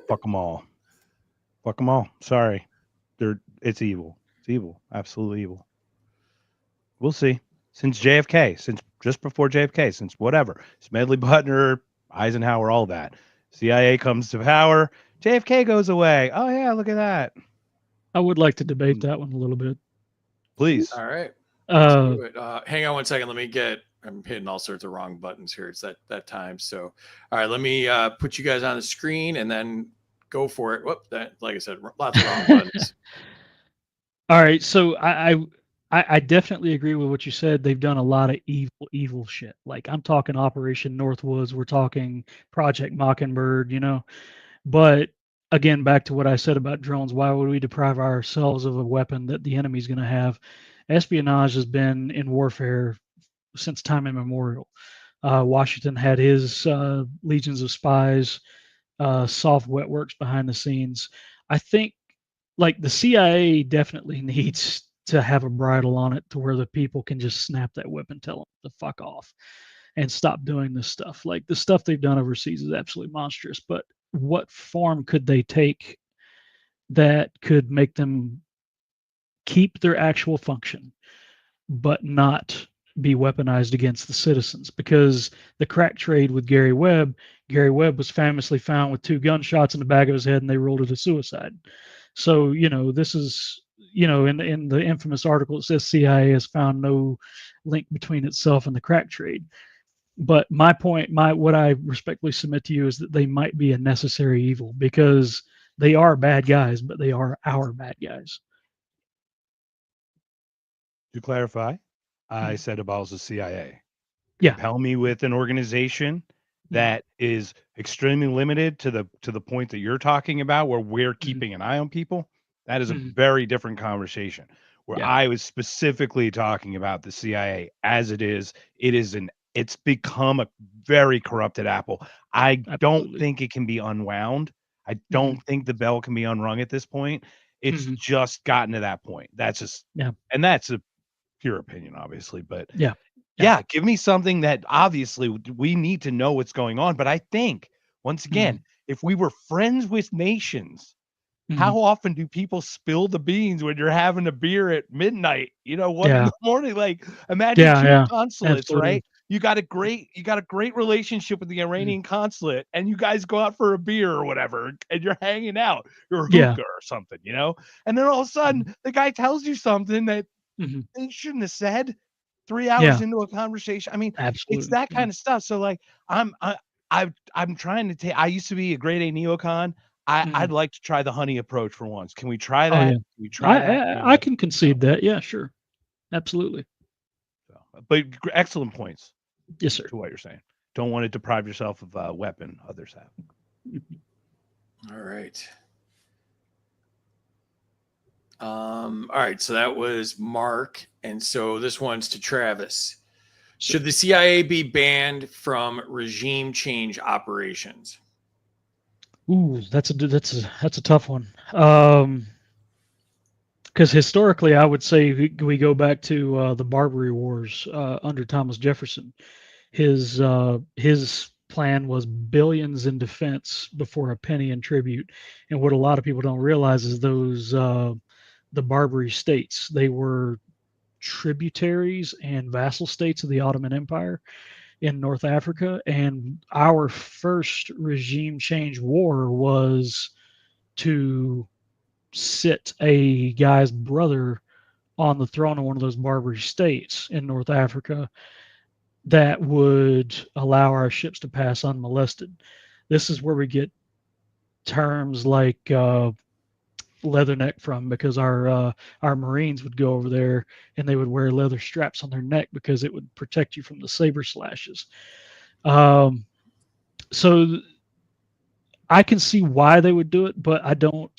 Speaker 5: Fuck them all. Fuck them all. Sorry. It's evil. It's evil. Absolutely evil. We'll see. Since JFK, since just before JFK, since whatever, Smedley Butler, Eisenhower, all that. CIA comes to power. JFK goes away. Oh, yeah, look at that.
Speaker 6: I would like to debate that one a little bit.
Speaker 5: Please.
Speaker 3: All right. Let's do it. Hang on one second. I'm hitting all sorts of wrong buttons here. It's that time. So, all right, let me put you guys on the screen and then go for it. Whoop, that, like I said, lots of wrong buttons.
Speaker 6: All right, so I definitely agree with what you said. They've done a lot of evil shit. Like I'm talking Operation Northwoods, we're talking Project Mockingbird, But again, back to what I said about drones, why would we deprive ourselves of a weapon that the enemy's going to have? Espionage has been in warfare since time immemorial. Washington had his legions of spies, soft wet works behind the scenes. I think like the CIA definitely needs to have a bridle on it to where the people can just snap that whip and tell them to fuck off and stop doing this stuff. Like the stuff they've done overseas is absolutely monstrous, but what form could they take that could make them keep their actual function but not be weaponized against the citizens? Because the crack trade with Gary Webb was famously found with 2 gunshots in the back of his head and they ruled it a suicide. So, this is, in the infamous article, it says CIA has found no link between itself and the crack trade. But my point, what I respectfully submit to you is that they might be a necessary evil because they are bad guys, but they are our bad guys.
Speaker 5: To clarify, I said about the CIA.
Speaker 6: Yeah.
Speaker 5: Compel me with an organization that is extremely limited to the point that you're talking about, where we're keeping an eye on people. That is a very different conversation. Where I was specifically talking about the CIA as it is. It's become a very corrupted apple. I don't think it can be unwound. I don't think the bell can be unrung at this point. It's just gotten to that point. That's just and that's a pure opinion, obviously, but yeah, give me something that obviously we need to know what's going on. But I think, once again, if we were friends with nations, how often do people spill the beans when you're having a beer at midnight? 1 in the morning. Like, imagine 2 consulates,
Speaker 6: absolutely.
Speaker 5: right? You got a great relationship with the Iranian consulate, and you guys go out for a beer or whatever, and you're hanging out, you're a hookah or something, and then all of a sudden the guy tells you something that they shouldn't have said 3 hours into a conversation. I mean,
Speaker 6: absolutely.
Speaker 5: it's that kind of stuff. So like, I'm trying to take. I used to be a grade A neocon. I'd like to try the honey approach for once. Can we try that? Can we try that?
Speaker 6: I can concede that. Yeah, sure. Absolutely.
Speaker 5: So, but excellent points.
Speaker 6: Yes, sir.
Speaker 5: To what you're saying. Don't want to deprive yourself of a weapon others have.
Speaker 3: All right. All right. So that was Mark. And so this one's to Travis. Should the CIA be banned from regime change operations?
Speaker 6: Ooh, that's a tough one. Because historically, I would say we go back to the Barbary Wars under Thomas Jefferson. His plan was billions in defense before a penny in tribute. And what a lot of people don't realize is those the Barbary states, they were tributaries and vassal states of the Ottoman Empire in North Africa. And our first regime change war was to sit a guy's brother on the throne of one of those Barbary states in North Africa that would allow our ships to pass unmolested. This is where we get terms like leatherneck from, because our Marines would go over there and they would wear leather straps on their neck because it would protect you from the saber slashes. So I can see why they would do it, but I don't,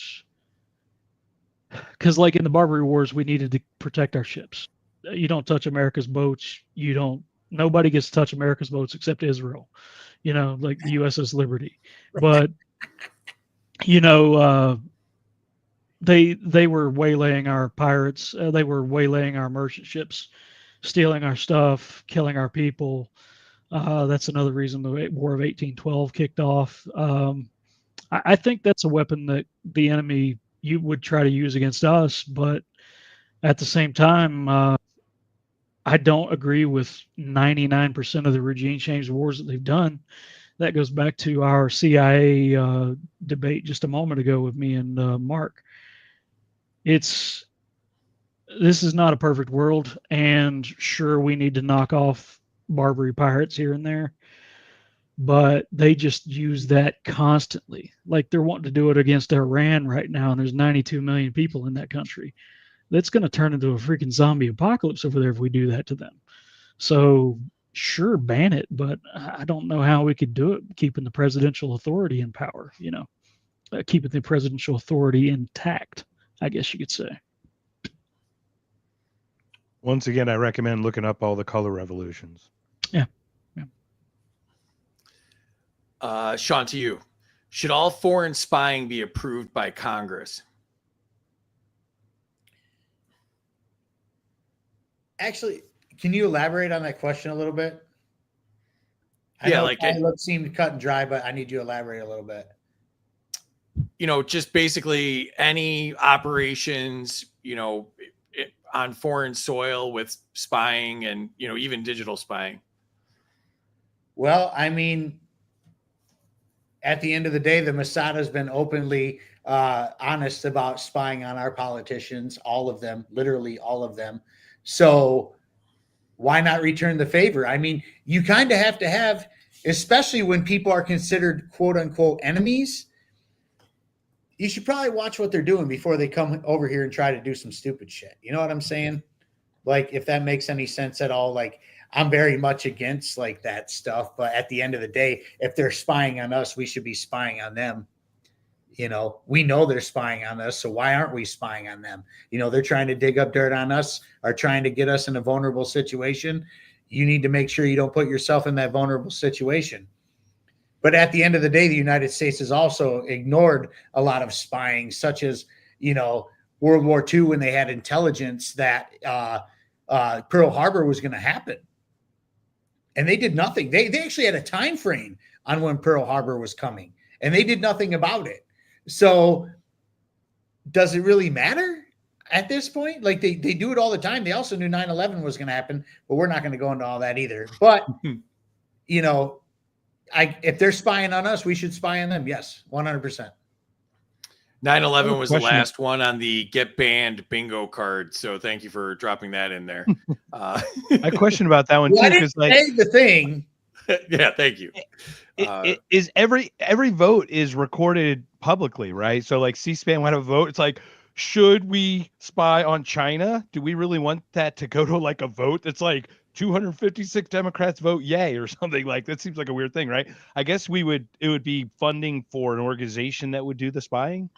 Speaker 6: because like in the Barbary Wars, we needed to protect our ships. You don't touch America's boats. Nobody gets to touch America's boats except Israel, like the USS Liberty. But, they were waylaying our pirates. They were waylaying our merchant ships, stealing our stuff, killing our people. That's another reason the War of 1812 kicked off. I think that's a weapon that the enemy you would try to use against us, but at the same time, I don't agree with 99% of the regime change wars that they've done. That goes back to our CIA debate just a moment ago with me and Mark. This is not a perfect world, and sure, we need to knock off Barbary pirates here and there, but they just use that constantly. Like they're wanting to do it against Iran right now, and there's 92 million people in that country. That's going to turn into a freaking zombie apocalypse over there if we do that to them. So sure, ban it, but I don't know how we could do it keeping the presidential authority in power, keeping the presidential authority intact, I guess you could say.
Speaker 5: Once again, I recommend looking up all the color revolutions.
Speaker 6: Yeah.
Speaker 3: Shaun, to you. Should all foreign spying be approved by Congress?
Speaker 4: Actually, can you elaborate on that question a little bit? I
Speaker 3: Yeah,
Speaker 4: know
Speaker 3: like
Speaker 4: it seemed cut and dry, but I need you to elaborate a little bit.
Speaker 3: Just basically any operations, on foreign soil with spying and, even digital spying.
Speaker 4: Well, I mean, at the end of the day, the Mossad has been openly honest about spying on our politicians, all of them, literally all of them. So why not return the favor? I mean, you kind of have to have, especially when people are considered quote unquote enemies, you should probably watch what they're doing before they come over here and try to do some stupid shit. You know what I'm saying? Like, if that makes any sense at all. Like, I'm very much against like that stuff, but at the end of the day, if they're spying on us, we should be spying on them. We know they're spying on us, so why aren't we spying on them? They're trying to dig up dirt on us or trying to get us in a vulnerable situation. You need to make sure you don't put yourself in that vulnerable situation. But at the end of the day, the United States has also ignored a lot of spying, such as, World War II, when they had intelligence that Pearl Harbor was going to happen. And they did nothing. They actually had a time frame on when Pearl Harbor was coming, and they did nothing about it. So does it really matter at this point? Like they do it all the time. They also knew 9/11 was going to happen, but we're not going to go into all that either. But, if they're spying on us, we should spy on them. Yes, 100%.
Speaker 3: 9/11 was the last one on the get banned bingo card. So thank you for dropping that in there.
Speaker 5: I question about that one too, because
Speaker 4: the thing.
Speaker 3: Yeah, thank you.
Speaker 5: It is every vote is recorded publicly, right? So like C-SPAN would have a vote. It's like, should we spy on China? Do we really want that to go to like a vote that's like 256 Democrats vote yay or something? Like that seems like a weird thing, right? I guess it would be funding for an organization that would do the spying.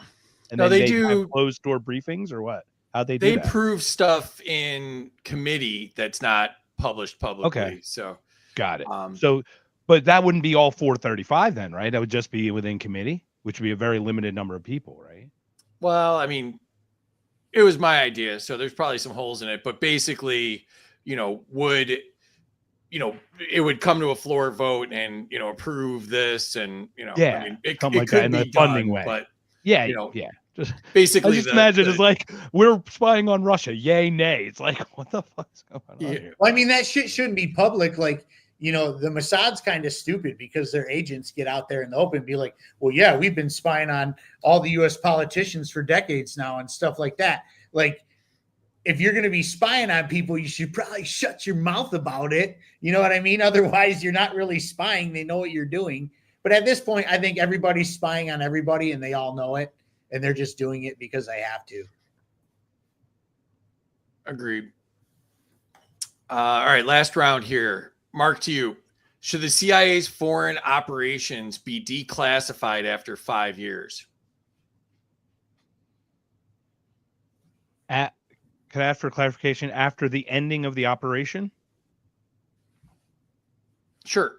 Speaker 5: And
Speaker 3: no,
Speaker 5: then
Speaker 3: they do
Speaker 5: have closed door briefings or what? How'd they do
Speaker 3: They
Speaker 5: that?
Speaker 3: prove stuff in committee that's not published publicly.
Speaker 5: Okay.
Speaker 3: So
Speaker 5: got it. But that wouldn't be all 435 then, right? That would just be within committee, which would be a very limited number of people, right?
Speaker 3: Well, I mean, it was my idea, so there's probably some holes in it. But basically, it would come to a floor vote and approve this, and
Speaker 5: yeah,
Speaker 3: I mean, it
Speaker 5: something like
Speaker 3: could
Speaker 5: that in
Speaker 3: be
Speaker 5: a funding
Speaker 3: done,
Speaker 5: way.
Speaker 3: But
Speaker 5: yeah, just basically, I just imagine it's like we're spying on Russia, yay, nay. It's like, what the fuck's going on here?
Speaker 4: Well, I mean, that shit shouldn't be public. Like, the Mossad's kind of stupid because their agents get out there in the open and be like, well, yeah, we've been spying on all the U.S. politicians for decades now and stuff like that. Like, if you're going to be spying on people, you should probably shut your mouth about it. You know what I mean? Otherwise, you're not really spying. They know what you're doing. But at this point, I think everybody's spying on everybody and they all know it. And they're just doing it because they have to.
Speaker 3: Agreed. All right, last round here. Mark, to you. Should the CIA's foreign operations be declassified after 5 years?
Speaker 5: Could I ask for clarification after the ending of the operation?
Speaker 3: Sure.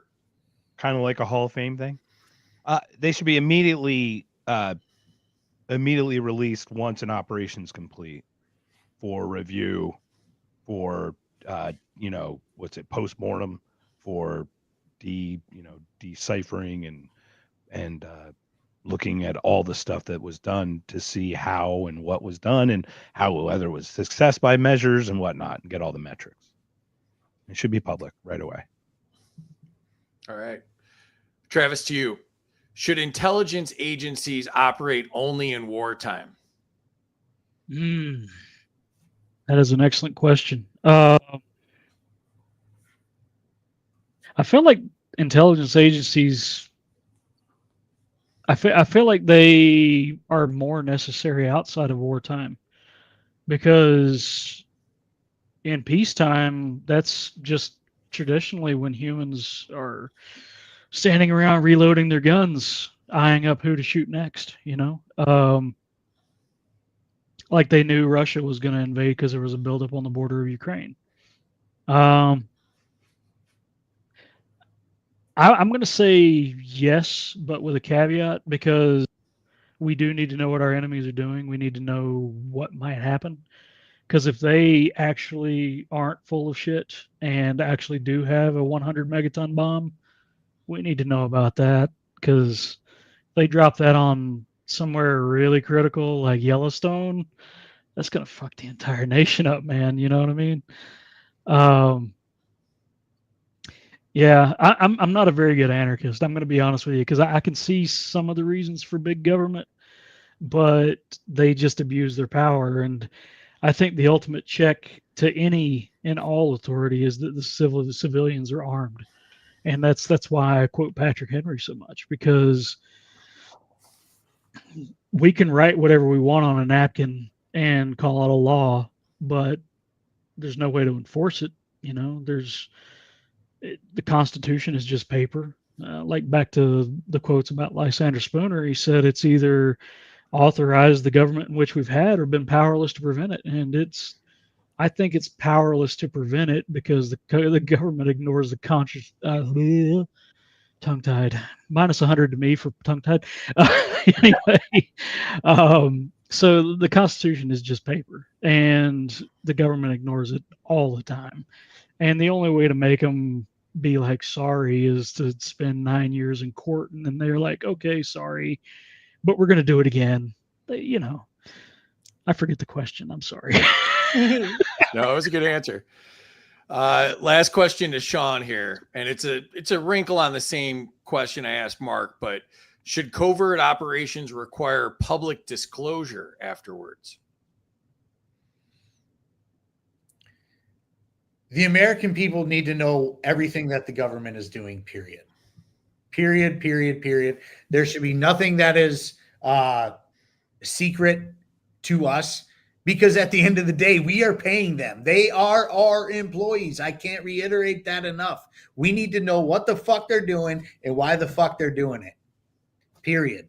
Speaker 5: Kind of like a Hall of Fame thing. They should be immediately released once an operation's complete for review, for postmortem, for deciphering and looking at all the stuff that was done to see how and what was done and how, whether it was success by measures and whatnot, and get all the metrics. It should be public right away.
Speaker 3: All right. Travis, to you. Should intelligence agencies operate only in wartime?
Speaker 6: That is an excellent question. I feel like intelligence agencies, I feel like they are more necessary outside of wartime, because in peacetime, that's just traditionally when humans are standing around reloading their guns, eyeing up who to shoot next, like they knew Russia was going to invade because there was a buildup on the border of Ukraine. I'm going to say yes, but with a caveat, because we do need to know what our enemies are doing. We need to know what might happen. Because if they actually aren't full of shit and actually do have a 100 megaton bomb, we need to know about that. Because they drop that on somewhere really critical like Yellowstone, that's going to fuck the entire nation up, man. You know what I mean? Um, yeah, I'm not a very good anarchist. I'm going to be honest with you, because I can see some of the reasons for big government, but they just abuse their power. And I think the ultimate check to any and all authority is that the civilians are armed, and that's why I quote Patrick Henry so much, because we can write whatever we want on a napkin and call it a law, but there's no way to enforce it. The Constitution is just paper. Like back to the quotes about Lysander Spooner, he said it's either authorized the government in which we've had or been powerless to prevent it. And I think it's powerless to prevent it because the government ignores the conscious, tongue-tied, minus 100 to me for tongue-tied. Anyway, so the Constitution is just paper, and the government ignores it all the time. And the only way to make them be like sorry is to spend 9 years in court, and then they're like, okay, sorry, but we're going to do it again. I forget the question. I'm sorry.
Speaker 3: No, it was a good answer. Last question to Shaun here, and it's a wrinkle on the same question I asked Mark, but should covert operations require public disclosure afterwards?
Speaker 4: The American people need to know everything that the government is doing, period. Period. There should be nothing that is secret to us, because at the end of the day, we are paying them. They are our employees. I can't reiterate that enough. We need to know what the fuck they're doing and why the fuck they're doing it, period.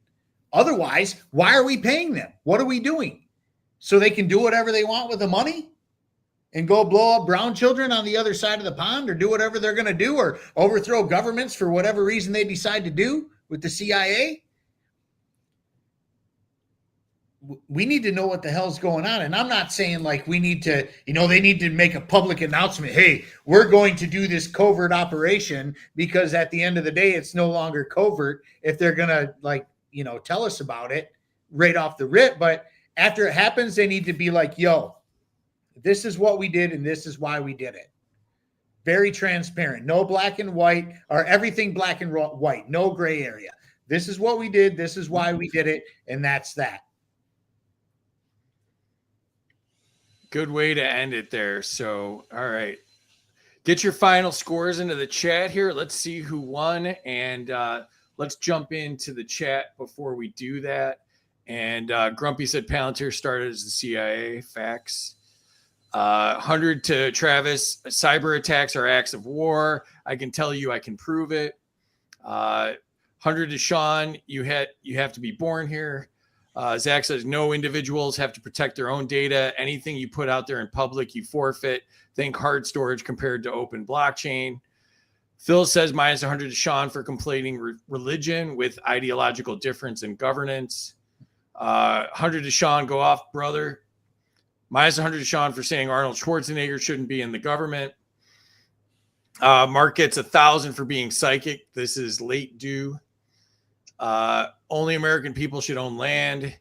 Speaker 4: Otherwise, why are we paying them? What are we doing? So they can do whatever they want with the money and go blow up brown children on the other side of the pond, or do whatever they're going to do, or overthrow governments for whatever reason they decide to do with the CIA? We need to know what the hell's going on. And I'm not saying like we need to, they need to make a public announcement. Hey, we're going to do this covert operation, because at the end of the day, it's no longer covert if they're going to tell us about it right off the rip. But after it happens, they need to be like, yo, this is what we did, and this is why we did it. Very transparent. No black and white, or everything black and white. No gray area. This is what we did. This is why we did it. And that's that.
Speaker 3: Good way to end it there. So, all right. Get your final scores into the chat here. Let's see who won. And let's jump into the chat before we do that. And Grumpy said Palantir started as the CIA. Facts. 100 to Travis. Cyber attacks are acts of war. I can tell you I can prove it. 100 to Shaun. You have to be born here. Zach says no individuals have to protect their own data. Anything you put out there in public, you forfeit. Think hard storage compared to open blockchain. Phil says minus 100 to Shaun for complaining religion with ideological difference in governance. 100 to Shaun, go off, brother. Minus 100 to Shaun for saying Arnold Schwarzenegger shouldn't be in the government. Mark gets 1,000 for being psychic. This is late due. Only American people should own land.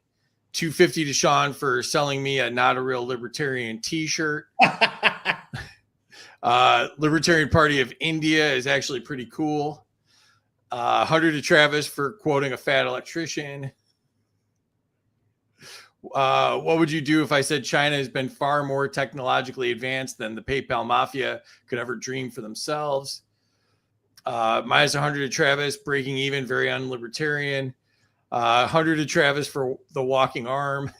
Speaker 3: 250 to Shaun for selling me a not a real libertarian t-shirt. Libertarian Party of India is actually pretty cool. 100 to Travis for quoting a fat electrician. What would you do if I said China has been far more technologically advanced than the PayPal mafia could ever dream for themselves? Minus 100 to Travis, breaking even, very unlibertarian. 100 to Travis for the walking arm.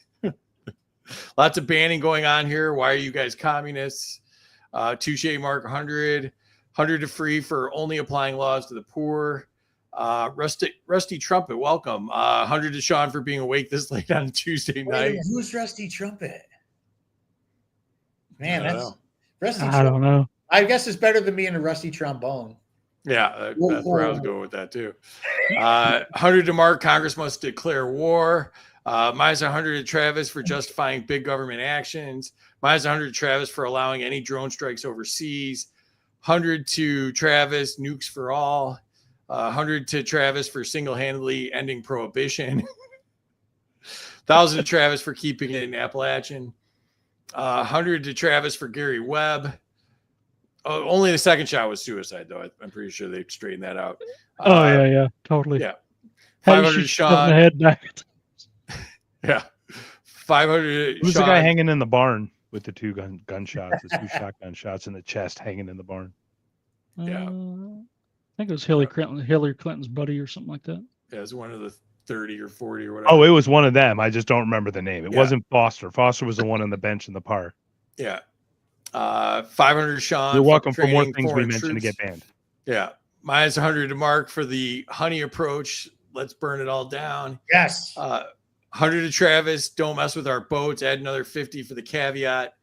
Speaker 3: Lots of banning going on here. Why are you guys communists? Touche Mark 100. 100 to Free for only applying laws to the poor. Rusty Trumpet, welcome. 100 to Shaun for being awake this late on a Tuesday night.
Speaker 4: Who's Rusty Trumpet? Man,
Speaker 3: I don't
Speaker 4: that's
Speaker 3: know.
Speaker 4: Rusty.
Speaker 6: I don't know.
Speaker 4: I guess it's better than being a rusty trombone.
Speaker 3: Yeah, that's where I was going with that too. 100 to Mark, Congress must declare war. Minus 100 to Travis for justifying big government actions. Minus 100 to Travis for allowing any drone strikes overseas. 100 to Travis, nukes for all. 100 to Travis for single-handedly ending prohibition. 1,000 to Travis for keeping it in Appalachian. 100 to Travis for Gary Webb. Only the second shot was suicide, though. I'm pretty sure they straightened that out.
Speaker 6: Oh yeah, totally.
Speaker 3: Yeah.
Speaker 6: How you
Speaker 3: 500
Speaker 6: shoot
Speaker 3: Shaun.
Speaker 6: the head back.
Speaker 3: Yeah. 500
Speaker 5: Who's
Speaker 3: Shaun.
Speaker 5: the guy hanging in the barn with the two gunshots, the two shotgun shots in the chest hanging in the barn?
Speaker 3: Yeah.
Speaker 6: I think it was Hillary Clinton's buddy or something like that.
Speaker 3: Yeah, it was one of the 30 or 40 or whatever.
Speaker 5: Oh, it was one of them. I just don't remember the name. It
Speaker 3: Yeah.
Speaker 5: wasn't Foster. Foster was the one on the bench in the park.
Speaker 3: Yeah. 500 Shaun.
Speaker 5: You're welcome for more
Speaker 3: training
Speaker 5: things we
Speaker 3: foreign
Speaker 5: mentioned to
Speaker 3: troops.
Speaker 5: get banned.
Speaker 3: Yeah. Minus 100 to Mark for the honey approach. Let's burn it all down.
Speaker 4: Yes.
Speaker 3: 100 to Travis. Don't mess with our boats. Add another 50 for the caveat.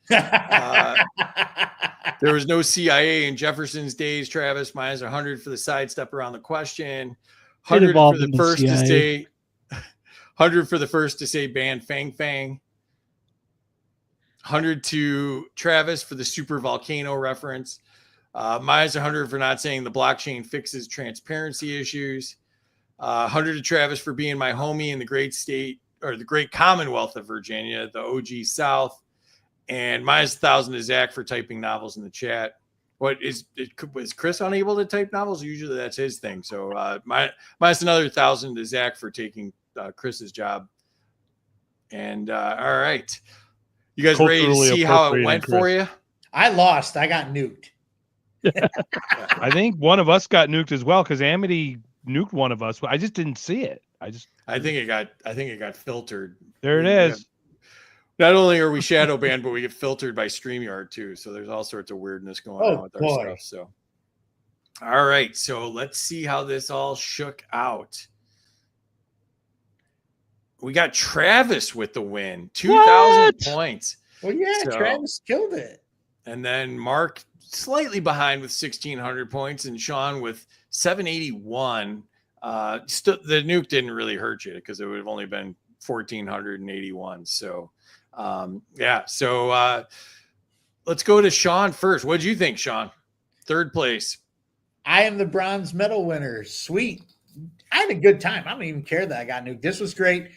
Speaker 3: There was no CIA in Jefferson's days, Travis. Minus 100 for the sidestep around the question. 100 for
Speaker 6: evolved
Speaker 3: the
Speaker 6: into
Speaker 3: first to
Speaker 6: CIA.
Speaker 3: say 100 for the first to say ban Fang Fang. 100 to Travis for the super volcano reference. Minus 100 for not saying the blockchain fixes transparency issues. 100 to Travis for being my homie in the great state or the great Commonwealth of Virginia, the OG South. And minus 1,000 to Zach for typing novels in the chat. Was Chris unable to type novels? Usually that's his thing. So minus another 1,000 to Zach for taking Chris's job. And all right. You guys ready to
Speaker 5: Culturally
Speaker 3: see how it
Speaker 5: appropriating
Speaker 3: went
Speaker 5: Chris.
Speaker 3: for you?
Speaker 4: I lost. I got nuked.
Speaker 5: I think one of us got nuked as well because Amity nuked one of us. I just didn't see it.
Speaker 3: I think it got filtered.
Speaker 5: There it is.
Speaker 3: Not only are we shadow banned, but we get filtered by StreamYard too. So there's all sorts of weirdness going on with our stuff. So, all right. So let's see how this all shook out. We got Travis with the win, 2,000 points.
Speaker 4: Well, yeah,
Speaker 3: So-
Speaker 4: Travis killed it.
Speaker 3: And then Mark slightly behind with 1,600 points, and Shaun with 781. The nuke didn't really hurt you because it would have only been 1,481. So, yeah. So let's go to Shaun first. What did you think, Shaun? Third place.
Speaker 4: I am the bronze medal winner. Sweet. I had a good time. I don't even care that I got nuked. This was great.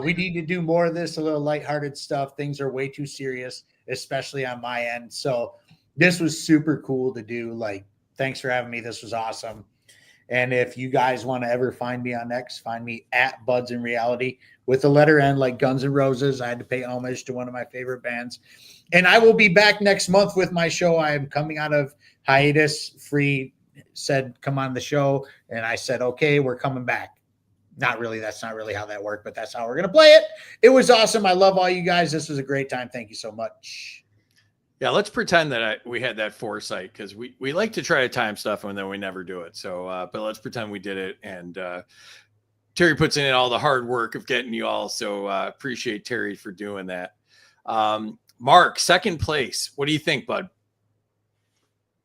Speaker 4: We need to do more of this, a little lighthearted stuff. Things are way too serious, especially on my end. So this was super cool to do. Like, thanks for having me. This was awesome. And if you guys want to ever find me on X, find me at Buds in Reality with the letter N, like Guns N' Roses. I had to pay homage to one of my favorite bands. And I will be back next month with my show. I am coming out of hiatus. Free said, come on the show. And I said, okay, we're coming back. Not really. That's not really how that worked, but that's how we're going to play it. It was awesome. I love all you guys. This was a great time. Thank you so much.
Speaker 3: Yeah, let's pretend that we had that foresight because we like to try to time stuff and then we never do it. So, but let's pretend we did it. And Terry puts in all the hard work of getting you all. So appreciate Terry for doing that. Mark, second place. What do you think, bud?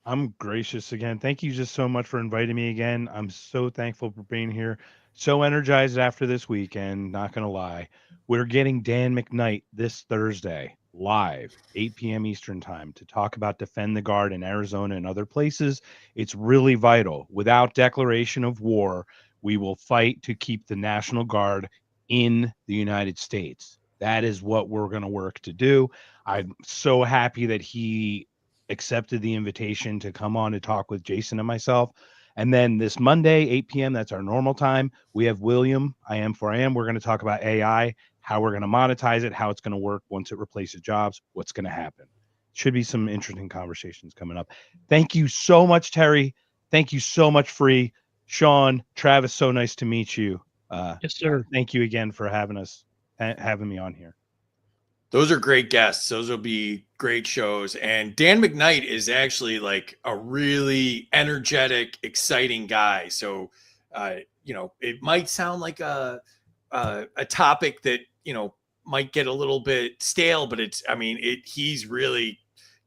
Speaker 5: I'm gracious again. Thank you just so much for inviting me again. I'm so thankful for being here. So energized after this weekend. Not going to lie. We're getting Dan McKnight this Thursday live, 8 p.m. Eastern time to talk about Defend the Guard in Arizona and other places. It's really vital. Without declaration of war, we will fight to keep the National Guard in the United States. That is what we're going to work to do. I'm so happy that he accepted the invitation to come on to talk with Jason and myself. And then this Monday, 8 p.m., that's our normal time. We have William, I Am For I Am. We're going to talk about AI, how we're going to monetize it, how it's going to work once it replaces jobs, what's going to happen. Should be some interesting conversations coming up. Thank you so much, Terry. thank you so much, Free. Shaun, Travis, so nice to meet you.
Speaker 6: Yes, sir.
Speaker 5: Thank you again for having me on here.
Speaker 3: Those are great guests. Those will be great shows. And Dan McKnight is actually like a really energetic, exciting guy. So, it might sound like a topic that, might get a little bit stale, but he's really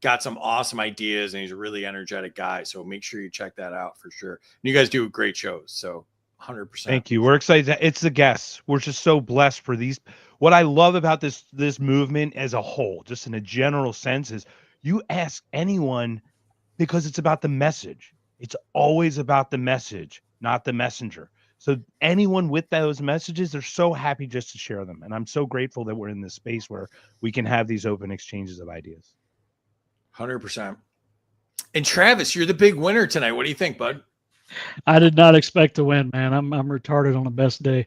Speaker 3: got some awesome ideas and he's a really energetic guy. So make sure you check that out for sure. And you guys do great shows. So 100%.
Speaker 5: Thank you. We're excited. It's the guests. We're just so blessed for these. What I love about this movement as a whole, just in a general sense, is you ask anyone because it's about the message. It's always about the message, not the messenger. So anyone with those messages, they're so happy just to share them. And I'm so grateful that we're in this space where we can have these open exchanges of ideas.
Speaker 3: 100%. And Travis, you're the big winner tonight. What do you think, bud?
Speaker 6: I did not expect to win, man. I'm retarded on the best day.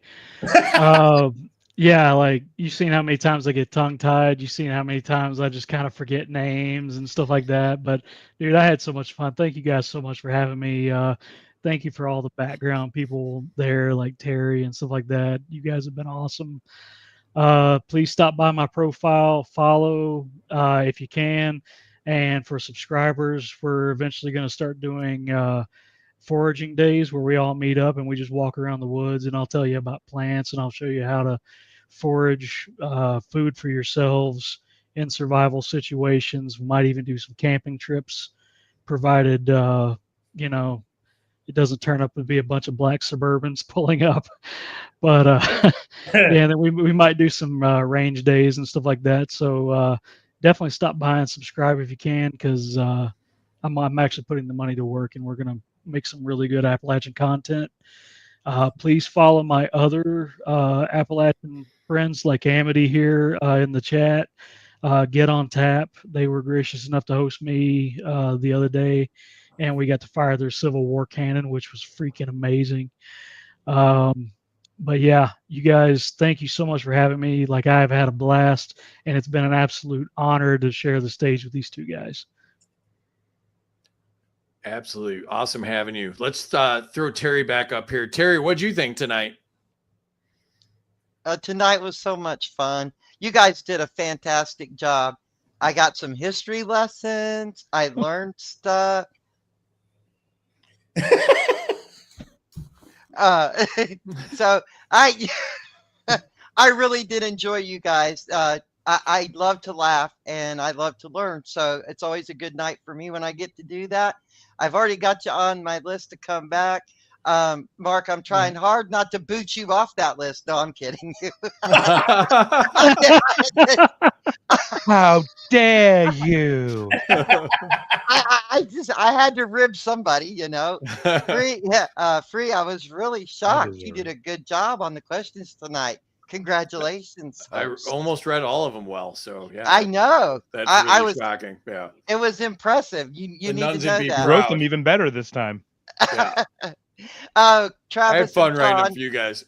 Speaker 6: Yeah, like you've seen how many times I get tongue tied. You've seen how many times I just kind of forget names and stuff like that. But dude, I had so much fun. Thank you guys so much for having me. Thank you for all the background people there, like Terry and stuff like that. You guys have been awesome. Please stop by my profile, follow if you can. And for subscribers, we're eventually going to start doing foraging days where we all meet up and we just walk around the woods, and I'll tell you about plants and I'll show you how to forage food for yourselves in survival situations. We might even do some camping trips, provided it doesn't turn up to be a bunch of black Suburbans pulling up. But yeah, then we might do some range days and stuff like that. So definitely stop by and subscribe if you can, because I'm actually putting the money to work and we're going to make some really good Appalachian content. Please follow my other Appalachian friends like Amity here in the chat. Get on Tap. They were gracious enough to host me the other day, and we got to fire their Civil War cannon, which was freaking amazing. But yeah, you guys, thank you so much for having me. Like, I've had a blast, and it's been an absolute honor to share the stage with these two guys.
Speaker 3: Absolutely. Awesome having you. Let's throw Terry back up here. Terry, what'd you think tonight?
Speaker 7: Tonight was so much fun. You guys did a fantastic job. I got some history lessons. I learned stuff. So I really did enjoy you guys. I love to laugh and I love to learn. So it's always a good night for me when I get to do that. I've already got you on my list to come back. Mark, I'm trying hard not to boot you off that list. No, I'm kidding you.
Speaker 5: How dare you?
Speaker 7: I had to rib somebody, Free, Free, I was really shocked. You did a good job on the questions tonight. Congratulations.
Speaker 3: I almost read all of them well, so yeah.
Speaker 7: I know.
Speaker 3: That's really
Speaker 7: I was
Speaker 3: shocking. Yeah.
Speaker 7: It was impressive. You need to know that.
Speaker 5: You wrote them even better this time.
Speaker 3: Yeah.
Speaker 7: Travis,
Speaker 3: I had fun writing
Speaker 7: Shaun,
Speaker 3: them for you guys.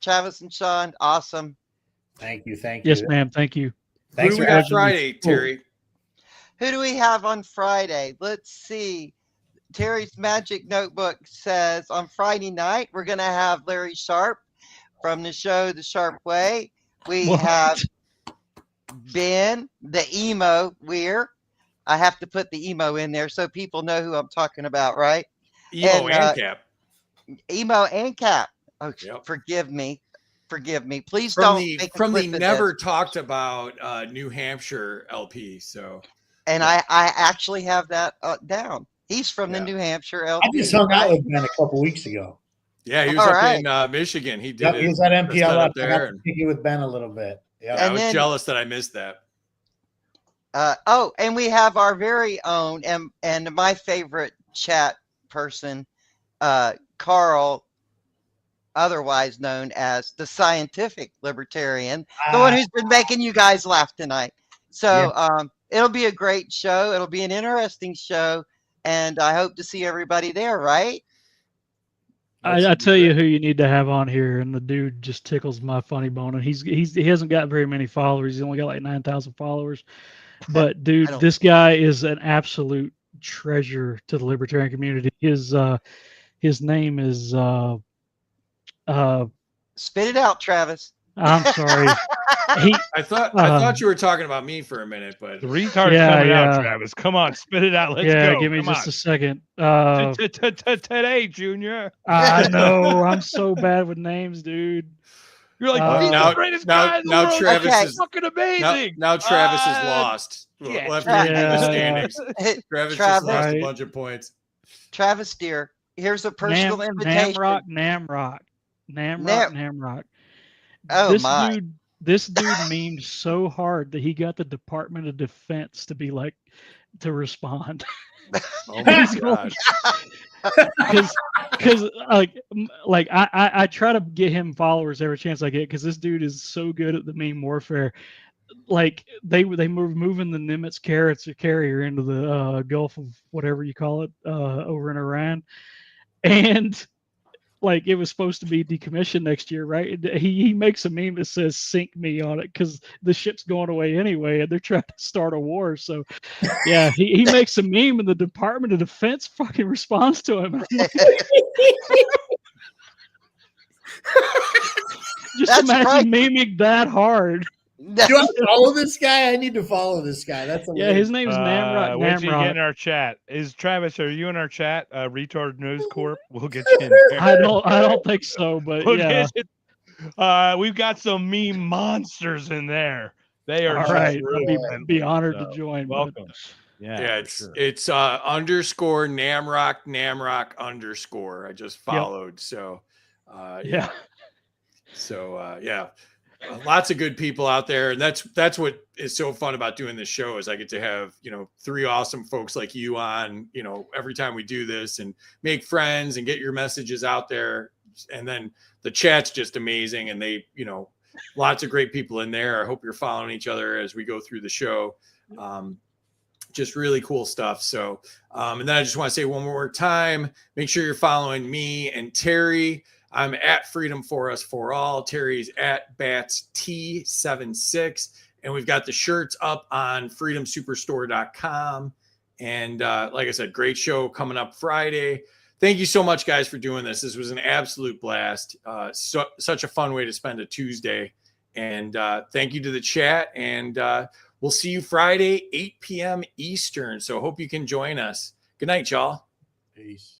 Speaker 7: Travis and Shaun, awesome.
Speaker 4: Thank you.
Speaker 6: Yes, ma'am. Thank you.
Speaker 3: Who
Speaker 4: Thanks
Speaker 3: do
Speaker 4: for
Speaker 3: we got
Speaker 4: having me.
Speaker 3: Friday, Terry?
Speaker 7: Who do we have on Friday? Let's see. Terry's Magic Notebook says on Friday night, we're going to have Larry Sharp from the show The Sharp Way. We have Ben, the emo Weir. I have to put the emo in there so people know who I'm talking about, right?
Speaker 3: Emo and Cap.
Speaker 7: Emo and Cap. Oh,
Speaker 3: Yep.
Speaker 7: Forgive me. Please
Speaker 3: From
Speaker 7: don't
Speaker 3: the
Speaker 7: make a
Speaker 3: from the
Speaker 7: clip of
Speaker 3: never
Speaker 7: this.
Speaker 3: talked about New Hampshire LP. So
Speaker 7: And I actually have that down. He's from the
Speaker 3: Yeah.
Speaker 7: New Hampshire
Speaker 4: I
Speaker 7: LP.
Speaker 4: just hung out with Ben a couple weeks ago.
Speaker 3: yeah, he was
Speaker 7: All
Speaker 3: up
Speaker 7: right.
Speaker 3: in Michigan. He did
Speaker 4: Yep,
Speaker 3: it.
Speaker 4: he was at
Speaker 3: Just got
Speaker 4: MPLF.
Speaker 3: up
Speaker 4: I got
Speaker 3: there.
Speaker 4: to
Speaker 3: And,
Speaker 4: kick it with Ben a little bit. Yeah.
Speaker 3: I
Speaker 7: And
Speaker 3: was
Speaker 7: then-
Speaker 3: jealous that I missed that.
Speaker 7: And we have our very own and my favorite chat person, Carl, otherwise known as the Scientific Libertarian, the one who's been making you guys laugh tonight. So it'll be a great show. It'll be an interesting show, and I hope to see everybody there, right?
Speaker 6: I tell you who you need to have on here, and the dude just tickles my funny bone. And he hasn't got very many followers. He's only got like 9,000 followers. But dude, this guy is an absolute treasure to the libertarian community. His name is
Speaker 7: Spit it out, Travis.
Speaker 6: I'm sorry.
Speaker 3: I thought you were talking about me for a minute, but
Speaker 5: The retard's
Speaker 6: Yeah,
Speaker 5: coming out,
Speaker 6: yeah.
Speaker 5: Travis. Come on, spit it out. Let's
Speaker 6: yeah,
Speaker 5: go.
Speaker 6: give me
Speaker 5: Come
Speaker 6: just
Speaker 5: on.
Speaker 6: a second.
Speaker 5: Today, Junior.
Speaker 6: I know I'm so bad with names, dude.
Speaker 5: You're like,
Speaker 6: Uh,
Speaker 5: he's
Speaker 3: now-
Speaker 5: the greatest
Speaker 3: now-
Speaker 5: guy in the
Speaker 3: now
Speaker 5: world.
Speaker 3: Travis
Speaker 5: He's
Speaker 7: is-
Speaker 5: fucking amazing.
Speaker 3: now Travis is lost. We'll
Speaker 5: yeah.
Speaker 3: have to redo the
Speaker 6: Yeah,
Speaker 3: standings. Travis just
Speaker 7: Travis,
Speaker 3: lost a
Speaker 6: Right.
Speaker 3: bunch of points.
Speaker 7: Travis, dear, here's a personal invitation.
Speaker 6: Namrock.
Speaker 7: Oh my!
Speaker 6: This dude memed so hard that he got the Department of Defense to be like to respond.
Speaker 3: Oh my
Speaker 6: He's going-
Speaker 3: gosh.
Speaker 6: because like I try to get him followers every chance I get because this dude is so good at the meme warfare. Like they moving the Nimitz carrier into the Gulf of whatever you call it over in Iran, and like it was supposed to be decommissioned next year, right? He makes a meme that says "sink me" on it because the ship's going away anyway, and they're trying to start a war. So, yeah, he makes a meme, and the Department of Defense fucking responds to him. Just
Speaker 7: That's
Speaker 6: imagine
Speaker 7: right.
Speaker 6: memeing that hard.
Speaker 4: Do I follow this guy? I need to follow this guy. That's
Speaker 6: Yeah, his name is Namrock.
Speaker 5: What's he get in
Speaker 6: Namrock.
Speaker 5: our chat? Is Travis? Are you in our chat? Retard News Corp. We'll get you in there.
Speaker 6: I don't think so, but
Speaker 5: We'll
Speaker 6: yeah.
Speaker 5: get you- we've got some meme monsters in there. They are
Speaker 6: All
Speaker 5: just
Speaker 6: right,
Speaker 5: really
Speaker 6: I'd be honored to
Speaker 5: so,
Speaker 6: join. but-
Speaker 5: Welcome.
Speaker 3: Yeah,
Speaker 5: for
Speaker 3: it's
Speaker 5: sure.
Speaker 3: it's underscore Namrock underscore. I just followed. So
Speaker 6: Yeah.
Speaker 3: So yeah. Lots of good people out there, and that's what is so fun about doing this show is I get to have 3 awesome folks like you on every time we do this and make friends and get your messages out there. And then the chat's just amazing, and they lots of great people in there. I hope you're following each other as we go through the show. Just really cool stuff. So and then I just want to say one more time, make sure you're following me and Terry. I'm at Freedom for Us for All. Terry's at Bats T76. And we've got the shirts up on freedomsuperstore.com. And like I said, great show coming up Friday. Thank you so much, guys, for doing this. This was an absolute blast. Such a fun way to spend a Tuesday. And thank you to the chat. And we'll see you Friday, 8 p.m. Eastern. So hope you can join us. Good night, y'all.
Speaker 4: Peace.